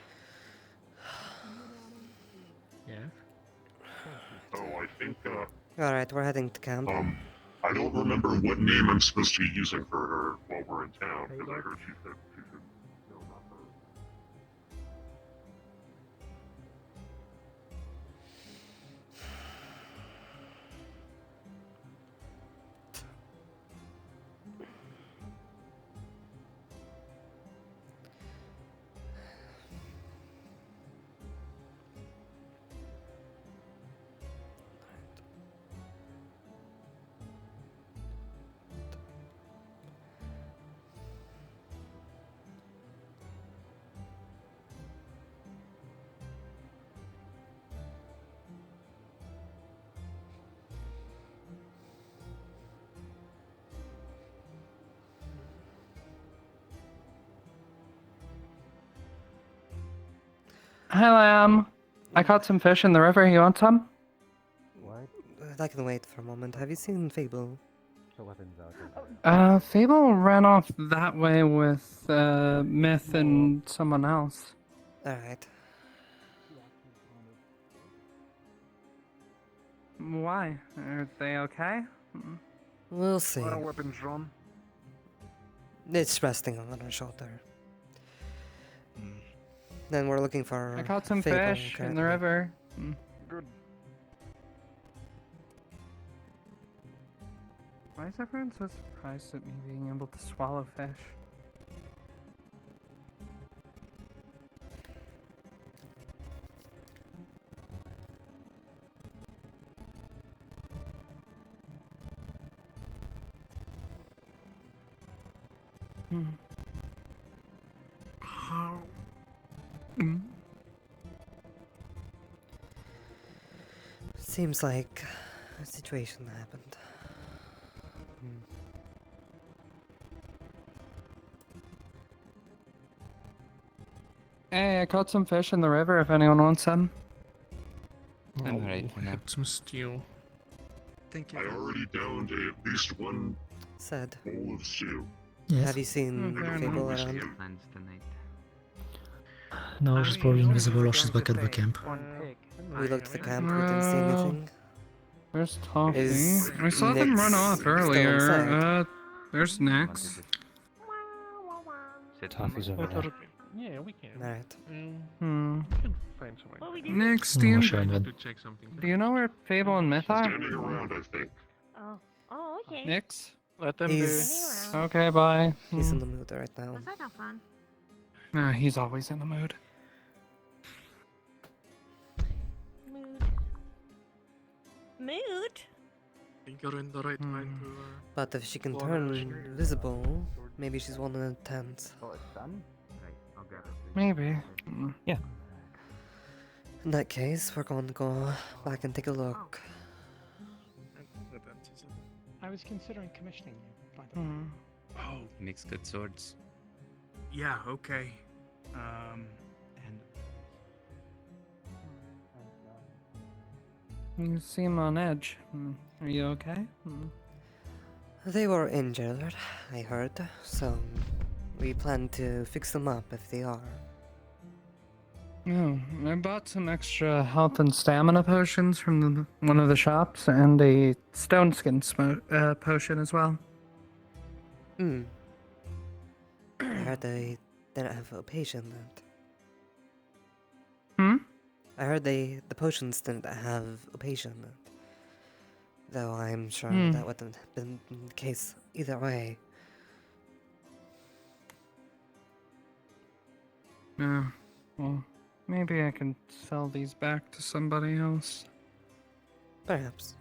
Yeah? Oh, I think, Alright, we're heading to camp. I don't remember what name I'm supposed to be using for her while we're in town, because I heard she said she should know not her. Hi, Lamb. I caught some fish in the river. You want some? What? I can wait for a moment. Have you seen Fable? Fable ran off that way with, Myth and someone else. Alright. Why? Are they okay? We'll see. What are weapons drawn? It's resting on her shoulder. Then we're looking for I caught some Fable fish in the currently. river. Good. Why is everyone so surprised at me being able to swallow fish? Seems like a situation happened. Hey, I caught some fish in the river if anyone wants some. I'm alright for now. Some stew. Thank you. I already downed at least one Said. bowl of stew. Yes. Have you seen Fable around? No, she's probably invisible or she's back at the camp. We looked at the camp, we didn't see anything. There's Toffee. Is I saw them Nyx run off still earlier. inside? There's Nyx. Toffee's over there. Yeah, we can. Alright. Hmm. We can find somewhere. Nyx, No, sure, I'm to check something. do you know where Fable and Myth are? Standing around, I think. Oh, okay. Nyx? Let them He's Okay, bye. he's in the mood right now. Was that not fun? He's always in the mood. Mood? think you're in the right mind to. But if she can Well, turn visible, maybe she's one in a tent. Oh, it's done? Right, I'll grab it. Maybe. Yeah. In that case, we're going to go back and take a look. I was considering commissioning you, by the way. Oh, He makes good swords. yeah, okay. You seem on edge. Are you okay? They were injured, I heard, so we plan to fix them up if they are. Oh, I bought some extra health and stamina potions from one of the shops, and a stone skin potion as well. Hmm. I heard they didn't have a potion then. I heard the potions didn't have a potion then. Though I'm sure that wouldn't have been the case either way. Yeah, well, maybe I can sell these back to somebody else. Perhaps.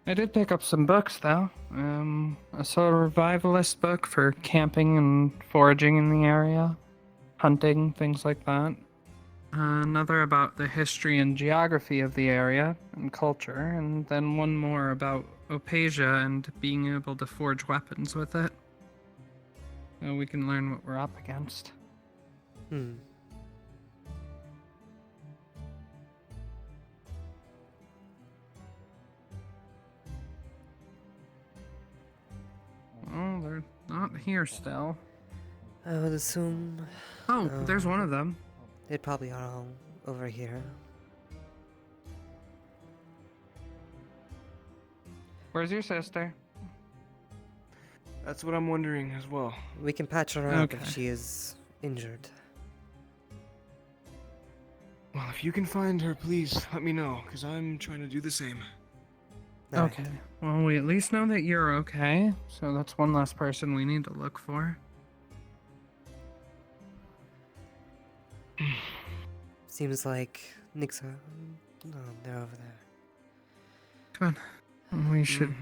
I did pick up some books, though. A survivalist book for camping and foraging in the area, hunting, things like that. Another about the history and geography of the area and culture, and then one more about Opasia and being able to forge weapons with it. So we can learn what we're up against. Oh, they're not here still. I would assume... Oh, there's one of them. They probably are all over here. Where's your sister? That's what I'm wondering as well. We can patch her up if Okay. she is injured. Well, if you can find her, please let me know, because I'm trying to do the same. Okay. Well, we at least know that you're okay, so that's one less person we need to look for. Seems like Nixa. No, they're over there. Come on. We should.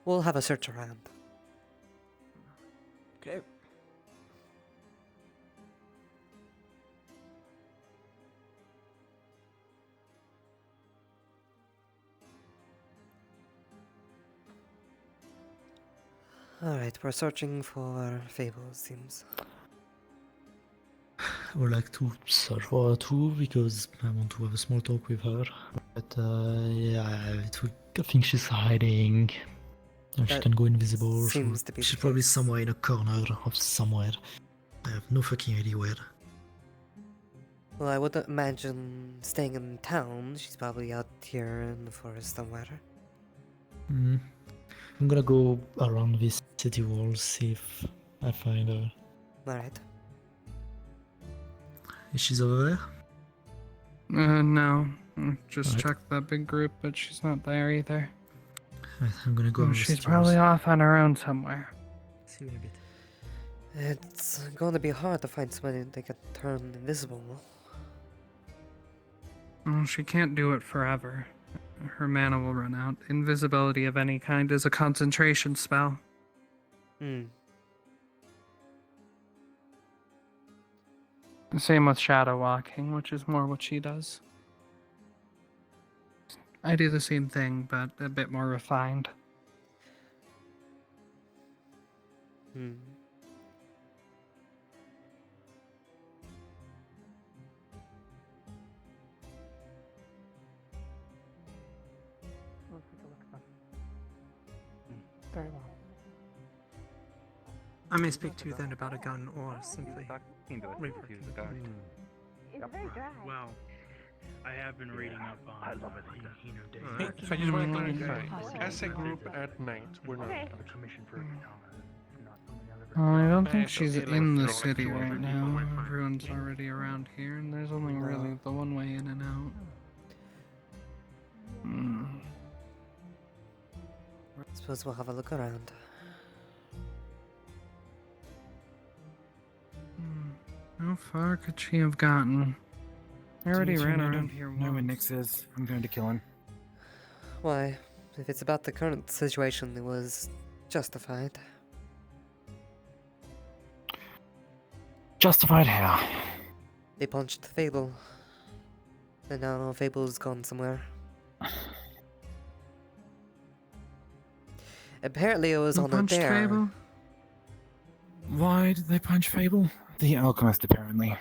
We'll have a search around. Okay. Alright, we're searching for Fable, it seems. I would like to search for her too because I want to have a small talk with her. But yeah, I think she's hiding. She That can go invisible. seems to be She's the probably case. somewhere in a corner of somewhere. I have no fucking idea where. Well, I would imagine staying in town. She's probably out here in the forest somewhere. I'm gonna go around this city wall, see if I find her. Alright. Is she over there? No. I just Alright. checked that big group, but she's not there either. Right, I'm gonna go. Oh, on the she's stairs. probably off on her own somewhere. See you in a bit. It's going to be hard to find somebody that can turn invisible. Well, she can't do it forever. Her mana will run out. Invisibility of any kind is a concentration spell. Same with shadow walking, which is more what she does. I do the same thing, but a bit more refined. Let's take a look then. Very well. I may speak to you then about a gun or simply reworking. It's very dry. Well, I have been reading up on Hey, I just want to clarify. As a group at night, we're not. Well, I don't think she's in the city right now. Everyone's already around here, and there's only really the one way in and out. Suppose we'll have a look around. How far could she have gotten? I already Do you ran know around here know where once. Nix is? I'm going to kill him. Why? If it's about the current situation, it was justified. Justified how? They punched Fable. And now Fable's gone somewhere. Apparently it was Who on a punched dare. Fable? Why did they punch Fable? The alchemist, apparently.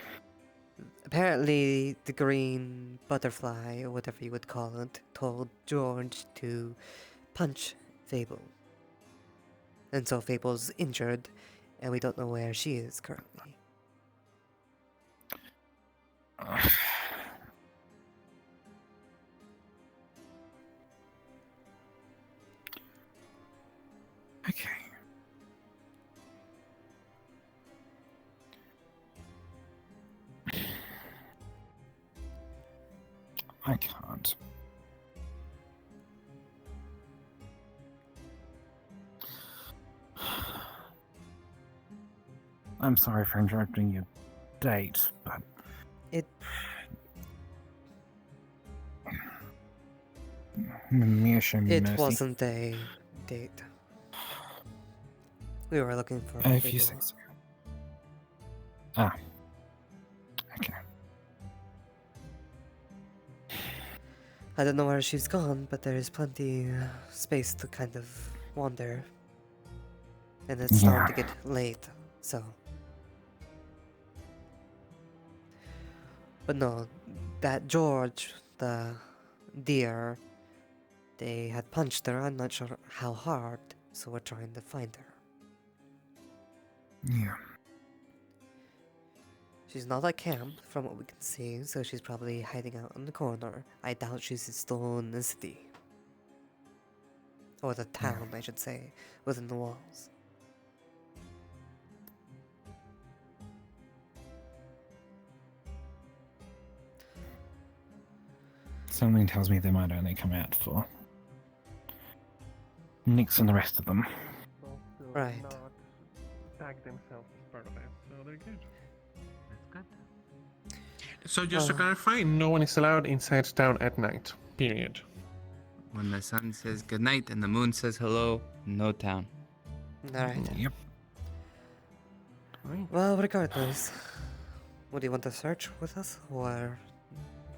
Apparently the green butterfly, or whatever you would call it, told George to punch Fable. And so Fable's injured, and we don't know where she is currently. Okay. I can't. I'm sorry for interrupting your date, but it wasn't a date. We were looking for a few Fable. seconds ago. Ah. Okay. I don't know where she's gone, but there is plenty space to kind of wander. And it's starting to get late, so. But no, that George, the deer, they had punched her. I'm not sure how hard, so we're trying to find her. Yeah. She's not at camp, from what we can see, so she's probably hiding out in the corner. I doubt she's still in the city. Or the town, I should say, within the walls. Something tells me they might only come out for Nix and the rest of them. Right. Not tag themselves as part of it, so they're good. That's good. So just to clarify, no one is allowed inside town at night. Period. When the sun says goodnight and the moon says hello, no town. Alright. Yep. Well, regardless, would you want to search with us, or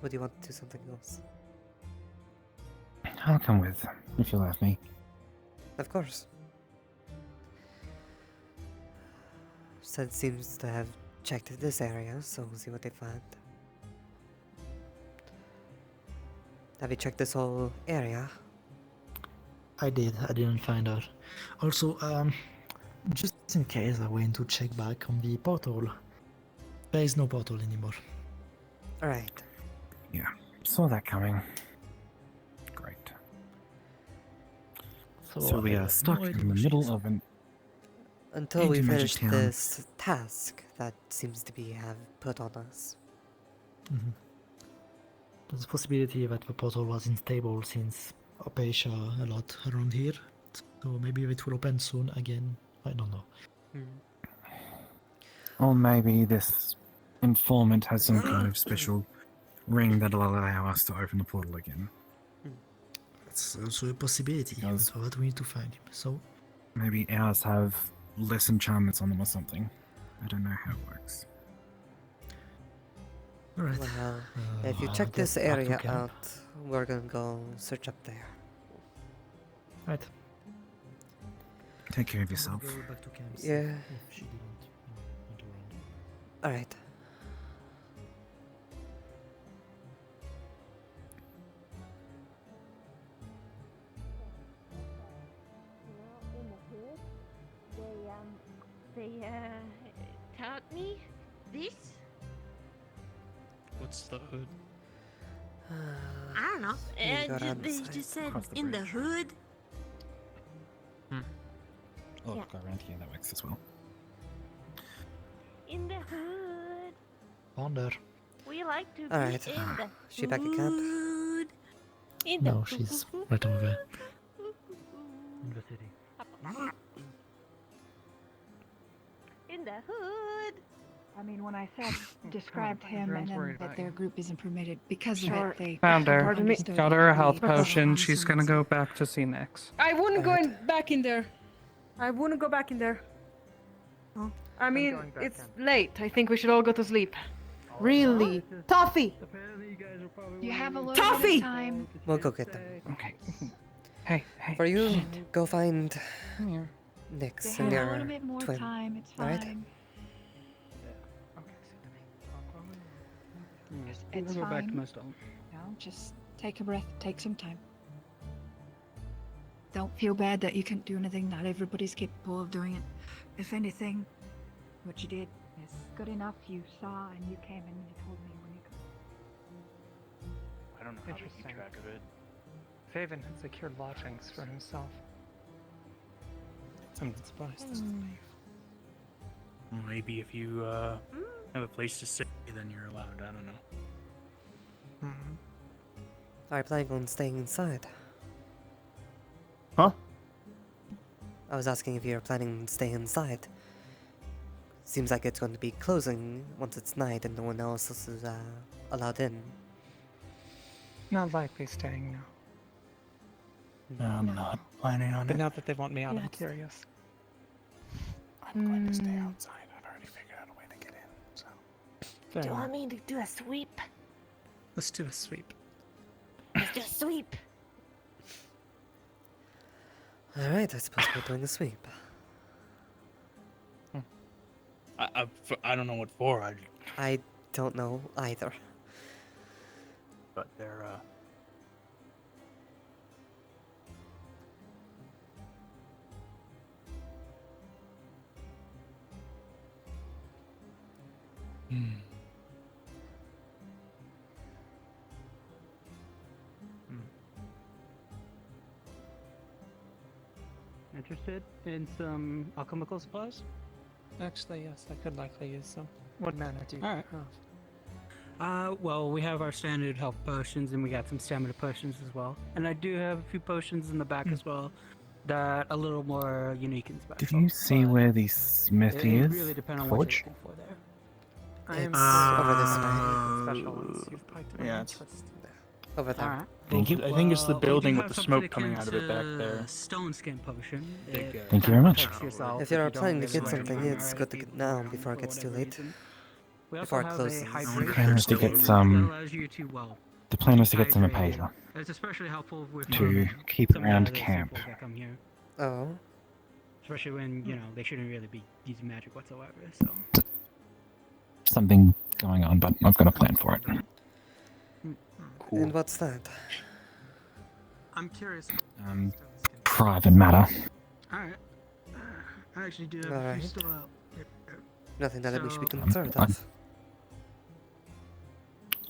would you want to do something else? I'll come with, if you'll have me. Of course. Said seems to have checked this area, so we'll see what they find. Have you checked this whole area? I did. I didn't find out. Also, just in case, I went to check back on the portal. There is no portal anymore. Alright. Yeah, saw that coming. Great. So we are stuck in the middle of an Until we anti-magic finish town. this task that seems to be put on us. Mm-hmm. There's a possibility that the portal was unstable since Apatia a lot around here. So maybe it will open soon again. I don't know. Or maybe this informant has some kind of special ring that'll allow us to open the portal again. That's also a possibility. That's what we need to find him. So maybe ours have less enchantments on them or something. I don't know how it works. Alright. Well, if you I'll check get this back to area camp. out, we're gonna go search up there. Right. Take care of yourself. Go back to camp. Yeah. If she didn't went around. Alright. They taught me this. What's the hood? I don't know. You go around the They side. just said Across the in the bridge. hood. Oh, Yeah. go around here, that works as well. In the hood. Wander. We like to Alright. be in the She back at camp? hood. In No, the she's right over there. in the city. In the hood. I mean, when I said described him and then that their group isn't permitted because of Sure. it, they Found her. Pardon me? understood Got her a that health we- potion. She's gonna go back to see Nix. I wouldn't go back in there. I wouldn't go back in there. I mean, going back it's late. I think we should all go to sleep. Really? Toffee! You have a little Toffee! bit of time. We'll go get them. Okay. Hey, For you, go find They Nix have and a your little bit more twin. time. It's Right? fine. It's I'll go fine. back to my stall. No, just take a breath. Take some time. Don't feel bad that you can't do anything. Not everybody's capable of doing it. If anything, what you did is good enough. You saw and you came and you told me when you could. I don't know how to keep Interesting. track of it. Faven had secured lodgings for himself. I'm not surprised. Well, maybe if you have a place to stay, then you're allowed. I don't know. Are you planning on staying inside? Huh? I was asking if you're planning on staying inside. Seems like it's going to be closing once it's night and no one else is allowed in. Not likely staying now. I'm not planning on But it. now that they want me out, I'm curious. I'm going to stay outside. I've already figured out a way to get in, so. Fair Do you enough. want me to do a sweep? Let's do a sweep. Let's do a sweep. Alright, I suppose we're doing a sweep. I don't know what for. I don't know either. But they're Interested in some alchemical supplies? Actually, yes, I could likely use some. What mana do you Alright. have? Well, we have our standard health potions and we got some stamina potions as well. And I do have a few potions in the back as well that are a little more unique and special. Did you see where the smithy It is? really depends on what you're Forge? looking for there. I am over this special ones you've picked my yeah, it's- interest. Over there. Alright. Thank you. I think it's the We building do with have the something smoke coming akin out of it back to there. Stone skin potion. It Thank you very much. protects yourself If you're you don't planning to really get want something, to it's good to get now before it gets too late. We also Before it have closes. a The hydration plan was to get potion some. that allows you to, well, The plan was to get some hydrated. apasia It's especially helpful with to keep some of the around other camp. people that come here. Oh. Especially when, you know, they shouldn't really be using magic whatsoever, so. Something going on, but I've got a plan for it. And what's that? I'm curious. Private matter. Alright. I actually do have a few Alright. still out. Nothing that we should be So- concerned of.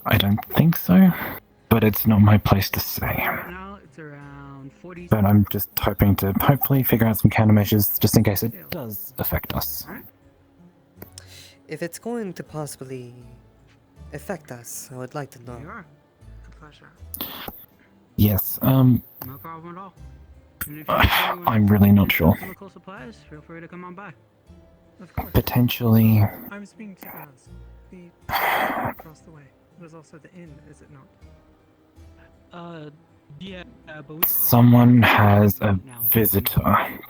I don't think so, but it's not my place to say. Right now, it's around 40. But I'm just hoping to hopefully figure out some countermeasures just in case it does affect us. If it's going to possibly affect us, I would like to know. You are. A pleasure. Yes, No problem at all. And if you need anyone I'm really not with sure. chemical supplies, feel free to come on by. Of course. Potentially, I was being to ask. The across the way. There's also the inn, is it not? Yeah, but we someone has a visitor.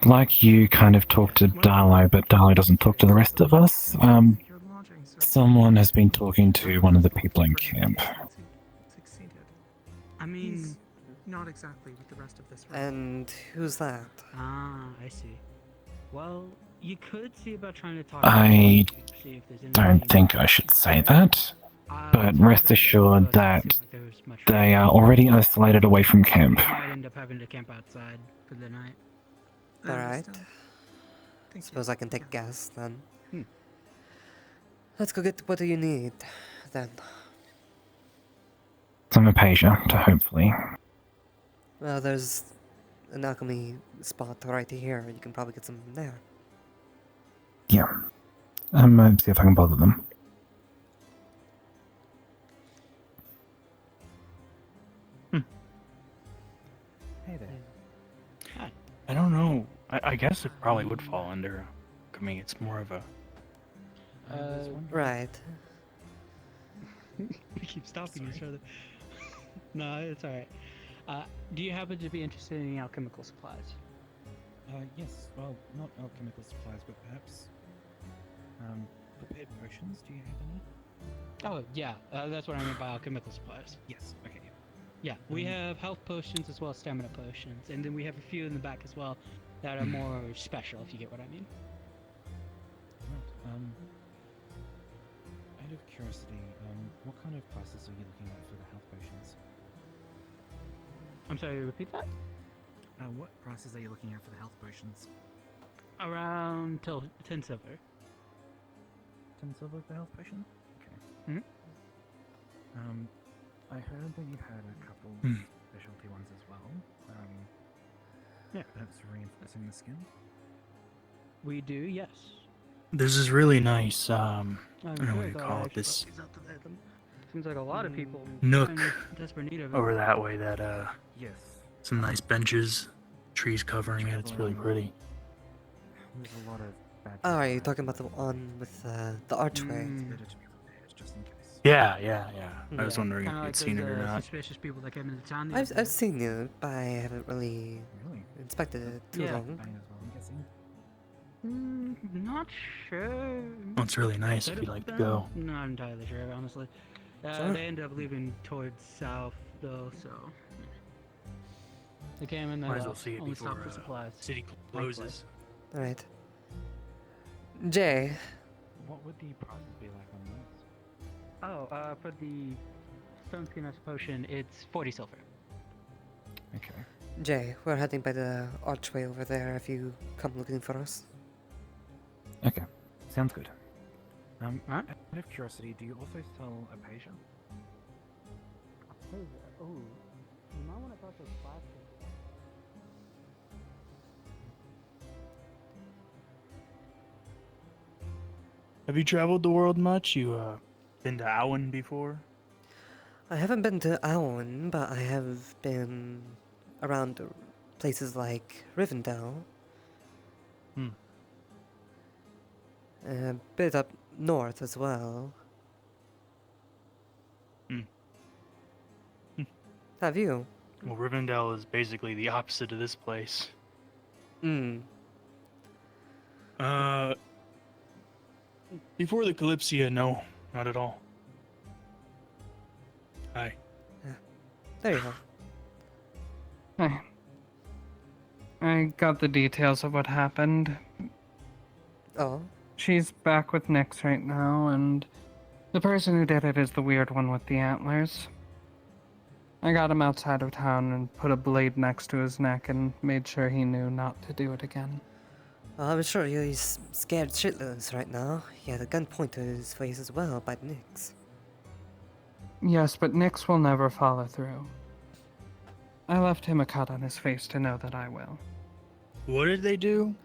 Like you kind of talk to Darlo, but Darlo doesn't talk to the rest of us. Someone has been talking to one of the people in camp. Succeeded. I mean, He's not exactly with the rest of this room. And who's that? ah, I see. Well, you could see about trying to talk. I to them, see if there's don't anything think I should say that, but rest assured that they are already isolated away from camp. might end up having to camp outside for the night. Alright. Suppose I can take a guess then. Hmm. Let's go get what do you need then. Some apasia to hopefully. Well, there's an alchemy spot right here. You can probably get some from there. Yeah. See if I can bother them. Hey there. I don't know. I guess it probably would fall under alchemy. It's more of a. Right. We keep stopping each other. No, it's alright. Do you happen to be interested in any alchemical supplies? Yes. Well, not alchemical supplies, but perhaps prepared potions. Do you have any? Oh, yeah. That's what I mean by alchemical supplies. Yes. Okay. Yeah, we have health potions as well as stamina potions, and then we have a few in the back as well that are more special, if you get what I mean. Right. Out of curiosity, what kind of prices are you looking at for the health potions? I'm sorry, repeat that? What prices are you looking at for the health potions? Around 10 silver. 10 silver for the health potion? Okay. I heard that you had a couple specialty ones as well. Yeah, perhaps reinforcing the skin. We do, yes. There's this really nice, I don't know what you call it, this Seems like a lot of people nook in desperate need of it. over that way that, Yes. some nice benches, trees covering it, it's really pretty. There's a lot of bad Oh, are you talking about the one with the archway? It's better to be prepared, just in case. Yeah. I was Yeah. wondering if Kinda you'd like seen it those, or not. suspicious people that came into town. the I've other day. seen it, but I haven't really inspected it too Yeah. long. I'm guessing. Not sure. Well, it's really nice if Could you'd have like to been. go. Not entirely sure, honestly. Sure. They ended up leaving towards south, though, so. They came in Might as there, well see it only before stopped for supplies. city closes. Alright. Jay, What would the prices be like on those? Oh, for the stone skin ice potion, it's 40 silver. Okay. Jay, we're heading by the archway over there if you come looking for us. Okay. Sounds good. Alright. Out of curiosity, do you also sell a patient? Oh, you might want to talk to the class. Have you traveled the world much? You, been to Owen before? I haven't been to Owen, but I have been around places like Rivendell. A bit up north as well. Have you? Well, Rivendell is basically the opposite of this place. Before the Kalypsia, no, not at all. Hi. There you go. I got the details of what happened. Oh? She's back with Nyx right now, and the person who did it is the weird one with the antlers. I got him outside of town and put a blade next to his neck and made sure he knew not to do it again. I'm sure he's scared shitless right now. He had a gun pointed to his face as well by Nyx. Yes, but Nyx will never follow through. I left him a cut on his face to know that I will. What did they do?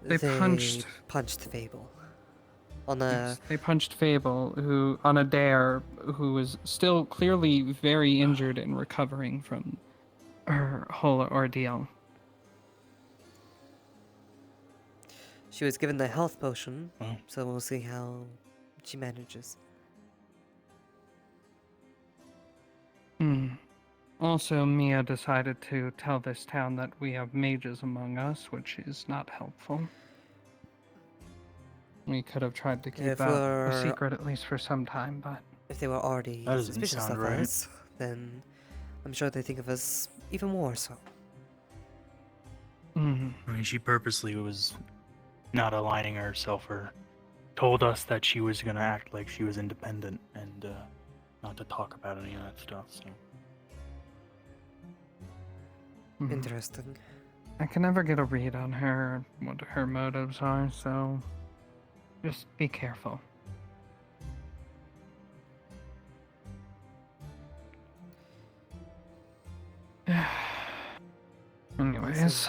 They punched Fable. On a... Yes, they punched Fable, who on a dare, who was still clearly very injured and recovering from her whole ordeal. She was given the health potion, so we'll see how she manages. Also, Mia decided to tell this town that we have mages among us, which is not helpful. We could have tried to keep If that a we're- secret at least for some time, but If they were already That doesn't suspicious sound of right. us, then I'm sure they think of us even more so. I mean, she purposely was not aligning herself or told us that she was gonna act like she was independent and not to talk about any of that stuff, so. Interesting. I can never get a read on her, what her motives are, so just be careful. Anyways,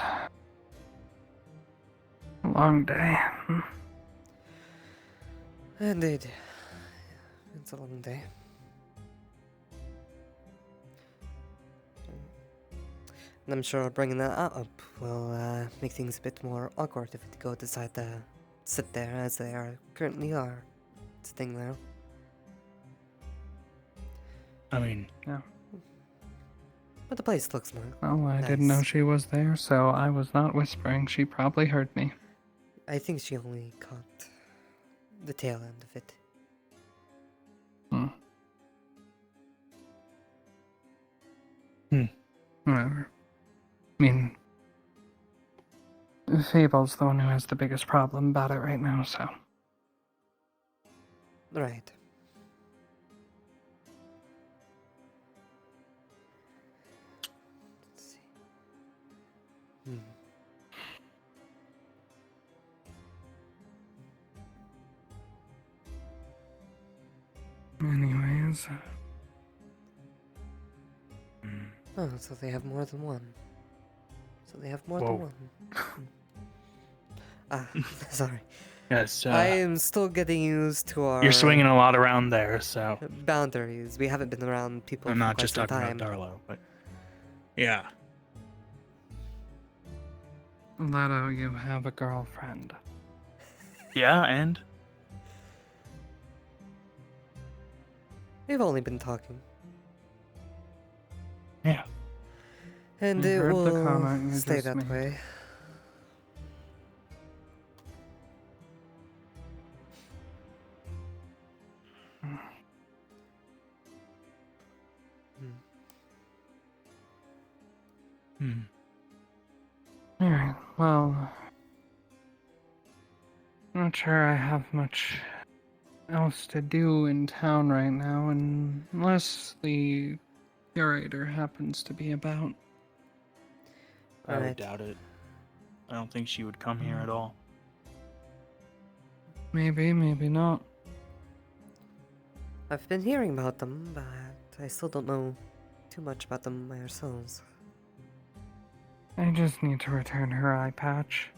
a long day. Indeed. It's a long day. And I'm sure bringing that up will make things a bit more awkward if we go decide to sit there as they currently are, sitting there. I mean, Yeah. But the place looks nice. Oh, I didn't know she was there, so I was not whispering. She probably heard me. I think she only caught the tail end of it. Whatever. I mean, Fable's the one who has the biggest problem about it right now, so. Right. Let's see. Anyways. Oh, so they have more than one. So they have more Whoa. than one. Sorry. Yes, I am still getting used to our... You're swinging a lot around there, so... boundaries. We haven't been around people I'm for not quite just some talking time. about Darlo, but... Yeah. Leto, you have a girlfriend. Yeah, and? We've only been talking. Yeah. And I it heard the will comment you stay just that made. way. Alright, well... Not sure I have much else to do in town right now, unless the curator happens to be about. I would Right. doubt it. I don't think she would come here at all. Maybe, maybe not. I've been hearing about them, but I still don't know too much about them by ourselves. I just need to return her eye patch.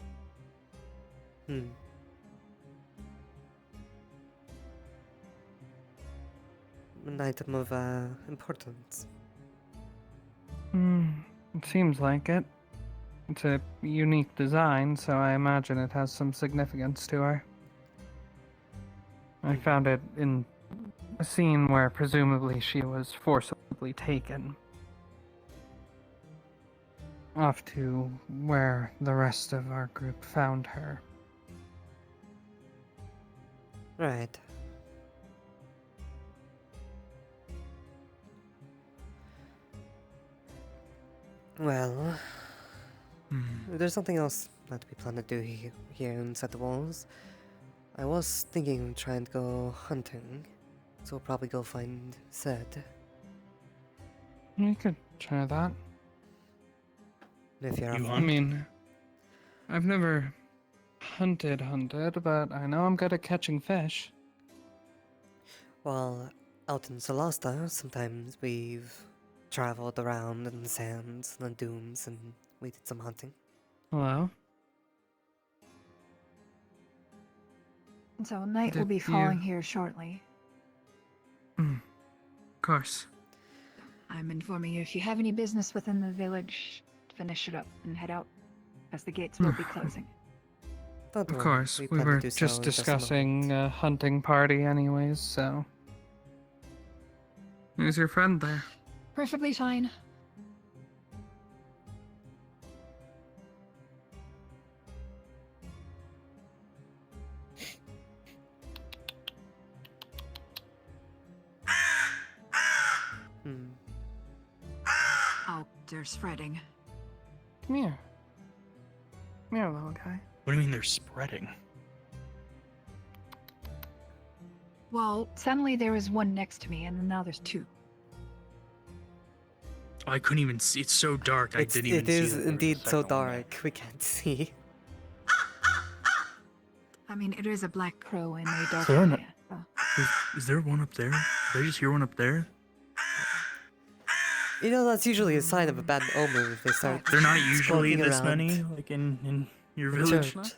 An item of importance. It seems like it. It's a unique design, so I imagine it has some significance to her. I found it in a scene where presumably she was forcibly taken off to where the rest of our group found her. Right. Well, there's something else that we plan to do here inside the walls. I was thinking of trying to go hunting, so we'll probably go find Zed. We could try that. If you're up for I it. mean, I've never hunted, but I know I'm good at catching fish. Well, out in Solasta, sometimes we've traveled around in the sands and the dunes, and we did some hunting. Hello? So night will Did be you- falling here shortly. Of course. I'm informing you if you have any business within the village, finish it up and head out, as the gates will be closing. Don't Of worry, course, we plan to were do so just in a discussing a hunting party anyways, so... Who's your friend there? Perfectly fine. Oh, they're spreading. Come here. Come here, little guy. What do you mean they're spreading? Well, suddenly there was one next to me, and then now there's two. I couldn't even see. It's so dark. I didn't even It see. is that there was a indeed so second one there. dark, we can't see. I mean, it is a black crow in a dark Fair area. enough. Is there one up there? Did I just hear one up there? You know, that's usually a sign of a bad omen if they start. They're not usually skulking this around. many, like in your in the village. church.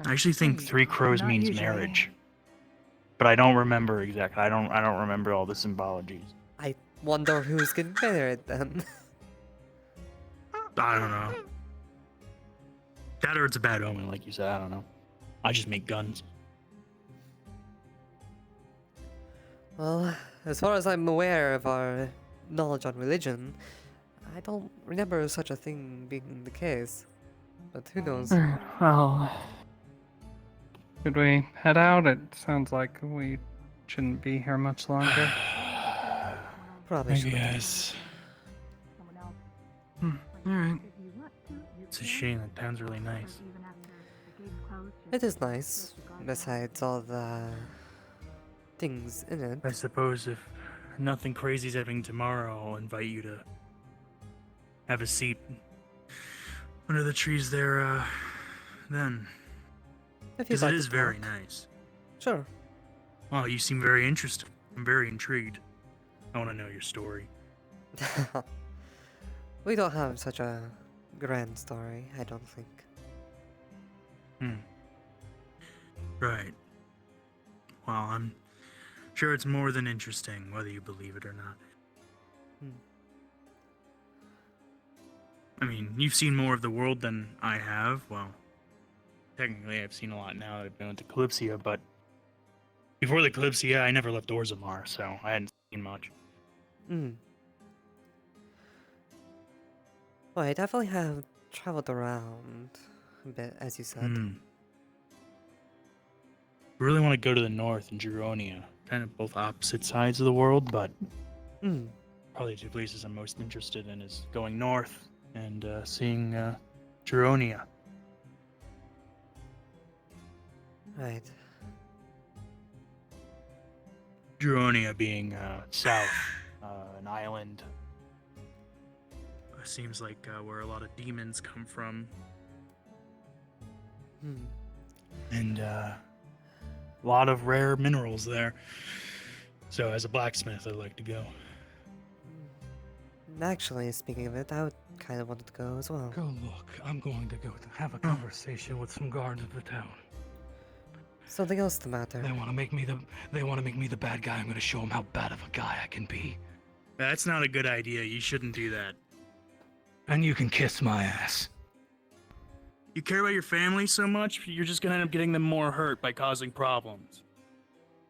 I actually think three crows Not means usually. marriage. but I don't remember exactly. I don't remember all the symbologies. I wonder who's getting married then. I don't know. That or it's a bad omen, like you said. I don't know. I just make guns. Well, as far as I'm aware of our knowledge on religion, I don't remember such a thing being the case. But who knows? Well, should we head out? It sounds like we shouldn't be here much longer. Probably should. Yes. Alright. It's a shame. That town's really nice. It is nice, besides all the things in it. I suppose if nothing crazy's happening tomorrow, I'll invite you to have a seat under the trees there, then. If you'd Because like it to is very talk. nice. Sure. Wow, you seem very interested. I'm very intrigued. I want to know your story. We don't have such a grand story, I don't think. Right. Well, I'm sure it's more than interesting, whether you believe it or not. I mean, you've seen more of the world than I have. Well, technically I've seen a lot now that I've been with the Kalypsia, but before the Kalypsia, I never left Orzammar, so I hadn't seen much. Well, I definitely have traveled around a bit, as you said. I really want to go to the north in Juronia. Kind of both opposite sides of the world, but probably two places I'm most interested in is going north and seeing Juronia. Right. Juronia being south, an island. Seems like where a lot of demons come from. And a lot of rare minerals there. So as a blacksmith, I'd like to go. Actually, speaking of it, I would kind of wanted to go as well. Go look. I'm going to go to have a conversation with some guards of the town. Something else the matter. They want to make me the bad guy. I'm going to show them how bad of a guy I can be. That's not a good idea. You shouldn't do that. And you can kiss my ass. You care about your family so much, you're just gonna end up getting them more hurt by causing problems.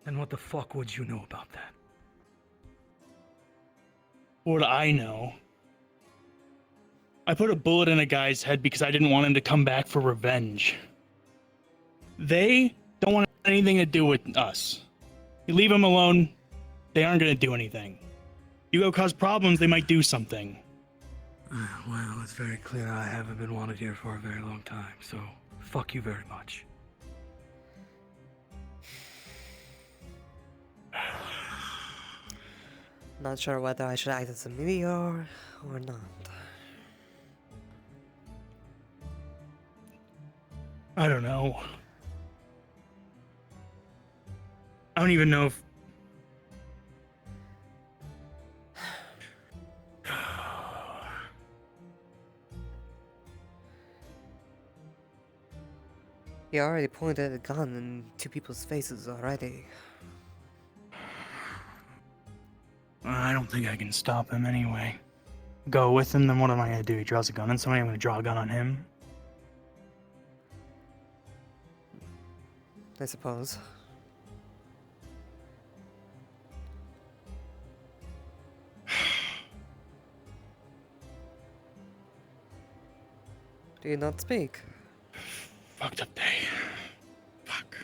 And what the fuck would you know about that? What do I know? I put a bullet in a guy's head because I didn't want him to come back for revenge. They don't want anything to do with us. You leave them alone, they aren't gonna do anything. You go cause problems, they might do something. Well, it's very clear I haven't been wanted here for a very long time, so fuck you very much. Not sure whether I should act as a meteor or not. I don't know. I don't even know if... He already pointed a gun in two people's faces already. I don't think I can stop him anyway. Go with him, then what am I gonna do? He draws a gun on somebody, I'm gonna draw a gun on him? I suppose. Do you not speak? Fucked up day. Fuck.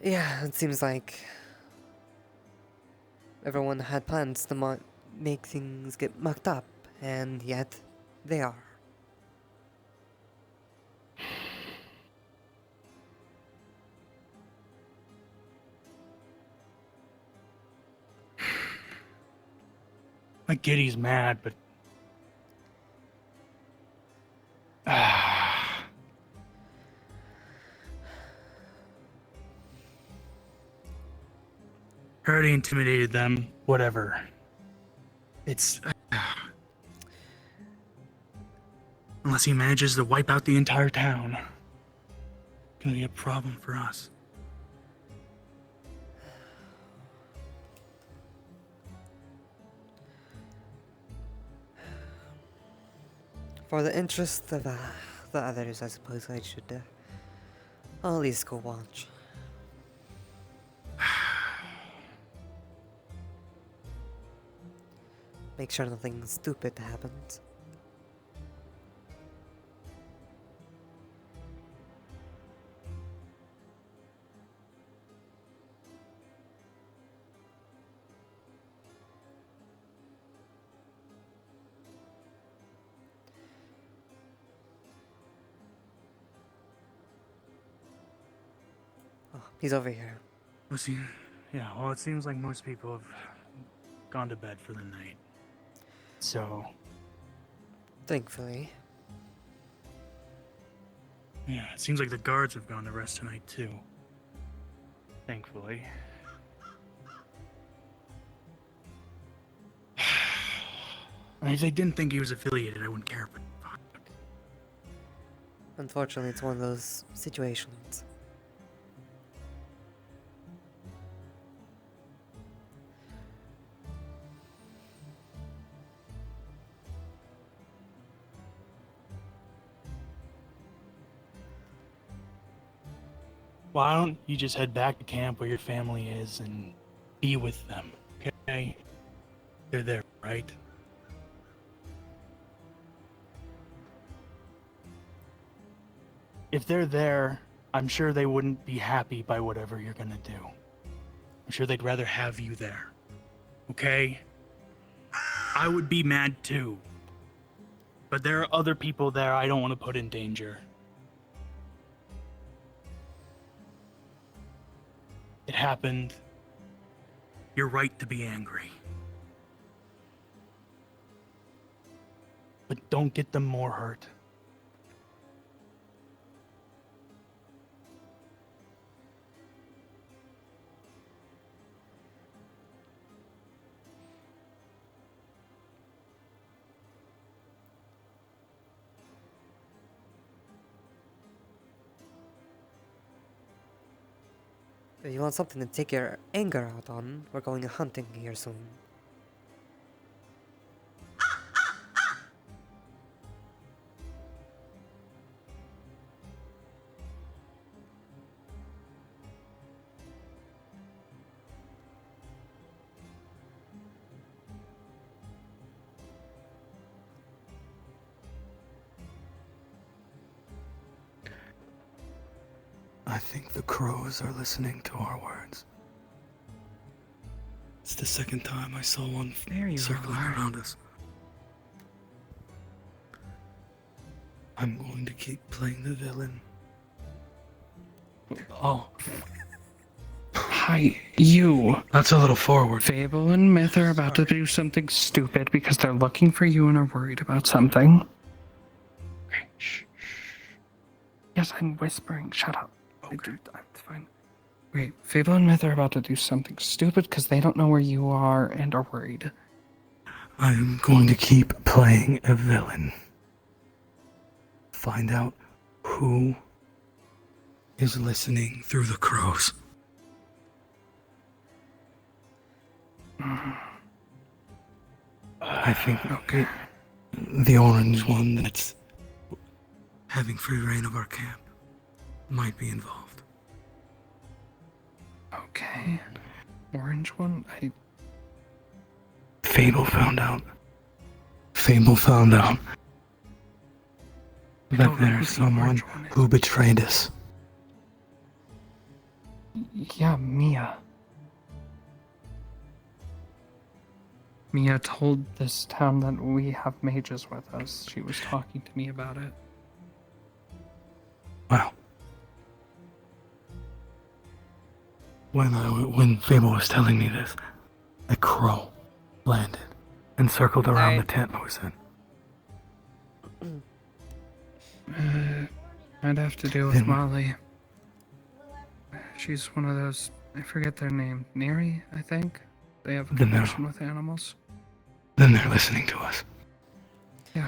Yeah, it seems like everyone had plans to make things get mucked up, and yet they are. I get he's mad, but... Already intimidated them, whatever. It's... Unless he manages to wipe out the entire town. gonna be a problem for us. For the interest of the others, I suppose I should at least go watch. Make sure nothing stupid happens. Oh, he's over here. Well, it seems like most people have gone to bed for the night. So, Thankfully. yeah, it seems like the guards have gone to rest tonight too. Thankfully. If they didn't think he was affiliated, I wouldn't care. But Unfortunately, it's one of those situations. why don't you just head back to camp where your family is and be with them, okay? They're there, right? If they're there, I'm sure they wouldn't be happy by whatever you're gonna do. I'm sure they'd rather have you there, okay? I would be mad too. But there are other people there I don't want to put in danger. It happened. You're right to be angry. But don't get them more hurt. If you want something to take your anger out on, we're going hunting here soon. I think the crows are listening to our words. It's the second time I saw one circling around us. I'm going to keep playing the villain. Oh. Hi, you. That's a little forward. Fable and Myth are about to do something stupid because they're looking for you and are worried about something. Okay, shh. Yes, I'm whispering. Shut up. Okay. It's fine. Wait, Fable and Myth are about to do something stupid because they don't know where you are and are worried. I'm going to keep playing a villain. Find out who is listening through the crows. I think the orange one that's having free reign of our camp might be involved. Okay. Orange one? Fable found out that there's someone who betrayed us. Yeah, Mia. Mia told this town that we have mages with us. She was talking to me about it. Wow. When Fable was telling me this, a crow landed and circled around the tent I was in. I'd have to deal with Molly. She's one of those, I forget their name, Neri, I think? They have a connection with animals. Then they're listening to us. Yeah.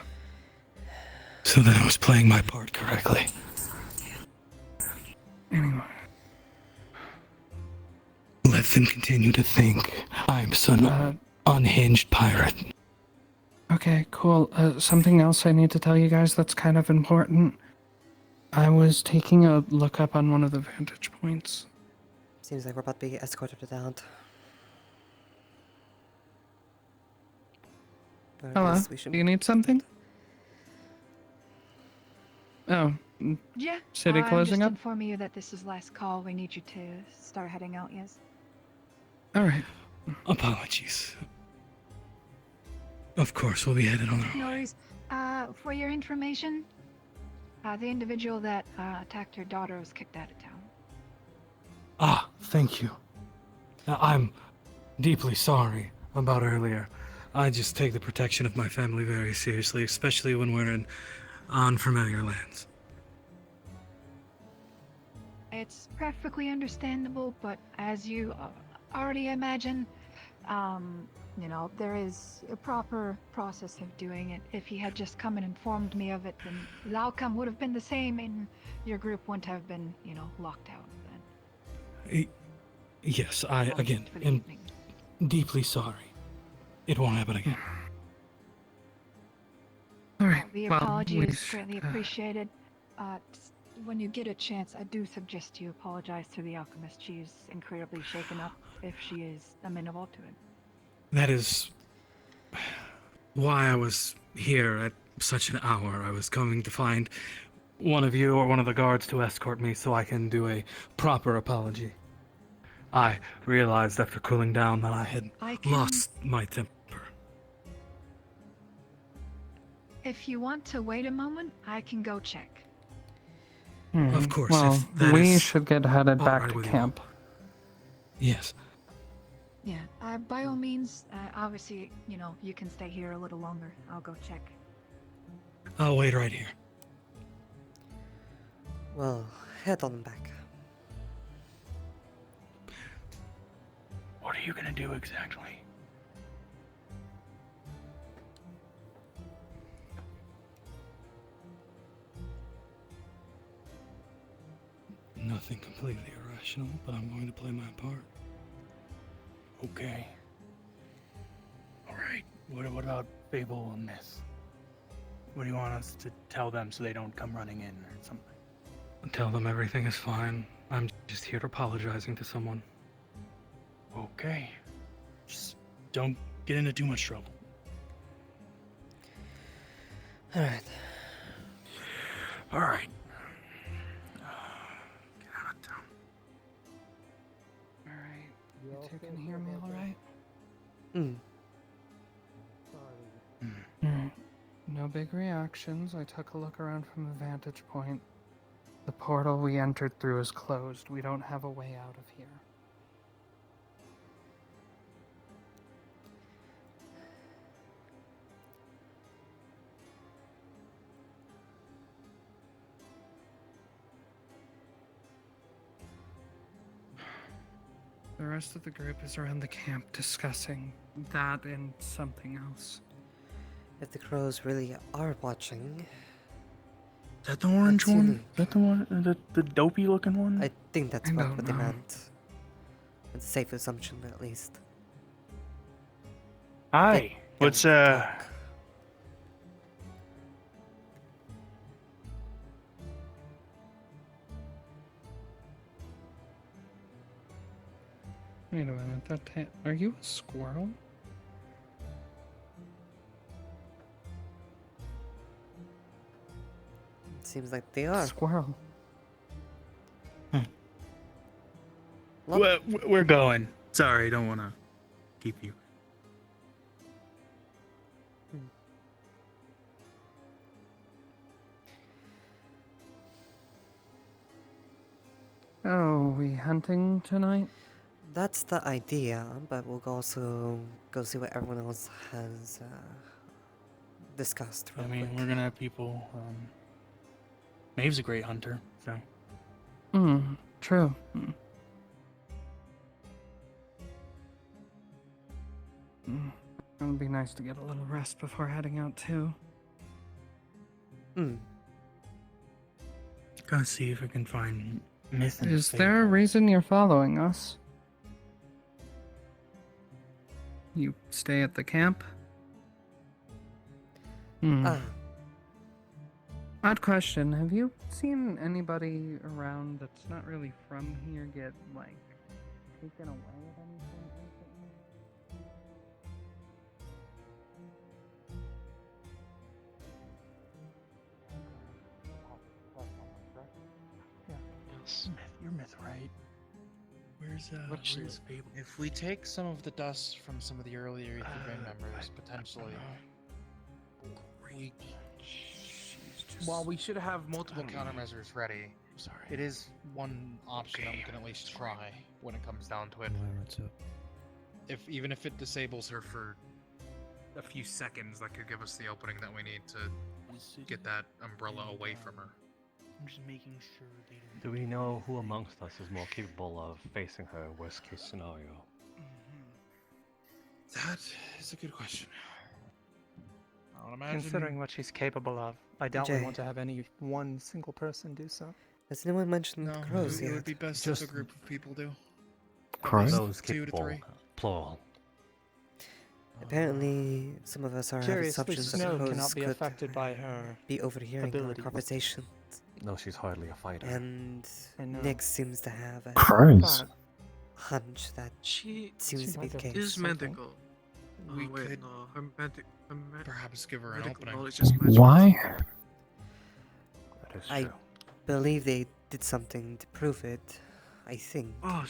So then I was playing my part correctly. Anyway. Let them continue to think I'm some unhinged pirate. Okay, cool. Something else I need to tell you guys that's kind of important. I was taking a look up on one of the vantage points. Seems like we're about to be escorted out. Or I Hello, guess we should- do you need something? Oh, Yeah. city I'm closing just up? informing you that this is last call. We need you to start heading out, yes? Alright. Apologies. Of course, we'll be headed on our way. No worries. For your information, the individual that attacked your daughter was kicked out of town. Ah, thank you. I'm deeply sorry about earlier. I just take the protection of my family very seriously, especially when we're in unfamiliar lands. It's perfectly understandable, but as you already imagine, there is a proper process of doing it. If he had just come and informed me of it, then the outcome would have been the same and your group wouldn't have been, locked out then. Yes, I, again, am deeply sorry. It won't happen again. Alright, The well, apology we is should, greatly appreciated. When you get a chance, I do suggest you apologize to the alchemist. She is incredibly shaken up if she is amenable to it. That is why I was here at such an hour. I was going to find one of you or one of the guards to escort me so I can do a proper apology. I realized after cooling down that I had lost my temper. If you want to wait a moment, I can go check. Of course, Well, if that we is should get headed all back right to with you. camp. Yes. Yeah, by all means, obviously, you can stay here a little longer. I'll go check. I'll wait right here. Well, head on back. What are you gonna do exactly? Nothing completely irrational, but I'm going to play my part. Okay. Alright, what about Fable and this? What do you want us to tell them so they don't come running in or something? Tell them everything is fine. I'm just here apologizing to someone. Okay. Just don't get into too much trouble. Alright. Alright. Alright, you two can hear me alright? Alright, no big reactions. I took a look around from the vantage point. The portal we entered through is closed. We don't have a way out of here. The rest of the group is around the camp discussing that and something else. If the crows really are watching... Is that the orange That's one? unique. Is that the one, the dopey looking one? I think that's I what don't they know. meant. It's a safe assumption, at least. Hi. What's Wait a minute, are you a squirrel? Seems like they are. Squirrel. We're going. Sorry, don't want to keep you. Oh, we hunting tonight? That's the idea, but we'll also go see what everyone else has discussed. I real mean, quick. we're gonna have people. Maeve's a great hunter, so. True. It would be nice to get a little rest before heading out too. Gotta see if I can find Is there a reason you're following us? You stay at the camp? Odd question. Have you seen anybody around that's not really from here get, like, taken away at any point recently? You're myth, right? Where's Actually, where's Fable? if we take some of the dust from some of the earlier Ether Brain members, potentially, while we should have multiple countermeasures ready, it is one option that we can at least try when it comes down to it. Even if it disables her for a few seconds, that could give us the opening that we need to get that umbrella away from her. I'm just making sure they don't. Do we know who amongst us is more capable of facing her worst case scenario? That is a good question. I would imagine... Considering what she's capable of, I doubt we Jay. want to have any one single person do so. Has anyone mentioned No, crows it yet? would be best if a group of people do. Crows? Those 2 to capable, 3. plural. Apparently, some of us are having Curiously, assumptions that Snow crows cannot be could affected by her be overhearing our abilities. conversation. No, she's hardly a fighter. And I know. Nick seems to have a Crows? hunch that She seems to be the case. is medical. We wait, could no, her perhaps give her an medical opening. knowledge is Why? That is I true. believe they did something to prove it. I think. Oh,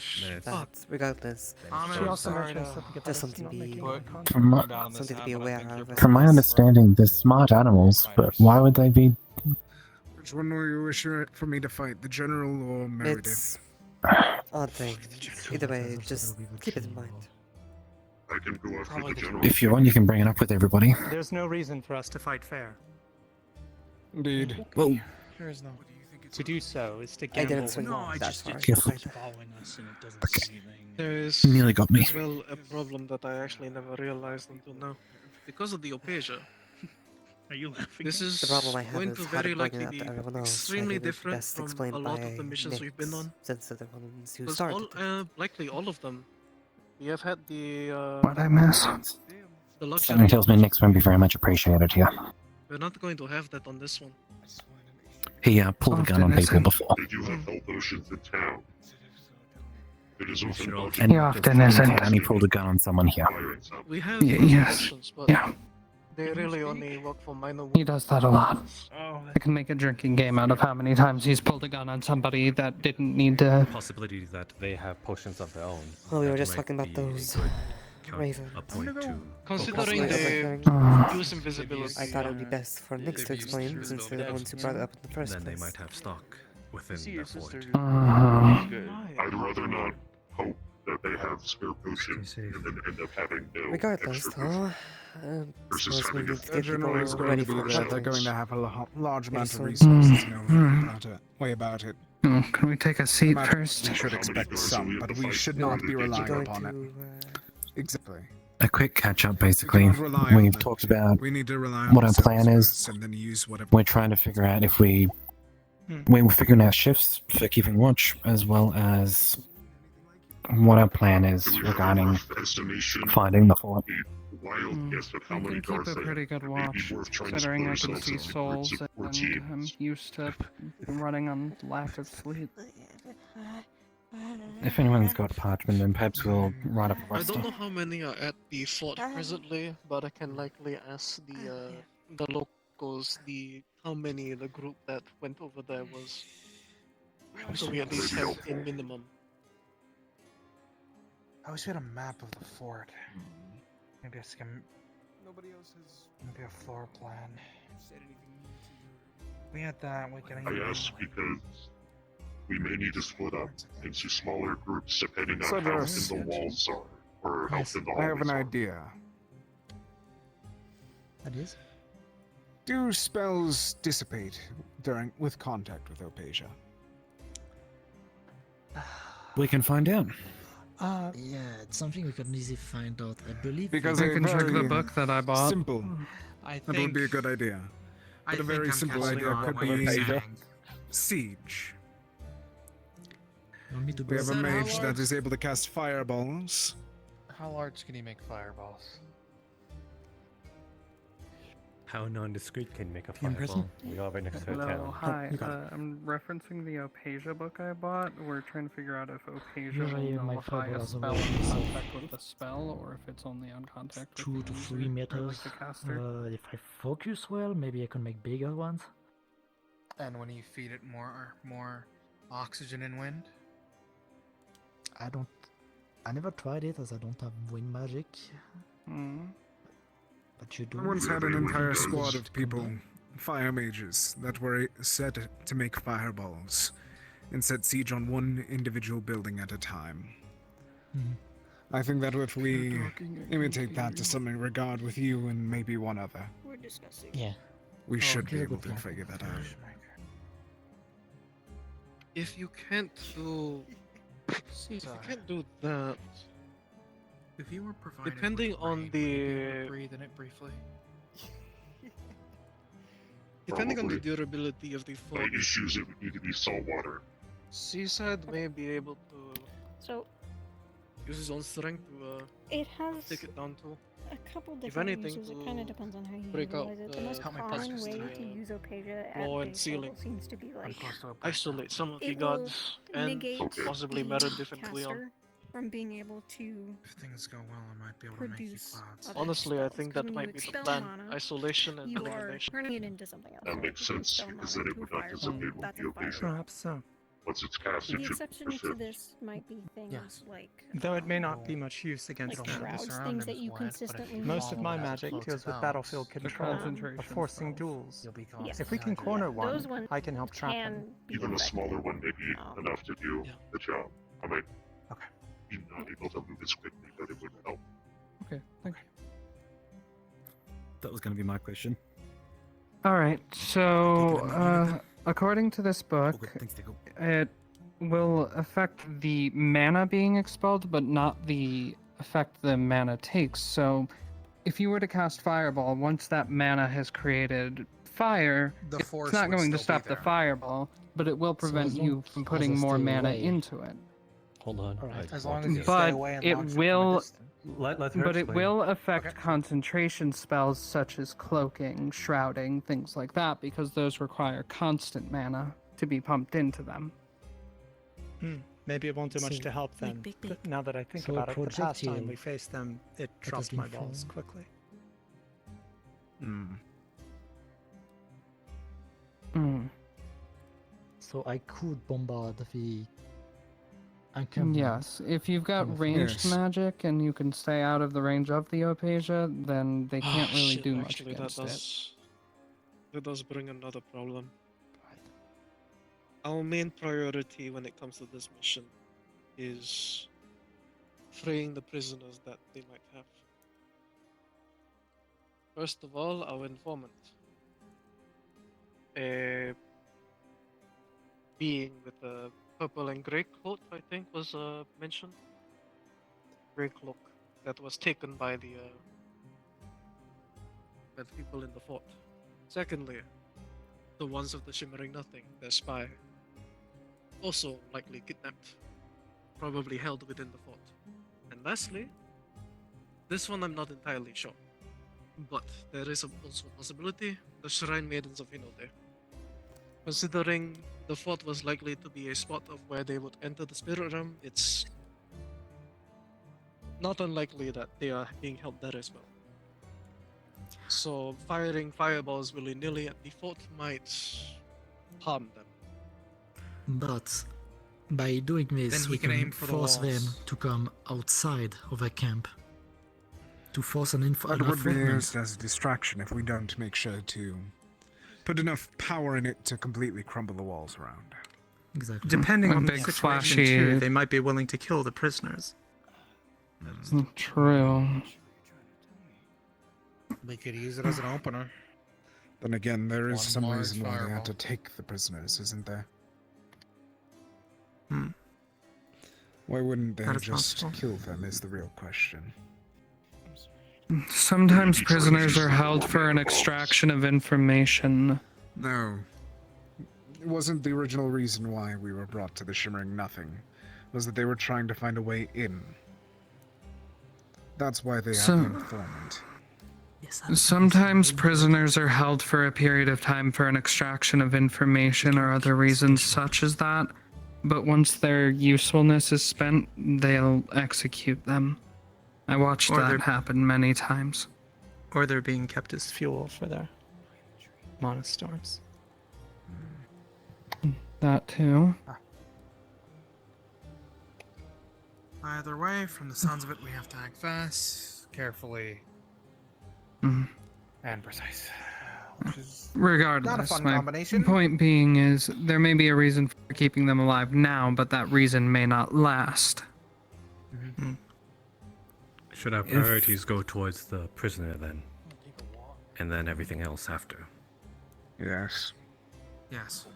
But regardless, She also mentioned something about just us something not to be making eye contact. something to be aware of. I From my suppose. understanding, they're smart animals, but why would they be? Which one were you wish for me to fight, the General or Meredith? It's odd thing. Either way, just keep it in mind. I can go after Probably the the general. If you want, you can bring it up with everybody. There's no reason for us to fight fair. Indeed. Whoa. There is no. To do so is to I gamble. didn't swing with that far. Careful. Following us and it doesn't say anything. There is Nearly got me. as well a problem that I actually never realized until now. Because of the Opasia, Are you laughing? this is The problem I have going is to how to very point it likely out be to everyone else. I extremely think it's different best from explained a lot by of the missions we've been on. Since they're the ones who Because started. likely all of them, we have had the What'd I miss? the luxury. Something tells me Nick's won't be very much appreciated here. We're not going to have that on this one. He pulled a gun on people before. They do have health potions in town. It is within budget. And He often isn't. And he pulled a gun on someone here. We have Yes. options, but Yeah. they really only work for minor. He does that a lot. Oh, I can make a drinking game out of how many times he's pulled a gun on somebody that didn't need to. Possibility that they have potions of their own. Oh, we were that just might talking about be a those good count- ravens. a point to Considering focus they on. use invisibility. I thought it would be best for Nick to explain since they're the ones who brought it up in the first Then place. they might have stock within their fort. I'd rather not hope that they have spare potions and then end up having no Regardless, extra though, versus suppose we having need to The get General is people going ready to be for there. They're going challenge. to have a large amount of soon. resources. No way about it. Oh, can we take a seat Matt, first? We should expect some, but we should not be relying Going upon it. to, Exactly. A quick catch up, basically. cannot rely on We've them. talked about We need to rely on what our ourselves plan is. first and then use whatever. We're trying to figure out if we're figuring out shifts for keeping watch, as well as what our plan is regarding estimation. finding the fort. Wild guess at how I many can keep guards a they pretty good It may be watch, worth trying to considering I split can see ourselves into souls groups of 4 and teams. I'm used to running on lack of sleep. If anyone's got parchment, then perhaps we'll write up a I roster. don't know how many are at the fort presently, but I can likely ask the locals how many the group that went over there was. So we at least have a minimum. I wish we had a map of the fort. Maybe a skim. Nobody else has. Maybe a floor plan. We had that. We can. I ask because we may need to split up into smaller groups depending on how Cedros. thin the walls are, or how thin the I have hallways an are. idea. Ideas? Do spells dissipate with contact with Opasia? We can find out. Yeah, it's something we can easily find out. I believe. Because I a can check the very book that I bought. Simple. I That would be a good idea. But a very simple idea could be siege. Want me to We have a Is that how mage that large? is able to cast fireballs. How large can he make fireballs? How nondescript can you make a In prison? fireball? We are right next to a Hello, town. hi. You got it. I'm referencing the Opasia book I bought. We're trying to figure out if Opasia Usually will my nullify a fireballs are spell very in safe. contact with the spell, or if it's only on contact with 2 the to user, 3 or meters. like the caster. If I focus well, maybe I can make bigger ones. And when you feed it more oxygen and wind? I never tried it as I don't have wind magic. Mm. But you do. I once had an entire squad of Come people, down. fire mages, that were set to make fireballs and set siege on one individual building at a time. Mhm. I think that if we talking imitate that again. to some regard with you and maybe one other, We're discussing. Yeah. we should be okay, able good to plan. figure that out. If you can't do that, If you were provided depending with on rain, would you be able to the breathe in it briefly. depending on the Probably. durability of the My fort, issues, it would need to be salt water. Seaside may be able to So use his own strength to it has take it down to. a couple If different anything, uses. It to kind of depends on how you break out utilize it. The most Help me common push this way to to the use Opasia at floor and base ceiling. level seems to be like Isolate some of the it will gods and negate possibly the meta differently on. caster from being able to If things go well, I might be able to make you produce clouds. other Honestly, I spells, think 'cause that when might you be the expel plan. mana, Isolation and you are elimination. turning it into something else. That So makes if you sense, expel because mana then it to would not fireball, dissipate with that's the a Opasia. fireball. Perhaps so. Once it's cast, The it should exception to persist. this might be things Yes. like Though it may not be much use against like them. shrouds, things that you consistently Most of my use. magic deals with battlefield control, concentration of forcing spells. duels. Yes. If we can corner Those one, ones I can help trap them. can be Even a effective. smaller one may be enough to do the job. I might Okay. be not able to move as quickly, but it would help. Okay, thank you. That was going to be my question. All right, so according to this book, it will affect the mana being expelled, but not the effect the mana takes. So, if you were to cast Fireball, once that mana has created fire, The it's force not would going to still be stop the there. fireball, but it will prevent as you long from as putting I more stay mana away. into it. Hold on. Alright. I As want long to as you go. stay But away and it launch it from a will, distance. Let her but it explain. will affect concentration spells such as cloaking, shrouding, things like that, because those require constant mana to be pumped into them. Maybe it won't do much So- to help then. But now that I think So a about it, the past projectile time we faced them, it that has dropped been my balls formed. quickly. So I could bombard the encampment. Yes, if you've got Kind of ranged Yes. magic and you can stay out of the range of the Opasia, then they can't really Shit, do much actually, against that does bring another problem. Our main priority when it comes to this mission is freeing the prisoners that they might have. First of all, our informant. A being with a purple and grey coat, I think, was mentioned. Grey cloak that was taken by the people in the fort. Secondly, the ones of the Shimmering Nothing, their spy, also likely kidnapped, probably held within the fort. And lastly, this one I'm not entirely sure, but there is also a possibility the Shrine Maidens of Hinode. Considering the fort was likely to be a spot of where they would enter the spirit realm, it's not unlikely that they are being held there as well. So firing fireballs willy-nilly at the fort might harm them. But by doing this, Then he we can can aim for the force them walls. to come outside of a camp. To force an That would be enforcement. used as a distraction if we don't make sure to put enough power in it to completely crumble the walls around. Exactly. Depending A on the big situation flashy- too, they might be willing to kill the prisoners. True. We could use it as an opener. Then again, there is One some large reason why they fireball. had to take the prisoners, isn't there? Hmm. Why wouldn't they That is just possible. kill them is the real question. Sometimes prisoners are held for an extraction of information. No. It wasn't the original reason why we were brought to the Shimmering Nothing. was that they were trying to find a way in. That's why they have So- the informant. Sometimes prisoners are held for a period of time for an extraction of information or other reasons such as that, but once their usefulness is spent, they'll execute them. I watched Or that they're- happen many times. Or they're being kept as fuel for their monostorms. That too. Either way, from the sounds of it, we have to act fast, carefully, Mhm. and precise. Which is Regardless, not a fun my combination. point being is there may be a reason for keeping them alive now, but that reason may not last. Should our priorities go towards the prisoner then? And then everything else after? Yes. Yes.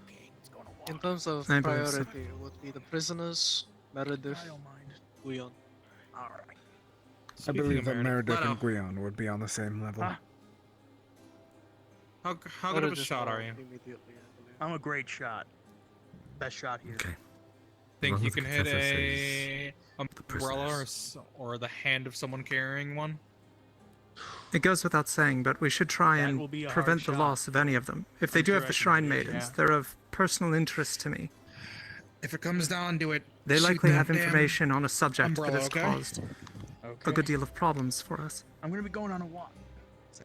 In terms of I believe so. priority, it would be the prisoners, Meredith, Guion. I believe that Meredith Leto. and Guion would be on the same level. How good of a Meredith shot are you? immediately, I believe. I'm a great shot. Best shot here. Okay. Think long you as the can hit consensus a umbrella or, prisoners. or the hand of someone carrying one? It goes without saying, but we should try That and will be a hard prevent the shot. loss of any of them. If they I'm do sure have I the can Shrine do it, Maidens, yeah. they're of personal interest to me. If it comes down to it, They shoot likely that have damn information on a subject that umbrella, has okay? caused a good deal of problems for us. I'm gonna be going on a walk. So,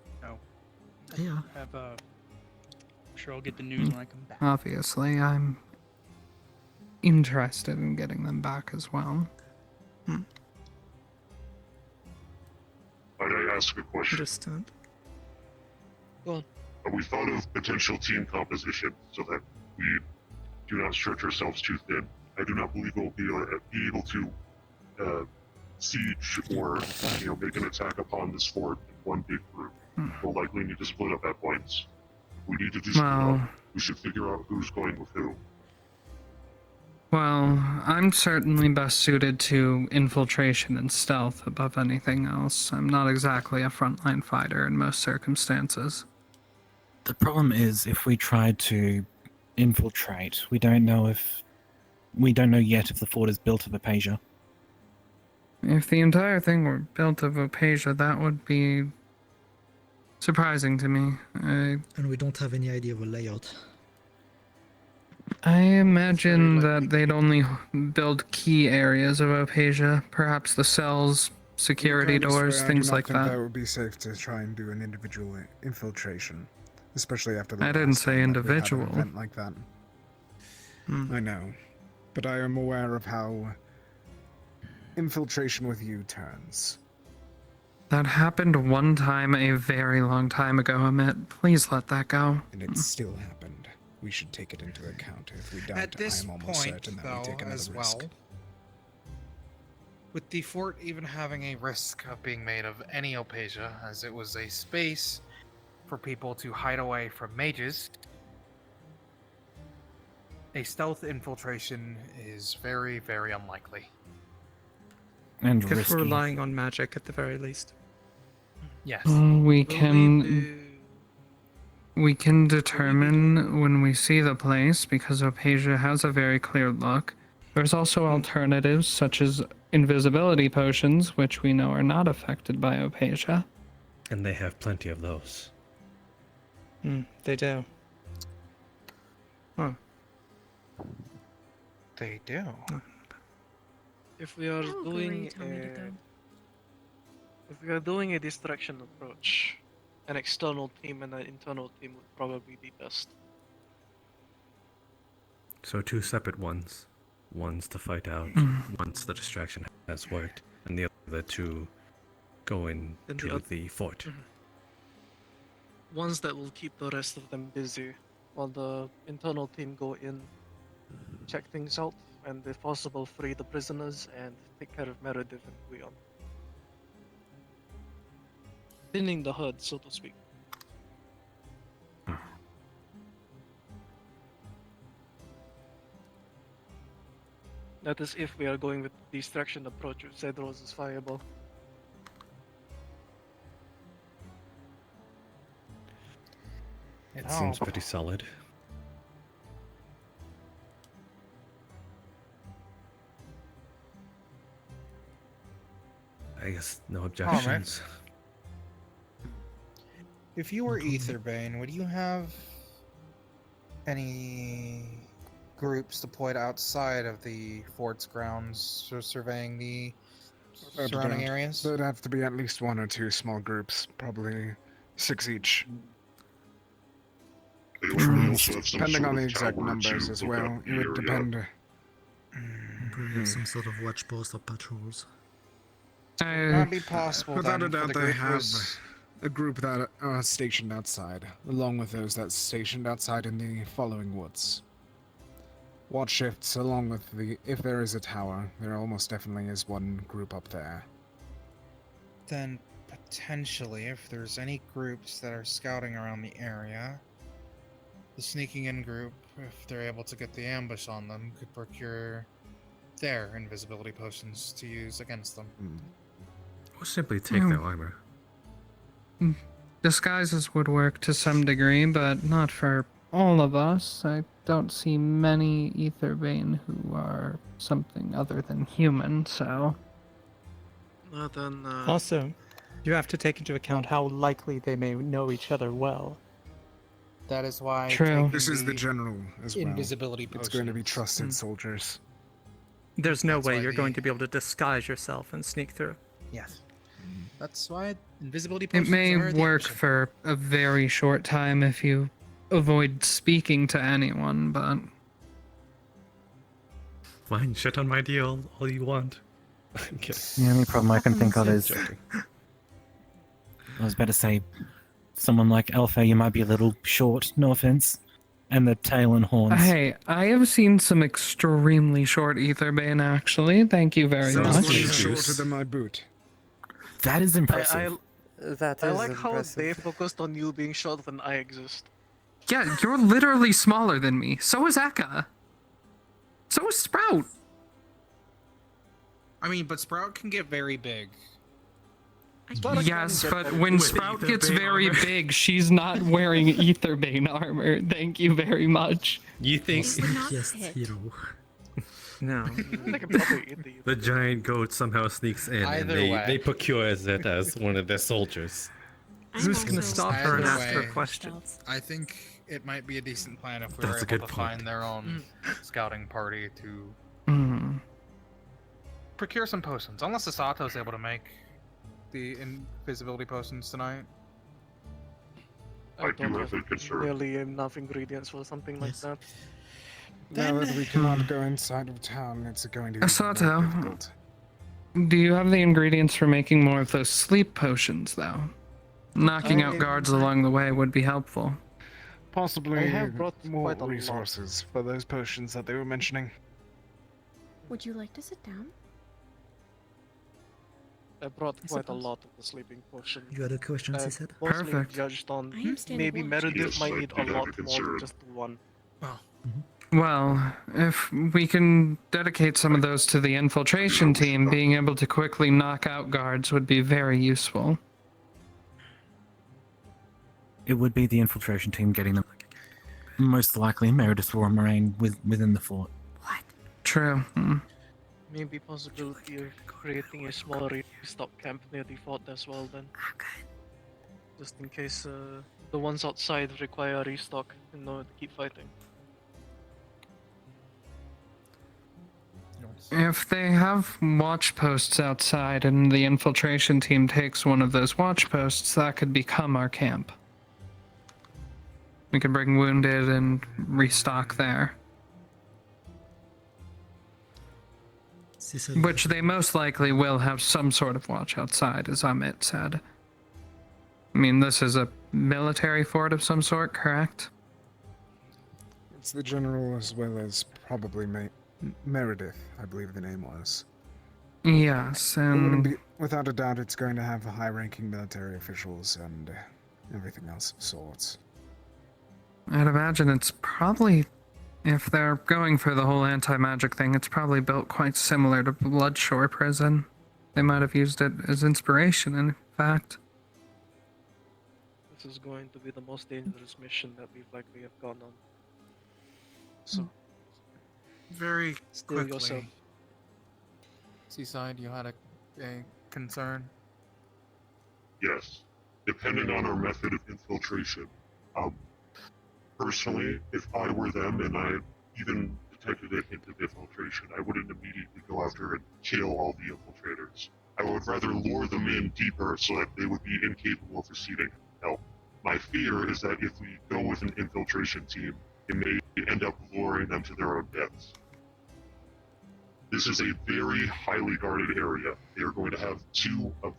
Yeah. have I'm sure I'll get the news when I come back. Obviously, I'm interested in getting them back as well. Might I ask a question? Understood. Go on. Have we thought of potential team composition so that we do not stretch ourselves too thin? I do not believe we'll be able to siege or make an attack upon this fort in one big group. We'll likely need to split up at points. We need to do split Well- up. We should figure out who's going with who. Well, I'm certainly best suited to infiltration and stealth above anything else. I'm not exactly a frontline fighter in most circumstances. The problem is, if we try to infiltrate, we don't know yet if the fort is built of Apasia. If the entire thing were built of Opasia, that would be surprising to me. And we don't have any idea of a layout. I imagine that they'd only build key areas of Opasia, perhaps the cells, security Regardless, doors, I things do not like think that. that would be safe to try and do an individual infiltration, especially after the I didn't last say time that we had an individual. event like that. I know, but I am aware of how infiltration with you turns. That happened one time a very long time ago, Amit. Please let that go. And it still happened. We should take it into account. If we don't, At this I am almost point, certain that we though, take another as risk. well, with the fort even having a risk of being made of any Opasia, as it was a space for people to hide away from mages, a stealth infiltration is very, very unlikely. And If risky. we're relying on magic at the very least. Yes. We can determine when we see the place because Opasia has a very clear look. There's also alternatives such as invisibility potions, which we know are not affected by Opasia. And they have plenty of those. They do. Huh. They do. If we are doing a distraction approach, an external team and an internal team would probably be best. So 2 separate ones. One's to fight out, once the distraction has worked, and the other 2 go into the fort. Ones that will keep the rest of them busy, while the internal team go in, check things out, and if possible free the prisoners and take care of Meredith and Guion. Thinning the herd, so to speak. That is if we are going with the distraction approach with Zedros' fireball. It seems pretty solid. I guess no objections. If you were Etherbane, would you have any groups deployed outside of the fort's grounds surveying the surrounding areas? There'd have to be at least 1 or 2 small groups, probably 6 each. Depending on the exact numbers as well, it would depend. Probably some sort of watch post or patrols. Would not be possible Without then a for doubt, the they group have was... a group that are stationed outside, along with those that's stationed outside in the following woods. Watch shifts along with the... If there is a tower, there almost definitely is one group up there. Then, potentially, if there's any groups that are scouting around the area, the sneaking in group, if they're able to get the ambush on them, could procure their invisibility potions to use against them. Or simply take their armor. Disguises would work to some degree, but not for all of us. I don't see many Etherbane who are something other than human, so... Then, Also, you have to take into account how likely they may know each other well. That is why... True. This is the general as well. Invisibility It's going to be trusted soldiers. There's no That's way why you're the- going to be able to disguise yourself and sneak through. Yes. That's why invisibility It potions may are the work option. for a very short time if you avoid speaking to anyone, but... Fine, shit on my deal all you want. Okay. The only problem I can think of is, Joking. I was about to say, someone like Alpha, you might be a little short, no offense, and the tail and horns. Hey, I have seen some extremely short Etherbane, actually. Thank you very Sounds much. like it's shorter than my boot. That is impressive. That I is like how impressive. they focused on you being shorter than I exist. Yeah, you're literally smaller than me. So is Eka. So is Sprout. I mean, but Sprout can get very big. Yes, but when With Sprout Etherbane gets very armor. big, she's not wearing Etherbane armor. Thank you very much. You think Yes, hero. No. They can probably eat the the giant goat somehow sneaks in and Either they, way. they procure it as one of their soldiers? Who's going to stop her and Either ask her way, questions? I think it might be a decent plan if we were That's a able good to point. find their own scouting party to Mm. procure some potions. Unless Asato's able to make the invisibility potions tonight. I do don't have have a concern. nearly enough ingredients for something like that. Now that we cannot go inside of town, it's going to be Asato. more difficult. Do you have the ingredients for making more of those sleep potions, though? Knocking out guards along the way would be helpful. Possibly I have brought more quite a lot. resources for those potions that they were mentioning. Would you like to sit down? I brought I quite a suppose. lot of the sleeping potions. You had a question, she said? Mostly Perfect. judged on I am standing maybe watch. Meredith Yes, might I need a did have a lot more concern. than just one. Well, if we can dedicate some of those to the infiltration team, being able to quickly knock out guards would be very useful. It would be the infiltration team getting them. Most likely, Meredith will remain within the fort. True. Mm. Maybe possibility of creating a small restock camp near the fort as well then. Just in case the ones outside require a restock in order to keep fighting. If they have watch posts outside and the infiltration team takes one of those watch posts, that could become our camp. We could bring wounded and restock there. She said, Which they most likely will have some sort of watch outside, as Amit said. I mean, this is a military fort of some sort, correct? It's the general as well as probably Meredith, I believe the name was. Yes, It wouldn't and be, without a doubt, it's going to have high-ranking military officials and everything else of sorts. I'd imagine it's probably, if they're going for the whole anti-magic thing, it's probably built quite similar to Bloodshore Prison. They might have used it as inspiration, in fact. This is going to be the most dangerous mission that we've likely have gone on. So Very Still quickly. yourself. Seaside, you had a concern? Yes, depending on our method of infiltration. Personally, if I were them and I even detected a hint of infiltration, I wouldn't immediately go after and kill all the infiltrators. I would rather lure them in deeper so that they would be incapable of receiving help. My fear is that if we go with an infiltration team, it may end up luring them to their own deaths. This is a very highly guarded area. They are going to have two of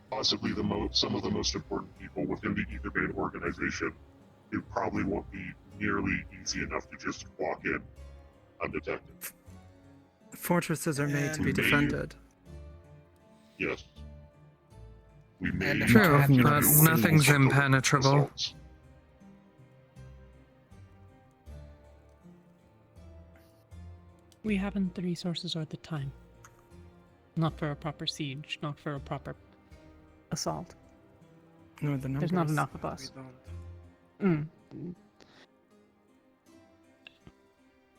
possibly some of the most important people within the Aetherban organization. It probably won't be nearly easy enough to just walk in undetected. Fortresses are made to be We may- defended. Yes. We may True, have to but do nothing's all sorts of impenetrable. assaults. We haven't the resources or the time. Not for a proper siege, not for a proper assault. No, the numbers. There's not enough of us.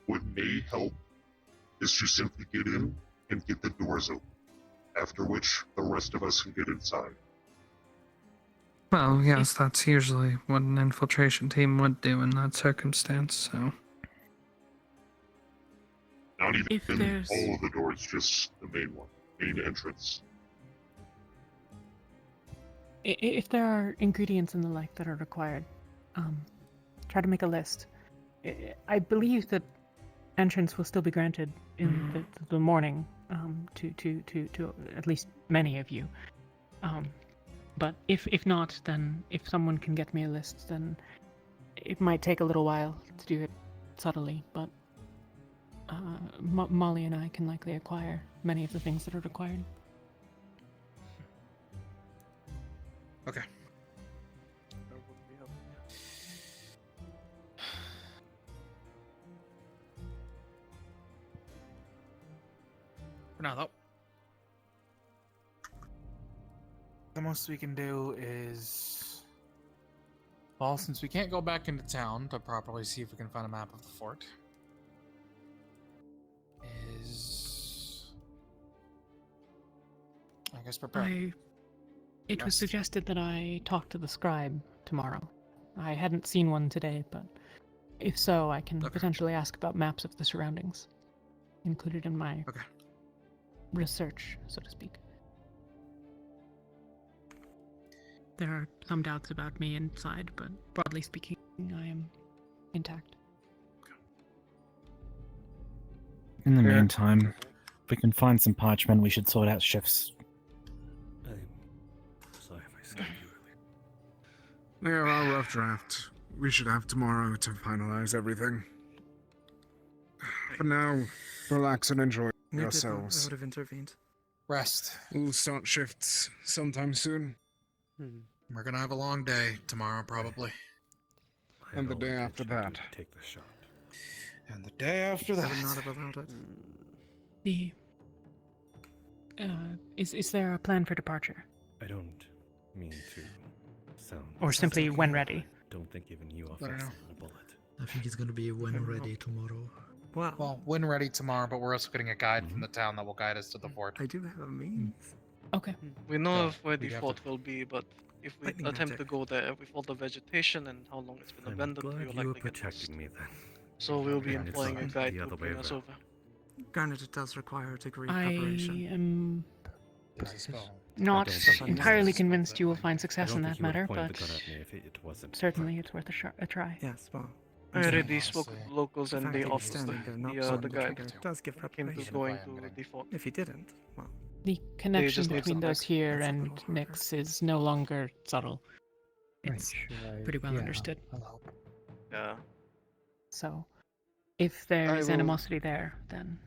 What may help is to simply get in and get the doors open, after which the rest of us can get inside. Well, yes, that's usually what an infiltration team would do in that circumstance, so. Not even If there's- all of the doors, just the main one, main entrance. If there are ingredients and the like that are required, try to make a list. I believe that entrance will still be granted in the morning to at least many of you. But if not, then if someone can get me a list, then it might take a little while to do it subtly, but Molly and I can likely acquire many of the things that are required. Okay. For now, though. The most we can do is... Well, since we can't go back into town to properly see if we can find a map of the fort, I guess prepare. It was suggested that I talk to the scribe tomorrow. I hadn't seen one today, but if so, I can potentially ask about maps of the surroundings, included in my research, so to speak. There are some doubts about me inside, but broadly speaking, I am intact. In the meantime, if we can find some parchment, we should sort out shifts. Sorry if I skipped you There are rough draft. We should have tomorrow to finalize everything. For now, relax and enjoy yourselves. I would have intervened. Rest. We'll start shifts sometime soon. We're gonna have a long day tomorrow, probably. And the day after that. Take the shot. And the day after that. I would not have allowed it. Is there a plan for departure? I don't mean to sound... Or simply when ready? Don't think giving you off I don't know. a bullet. I think it's gonna be when ready tomorrow. Well, when ready tomorrow, but we're also getting a guide from the town that will guide us to the fort. I do have a means. Okay. We know Yeah, of where we the have fort will be, but if we Lightning attempt magic. to go there with all the vegetation and how long it's been I'm abandoned, glad we will you were likely get lost. protecting me then. So we'll be And it's employing a not guide the to other way bring us around. over. Granted, it does require a degree of I preparation. am There's a spell. not don't think entirely it's- convinced you will find I success don't in think that you would matter, have pointed but the gun at me if it wasn't. certainly it's worth a try. Yes, well. I already spoke with locals The and fact they that he's offered standing there not the pulling guide trigger does give came to preparation. going to the fort. If he didn't, well, The connection just need between some those text. here That's a and little harder. Nyx is no longer subtle. It's pretty well Yeah, understood. I'll help. Yeah. So, if there I is will- animosity there, then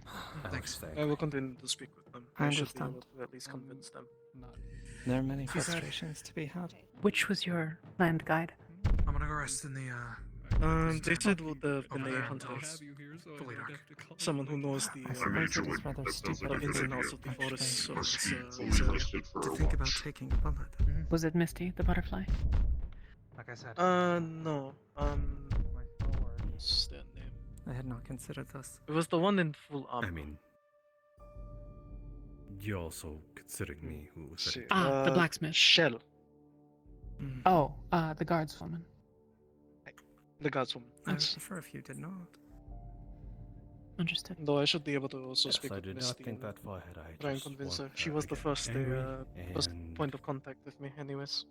Thanks. I will continue to speak with them. I I should be able understand. to at least convince them. there are many frustrations to be had. which was your land guide? I'm gonna go rest in the, They said with the over Benay there hunters. until it's fully dark. Someone who knows the I suppose it is rather That sounds stupid like ins a and good outs idea. of the forest, so Must it's, be it's fully rested for to a think about watch. taking a bullet. Was it Misty, the butterfly? Like I said. No. What's their name? I had not considered this. It was the one in full armor. I mean, you're also considering me who was Shit. The blacksmith. Shell. Oh, the guardswoman. The guardswoman. I would Yes. prefer if you did not. Understood. Though I should be able to also Yes, speak I with did not Misty think and that far ahead. I try and just convince her. want She her was to the get first angry first and- point of contact with me, anyways.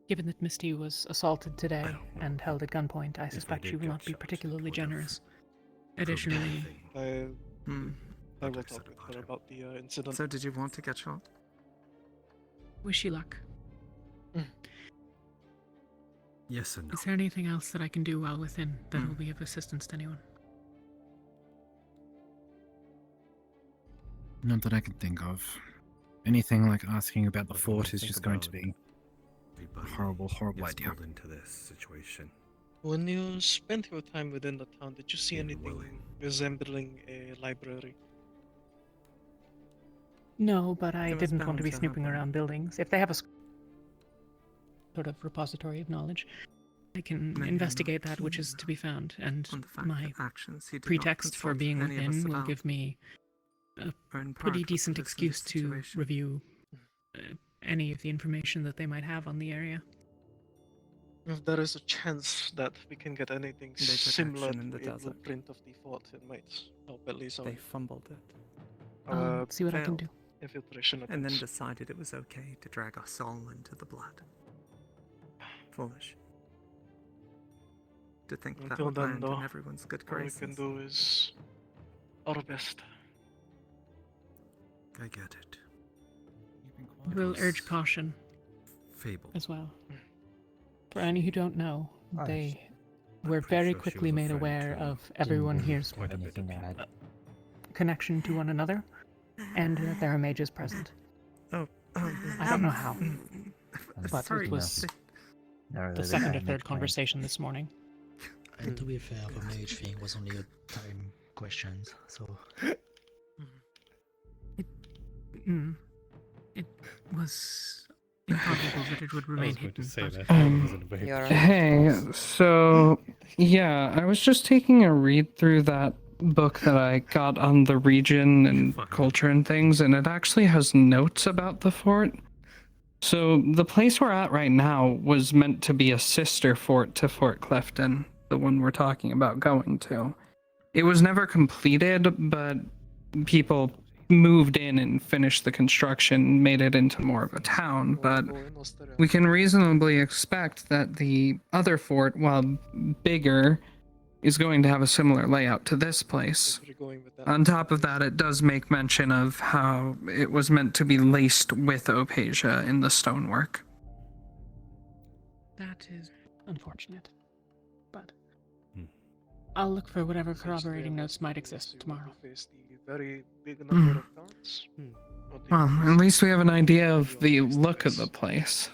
Given that Misty was assaulted today and held at gunpoint, I suspect did she will get not be shot, particularly it would have generous. proved Additionally, anything. I will talk with her about the incident. So did you want to get shot? wish you luck. Yes and no. Is there anything else that I can do while within that will be of assistance to anyone? Not that I can think of. Anything like asking about the What do fort you is think just going to about be everybody a horrible, horrible gets idea. pulled into this situation. When you spent your time within the town, did you see Maybe anything willing. resembling a library? No, but I It was didn't want bound to be to snooping happen. around buildings. If they have a sort of repository of knowledge, I can Maybe I'm investigate not that which keen is to be found, and on the fact my that actions he did not pretext for consult being any of us within will about give me a are in part pretty what decent put us in excuse this to situation. review any of the information that they might have on the area. If there is a chance that we can get anything They took similar action in to the a desert. blueprint of the fort, it might help at least our, They fumbled it. See what I can do. infiltration And then attempts. decided it was okay to drag us all into the blood. Foolish. To think that Until would then, land though, in everyone's good all we graces. can do is our best. I get it. We'll was urge caution Fable. as well. For any who don't know, they were pretty very sure she quickly was made referring aware to of everyone here's quite a bit of people. connection to one another, and that there are mages present. I don't know how, but sorry, it was the second or third conversation this morning. And to be fair, the mage thing was only a time question, so. It was improbable that it would remain hidden. but- Hey, so yeah, I was just taking a read through that book that I got on the region and culture and things, and it actually has notes about the fort. So the place we're at right now was meant to be a sister fort to Fort Clifton, the one we're talking about going to. It was never completed, but people moved in and finished the construction, made it into more of a town, but we can reasonably expect that the other fort, while bigger, is going to have a similar layout to this place. On top of that, it does make mention of how it was meant to be laced with opasia in the stonework. That is unfortunate, but I'll look for whatever corroborating notes might exist tomorrow. Very big number of guards. Well, at least we have an idea of the look of the place.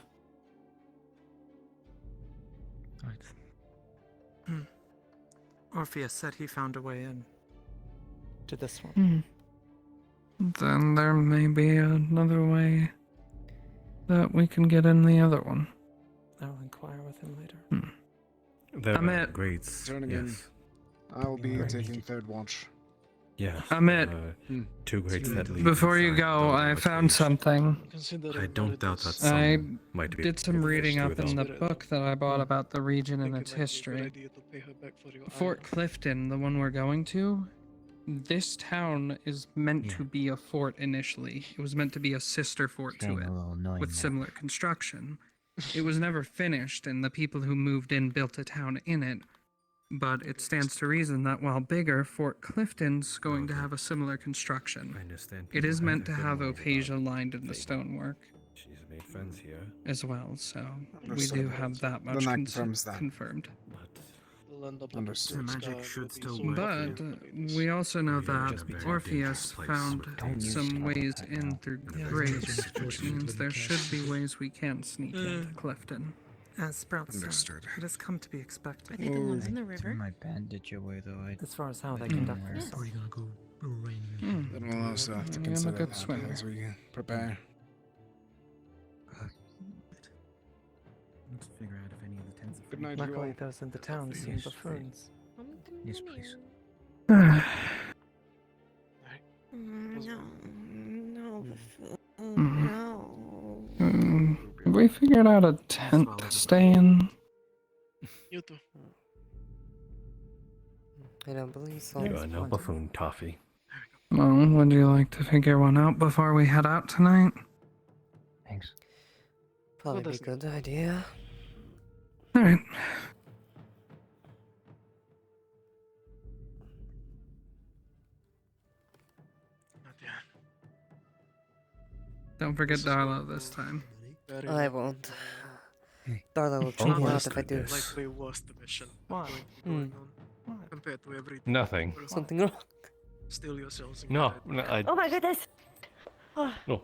Orpheus said he found a way in to this one. Then there may be another way that we can get in the other one. I'll inquire with him later. There I'm are at- grades. Turn again. Yes. I'll be taking third watch. Yeah. Amit, two grades that lead before you inside go, the I found something. I don't doubt that I some might be did some reading able up to in the do it. book that I bought about the region and its history. Fort Clifton, the one we're going to, this town is meant to be a fort initially. It was meant to be a sister fort to it, with similar construction. It was never finished, and the people who moved in built a town in it. But it stands to reason that while bigger, Fort Clifton's going to have a similar construction. I understand. It is people meant to good have knowledge opasia about lined in the Fable. stonework She's made friends here. as well, so we Understood. do have that Then much that confirms that. confirmed. Understood. The magic should still work. But we also know that just be Orpheus dangerous found place with some ways in through grace, which means there should be ways we can sneak into Clifton. As Sprout said, Understood. it has come to be expected. Are they the ones in the river? my bandage away though. As far as how they conduct Yes. themselves. Gonna go rain. Then we'll also have to I'm a consider good that swimmer. as we prepare. Let's figure out if any of the tents are Good free. night, you Luckily, all. those in the town seem Yes, buffoons. Yes, please. No, no. Have we figured out a tent to stay in? You too. I don't believe so. You are no buffoon, Toffee. Well, would you like to figure one out before we head out tonight? Thanks. Probably be a good idea. Alright. Don't forget Darla this time. I won't. Darla will check me out if I do. Likely was the mission What? going to be going on compared to everything. Nothing. Something wrong. Steal yourselves. And No, get no, I. Oh my goodness. No.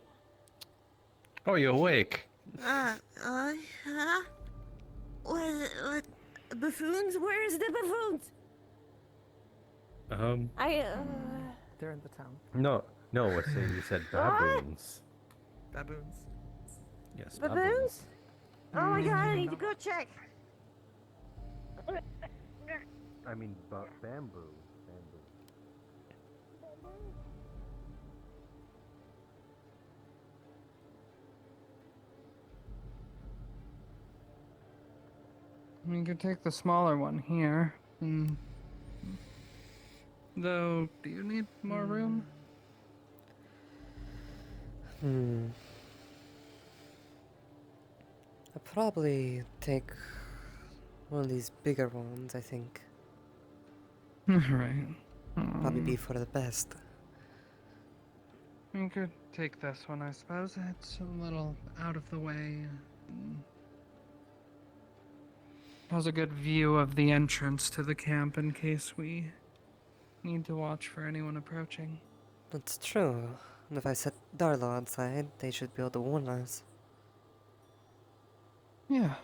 Oh, you're awake. What? Buffoons? Where's the buffoons? They're in the town. No, what's it? You said baboons. Baboons. Yes, Baboons? Oh my god, I need to go check. I mean, bamboo. You could take the smaller one here. Though, do you need more room? I'll probably take one of these bigger ones, I think. Right. Probably be for the best. You could take this one, I suppose. It's a little out of the way. Has a good view of the entrance to the camp in case we need to watch for anyone approaching. That's true. And if I set Darla outside, they should be able to warn us. Yeah.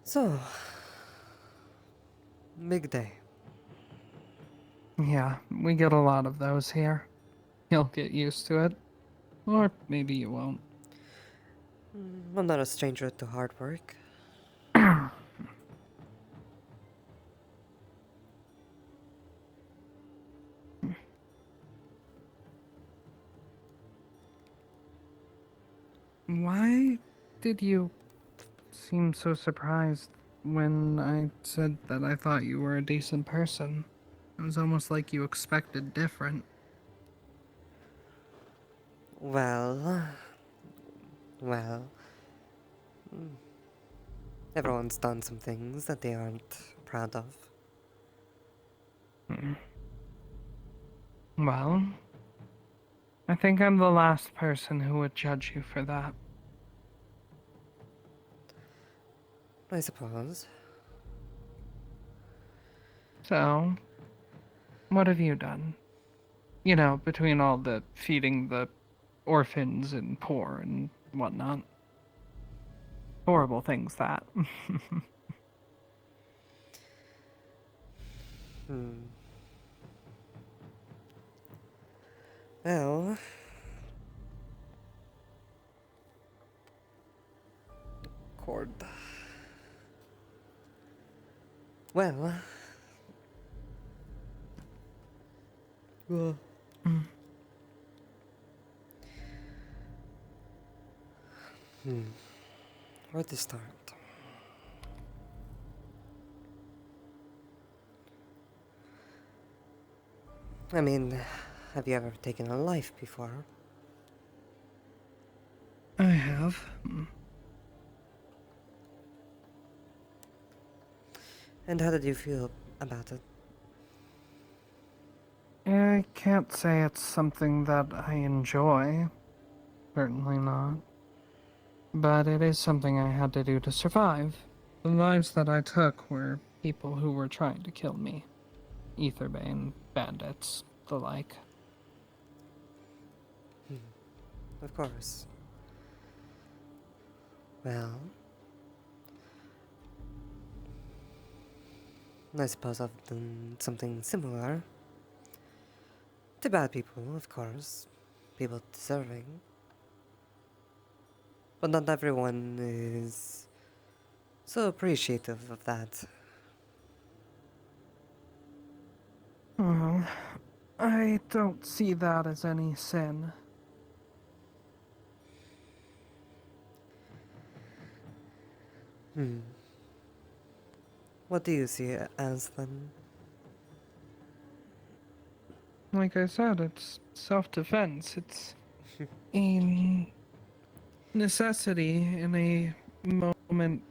So, big day. Yeah, we get a lot of those here. You'll get used to it. Or maybe you won't. I'm not a stranger to hard work. Why did you seem so surprised when I said that I thought you were a decent person? It was almost like you expected different. Well, everyone's done some things that they aren't proud of. Well, I think I'm the last person who would judge you for that. I suppose. So, what have you done? You know, between all the feeding the orphans and poor and whatnot. Horrible things, that. Well, cord. Well, where to start? I mean, have you ever taken a life before? I have. And how did you feel about it? I can't say it's something that I enjoy. Certainly not. But it is something I had to do to survive. The lives that I took were people who were trying to kill me. Aetherbane, bandits, the like. Of course. Well, I suppose I've done something similar. To bad people, of course. People deserving. But not everyone is so appreciative of that. Well, I don't see that as any sin. Hmm. What do you see it as then? Like I said, it's self-defense. It's a necessity in a moment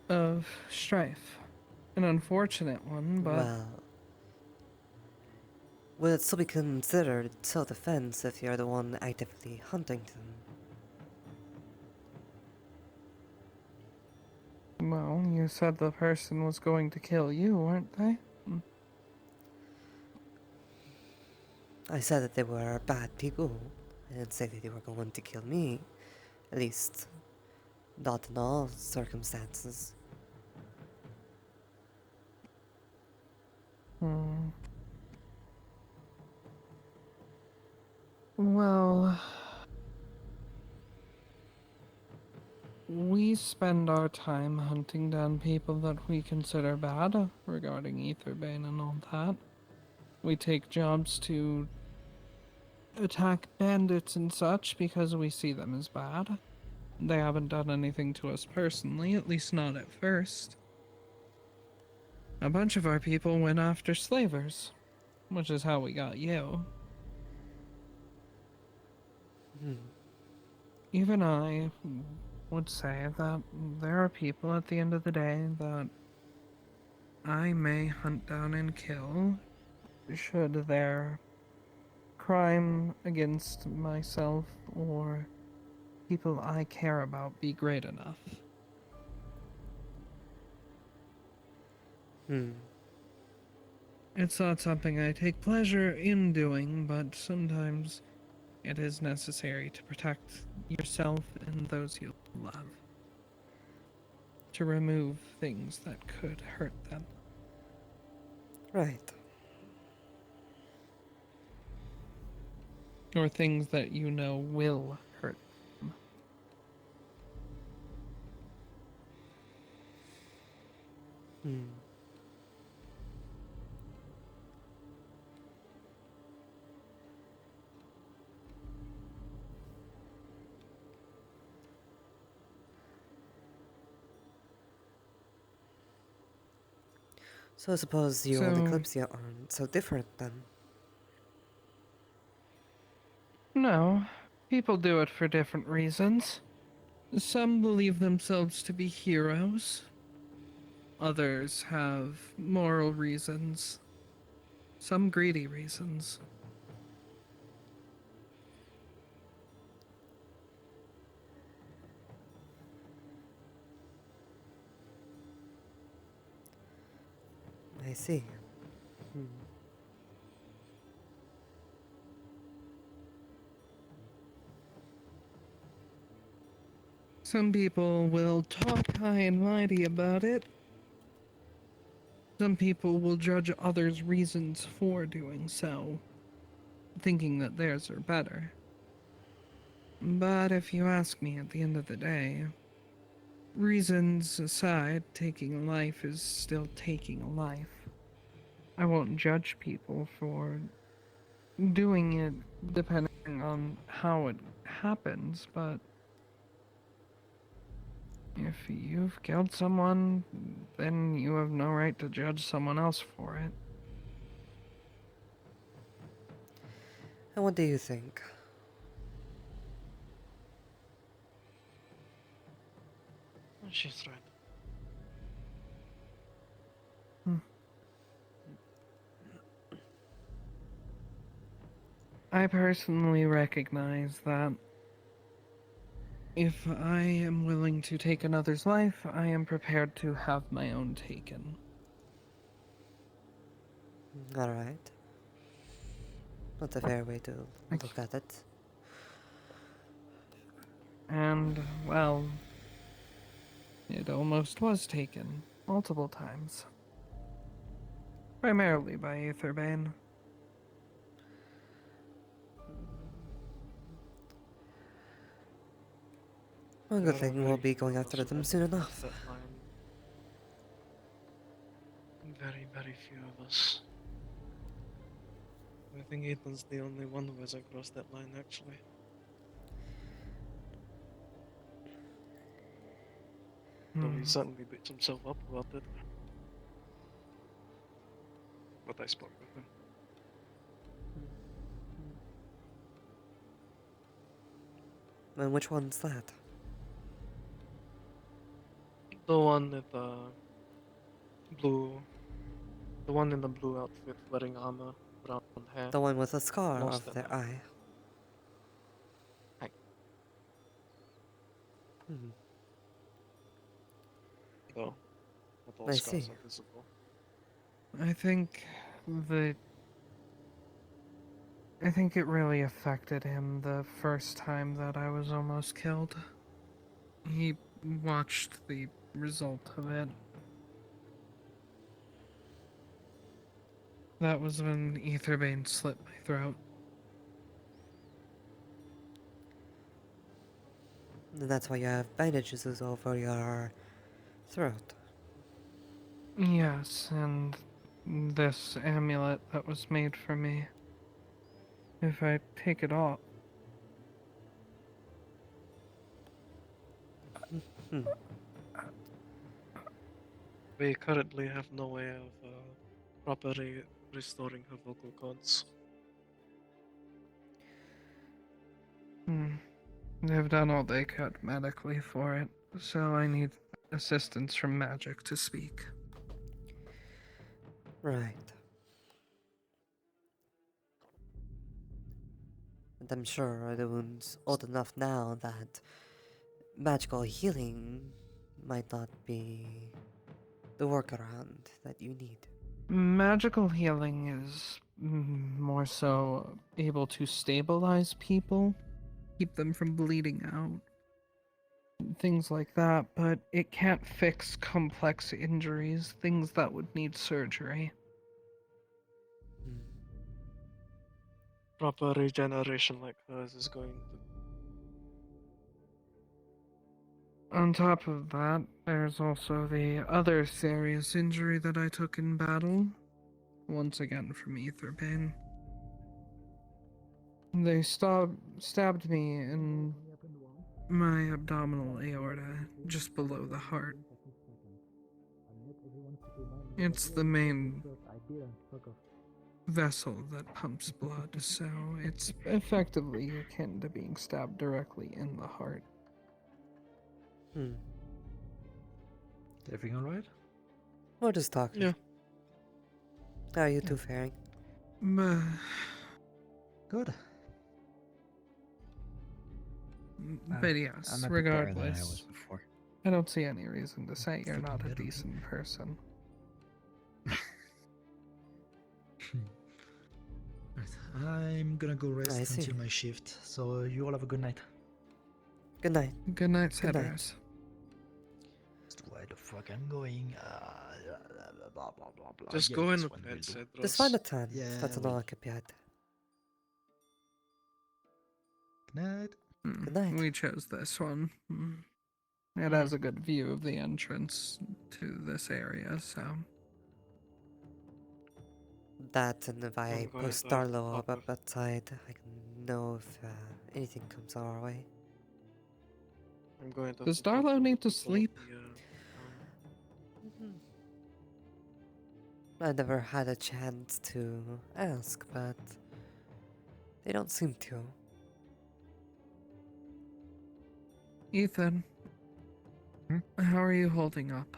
of strife. An unfortunate one, but Well, would it still be considered self-defense if you're the one actively hunting them? well, you said the person was going to kill you, weren't they? I said that they were bad people. I didn't say that they were going to kill me. At least, not in all circumstances. Hmm. Well, we spend our time hunting down people that we consider bad regarding Aetherbane and all that. We take jobs to attack bandits and such because we see them as bad. They haven't done anything to us personally, at least not at first. A bunch of our people went after slavers, which is how we got you. Even I would say that there are people at the end of the day that I may hunt down and kill should their crime against myself or people I care about be great enough. It's not something I take pleasure in doing, but sometimes it is necessary to protect yourself and those you love. To remove things that could hurt them. Right. Or things that you know will hurt them. So I suppose you and Kalypsia aren't so different then. No, people do it for different reasons. Some believe themselves to be heroes. Others have moral reasons. Some greedy reasons. I see. Some people will talk high and mighty about it. Some people will judge others' reasons for doing so, thinking that theirs are better. But if you ask me at the end of the day, reasons aside, taking a life is still taking a life. I won't judge people for doing it depending on how it happens, but if you've killed someone, then you have no right to judge someone else for it. And what do you think? She's right. I personally recognize that if I am willing to take another's life, I am prepared to have my own taken. Alright. That's a fair way to look at it. And, well, it almost was taken multiple times. Primarily by Aetherbane. Well, There good are thing very we'll be few going of after us who them have soon to cross enough. that line. Very few of us. I think Ethan's the only one who hasn't crossed that line, actually. Though he certainly beats himself up about it. But I spoke with him. And which one's that? The one with the blue. The one in the blue outfit wearing armor, brown hair. The one with the scar Lost of that their line. eye. Hi. Hmm. Though, not all I scars see. are visible. I think it really affected him the first time that I was almost killed. He watched the result of it. That was when Etherbane slit my throat. And that's why you have bandages over your throat. Yes, and this amulet that was made for me. If I take it off, We currently have no way of properly restoring her vocal cords. they've done all they could medically for it, so I need assistance from magic to speak. Right. And I'm sure the wound's old enough now that magical healing might not be the workaround that you need. Magical healing is more so able to stabilize people, keep them from bleeding out, things like that, but it can't fix complex injuries, things that would need surgery. Proper regeneration like hers is going to. On top of that, there's also the other serious injury that I took in battle, once again from Etherbane. They stabbed me in my abdominal aorta, just below the heart. It's the main vessel that pumps blood, so it's effectively akin to being stabbed directly in the heart. Everything alright? We're just talking. Yeah. How are you two faring? Good. But yes, I'm a bit better than I was regardless, before. I don't see any reason to say you're not a better. decent person. Right. I'm gonna go I rest see. until my shift, so you all have a good night. Good night. Good night, Good night. Cedars. Where the fuck I'm going? Blah, blah, blah, blah. Just Yeah, go in this with one bed, will do. Cedros. Just find a tent. Yeah, That's well. all occupied. Good night. Good night. We chose this one. It has a good view of the entrance to this area, so. That, and if I I'm going post to Darlow talk up outside, I can know if anything comes our way. I'm going to. Does talk Darlow to need to the people of sleep? I never had a chance to ask, but they don't seem to. Ethan, how are you holding up?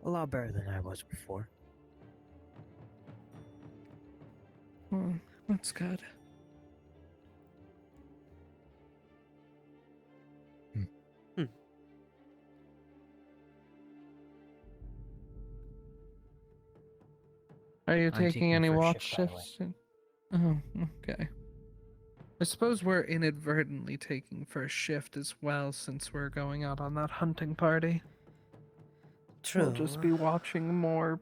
A lot better than I was before. Well, that's good. Are you I'm taking any first watch shift, by the way. shifts? Oh, okay. I suppose we're inadvertently taking first shift as well, since we're going out on that hunting party. True. We'll just be watching more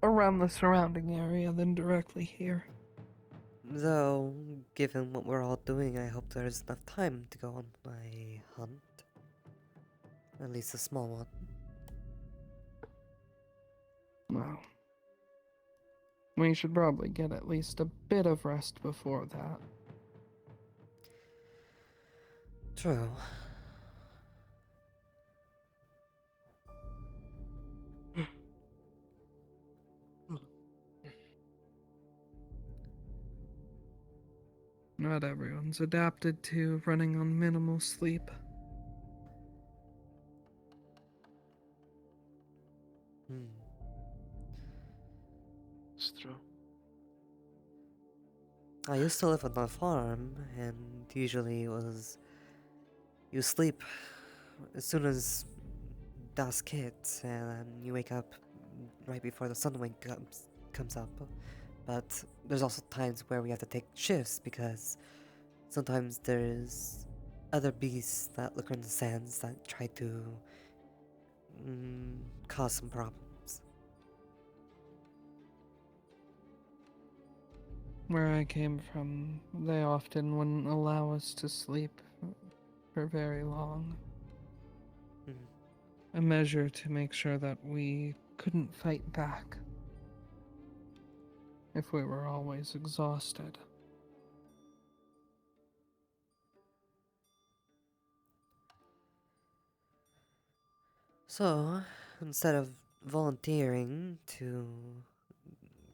around the surrounding area than directly here. Though, given what we're all doing, I hope there's enough time to go on my hunt. At least a small one. Well, we should probably get at least a bit of rest before that. True. Not everyone's adapted to running on minimal sleep. It's true. I used to live on a farm, and usually it was you sleep as soon as dusk hits, and then you wake up right before the comes up. But there's also times where we have to take shifts because sometimes there's other beasts that look in the sands that try to cause some problems. Where I came from, they often wouldn't allow us to sleep for very long. A measure to make sure that we couldn't fight back if we were always exhausted. So, instead of volunteering to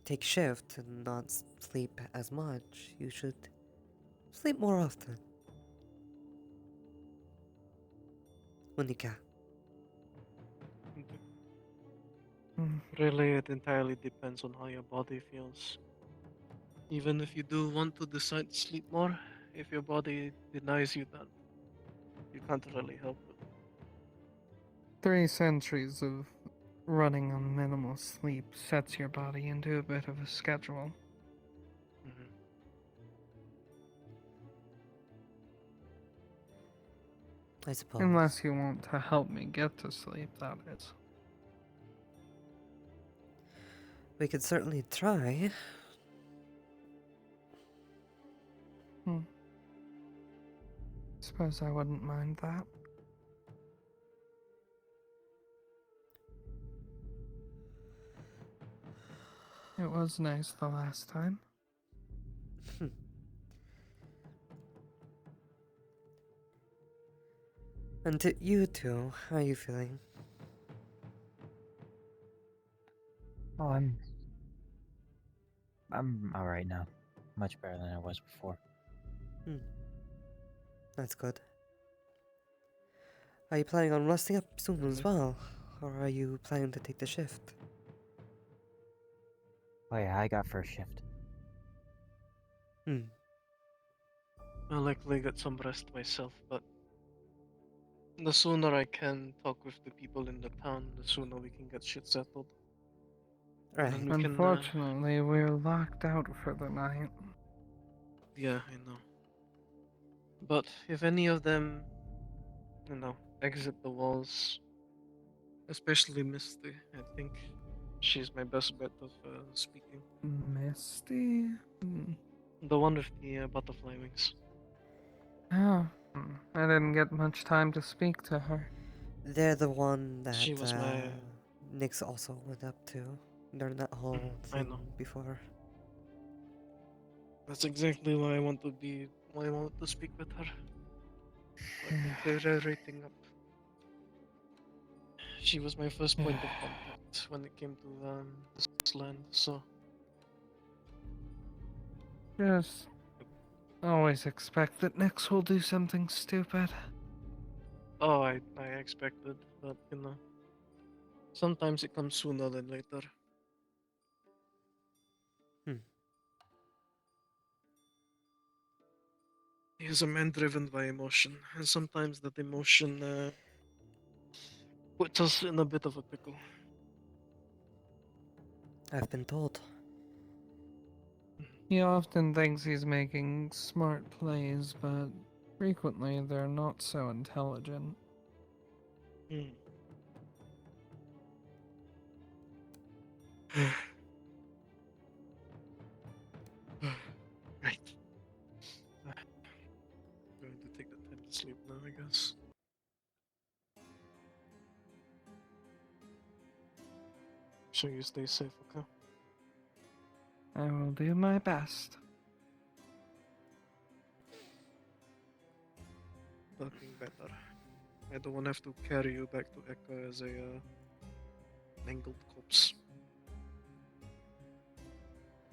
take shift and not sleep as much, you should sleep more often. When you can. Really, it entirely depends on how your body feels. Even if you do want to decide to sleep more, if your body denies you that, you can't really help it. 3 centuries of running on minimal sleep sets your body into a bit of a schedule. I suppose. Unless you want to help me get to sleep, that is. We could certainly try. Suppose I wouldn't mind that. It was nice the last time. And to you two, how are you feeling? Oh, I'm alright now. Much better than I was before. That's good. Are you planning on resting up soon as well? Or are you planning to take the shift? Oh yeah, I got first shift. I'll likely get some rest myself, but the sooner I can talk with the people in the town, the sooner we can get shit settled. Right. And we can, Unfortunately, we're locked out for the night. yeah, I know. But if any of them, exit the walls, especially Misty, I think she's my best bet of speaking. Misty? The one with the butterfly wings. Oh, I didn't get much time to speak to her. They're the one that She was my... Nyx also went up to during that whole I thing know. before. That's exactly why I want to speak with her. So I can clear everything up. She was my first point of contact when it came to this land, so... Just always expect that Nyx will do something stupid. Oh, I expected, but sometimes it comes sooner than later. He is a man driven by emotion, and sometimes that emotion puts us in a bit of a pickle. I've been told. He often thinks he's making smart plays, but frequently they're not so intelligent. Right. sure you stay safe, okay? I will do my best. Fucking better. I don't want to have to carry you back to Eka as a mangled corpse.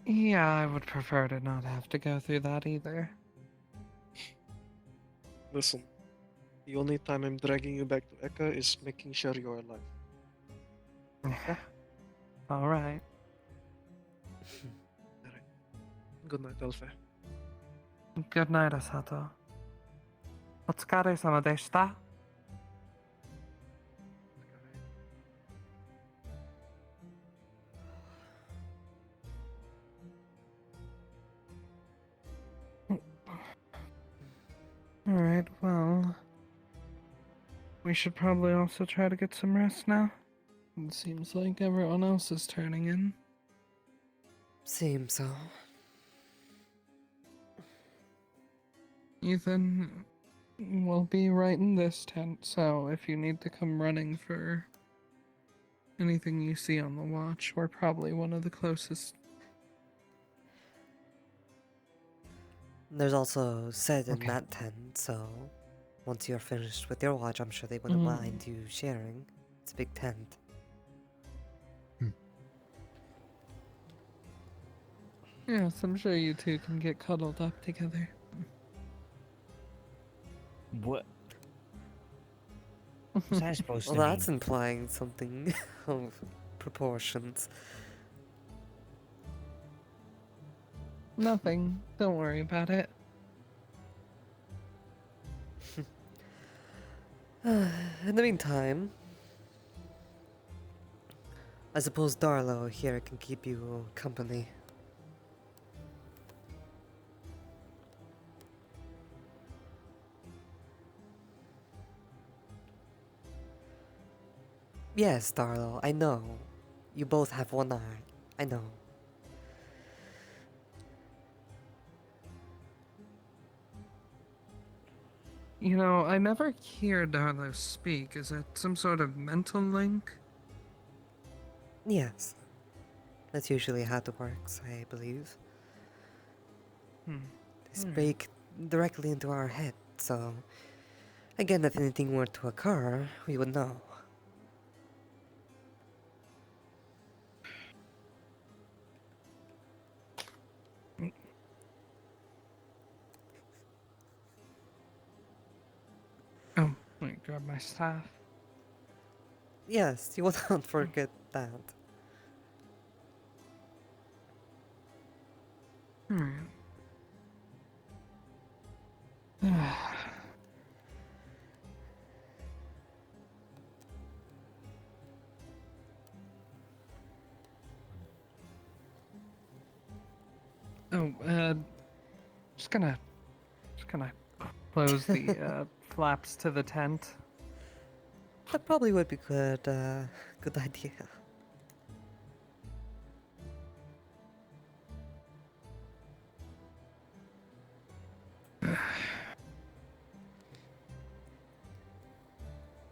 Yeah, I would prefer to not have to go through that either. Listen, the only time I'm dragging you back to Eka is making sure you're alive. Alright. Good night, Alpha. Good night, Asato. お疲れ様でした。Alright, well, we should probably also try to get some rest now. It seems like everyone else is turning in. Seems so. Ethan, we'll be right in this tent, so if you need to come running for anything you see on the watch, we're probably one of the closest. There's also Sid in that tent, so once you're finished with your watch, I'm sure they wouldn't mind you sharing. It's a big tent. Yes, I'm sure you two can get cuddled up together. What? What's that supposed to Well, mean? that's implying something of proportions. Nothing. Don't worry about it. In the meantime, I suppose Darlo here can keep you company. Yes, Darlo, I know. You both have one eye. I know. You know, I never hear Darlo speak. Is it some sort of mental link? Yes. That's usually how it works, I believe. They speak directly into our head, so... Again, if anything were to occur, we would know. Oh, let me grab my staff. Yes, you will not forget that. Just gonna close the flaps to the tent. That probably would be good, good idea.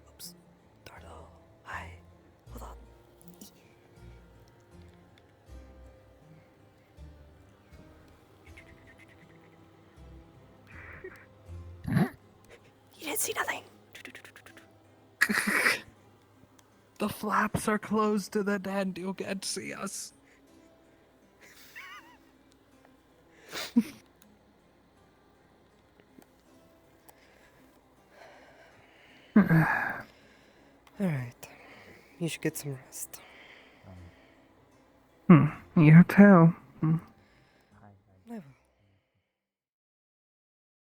Oops. Dardo. Hi. Hold on. You didn't see nothing. The flaps are closed to the tent. You can't see us. Alright. You should get some rest. You too.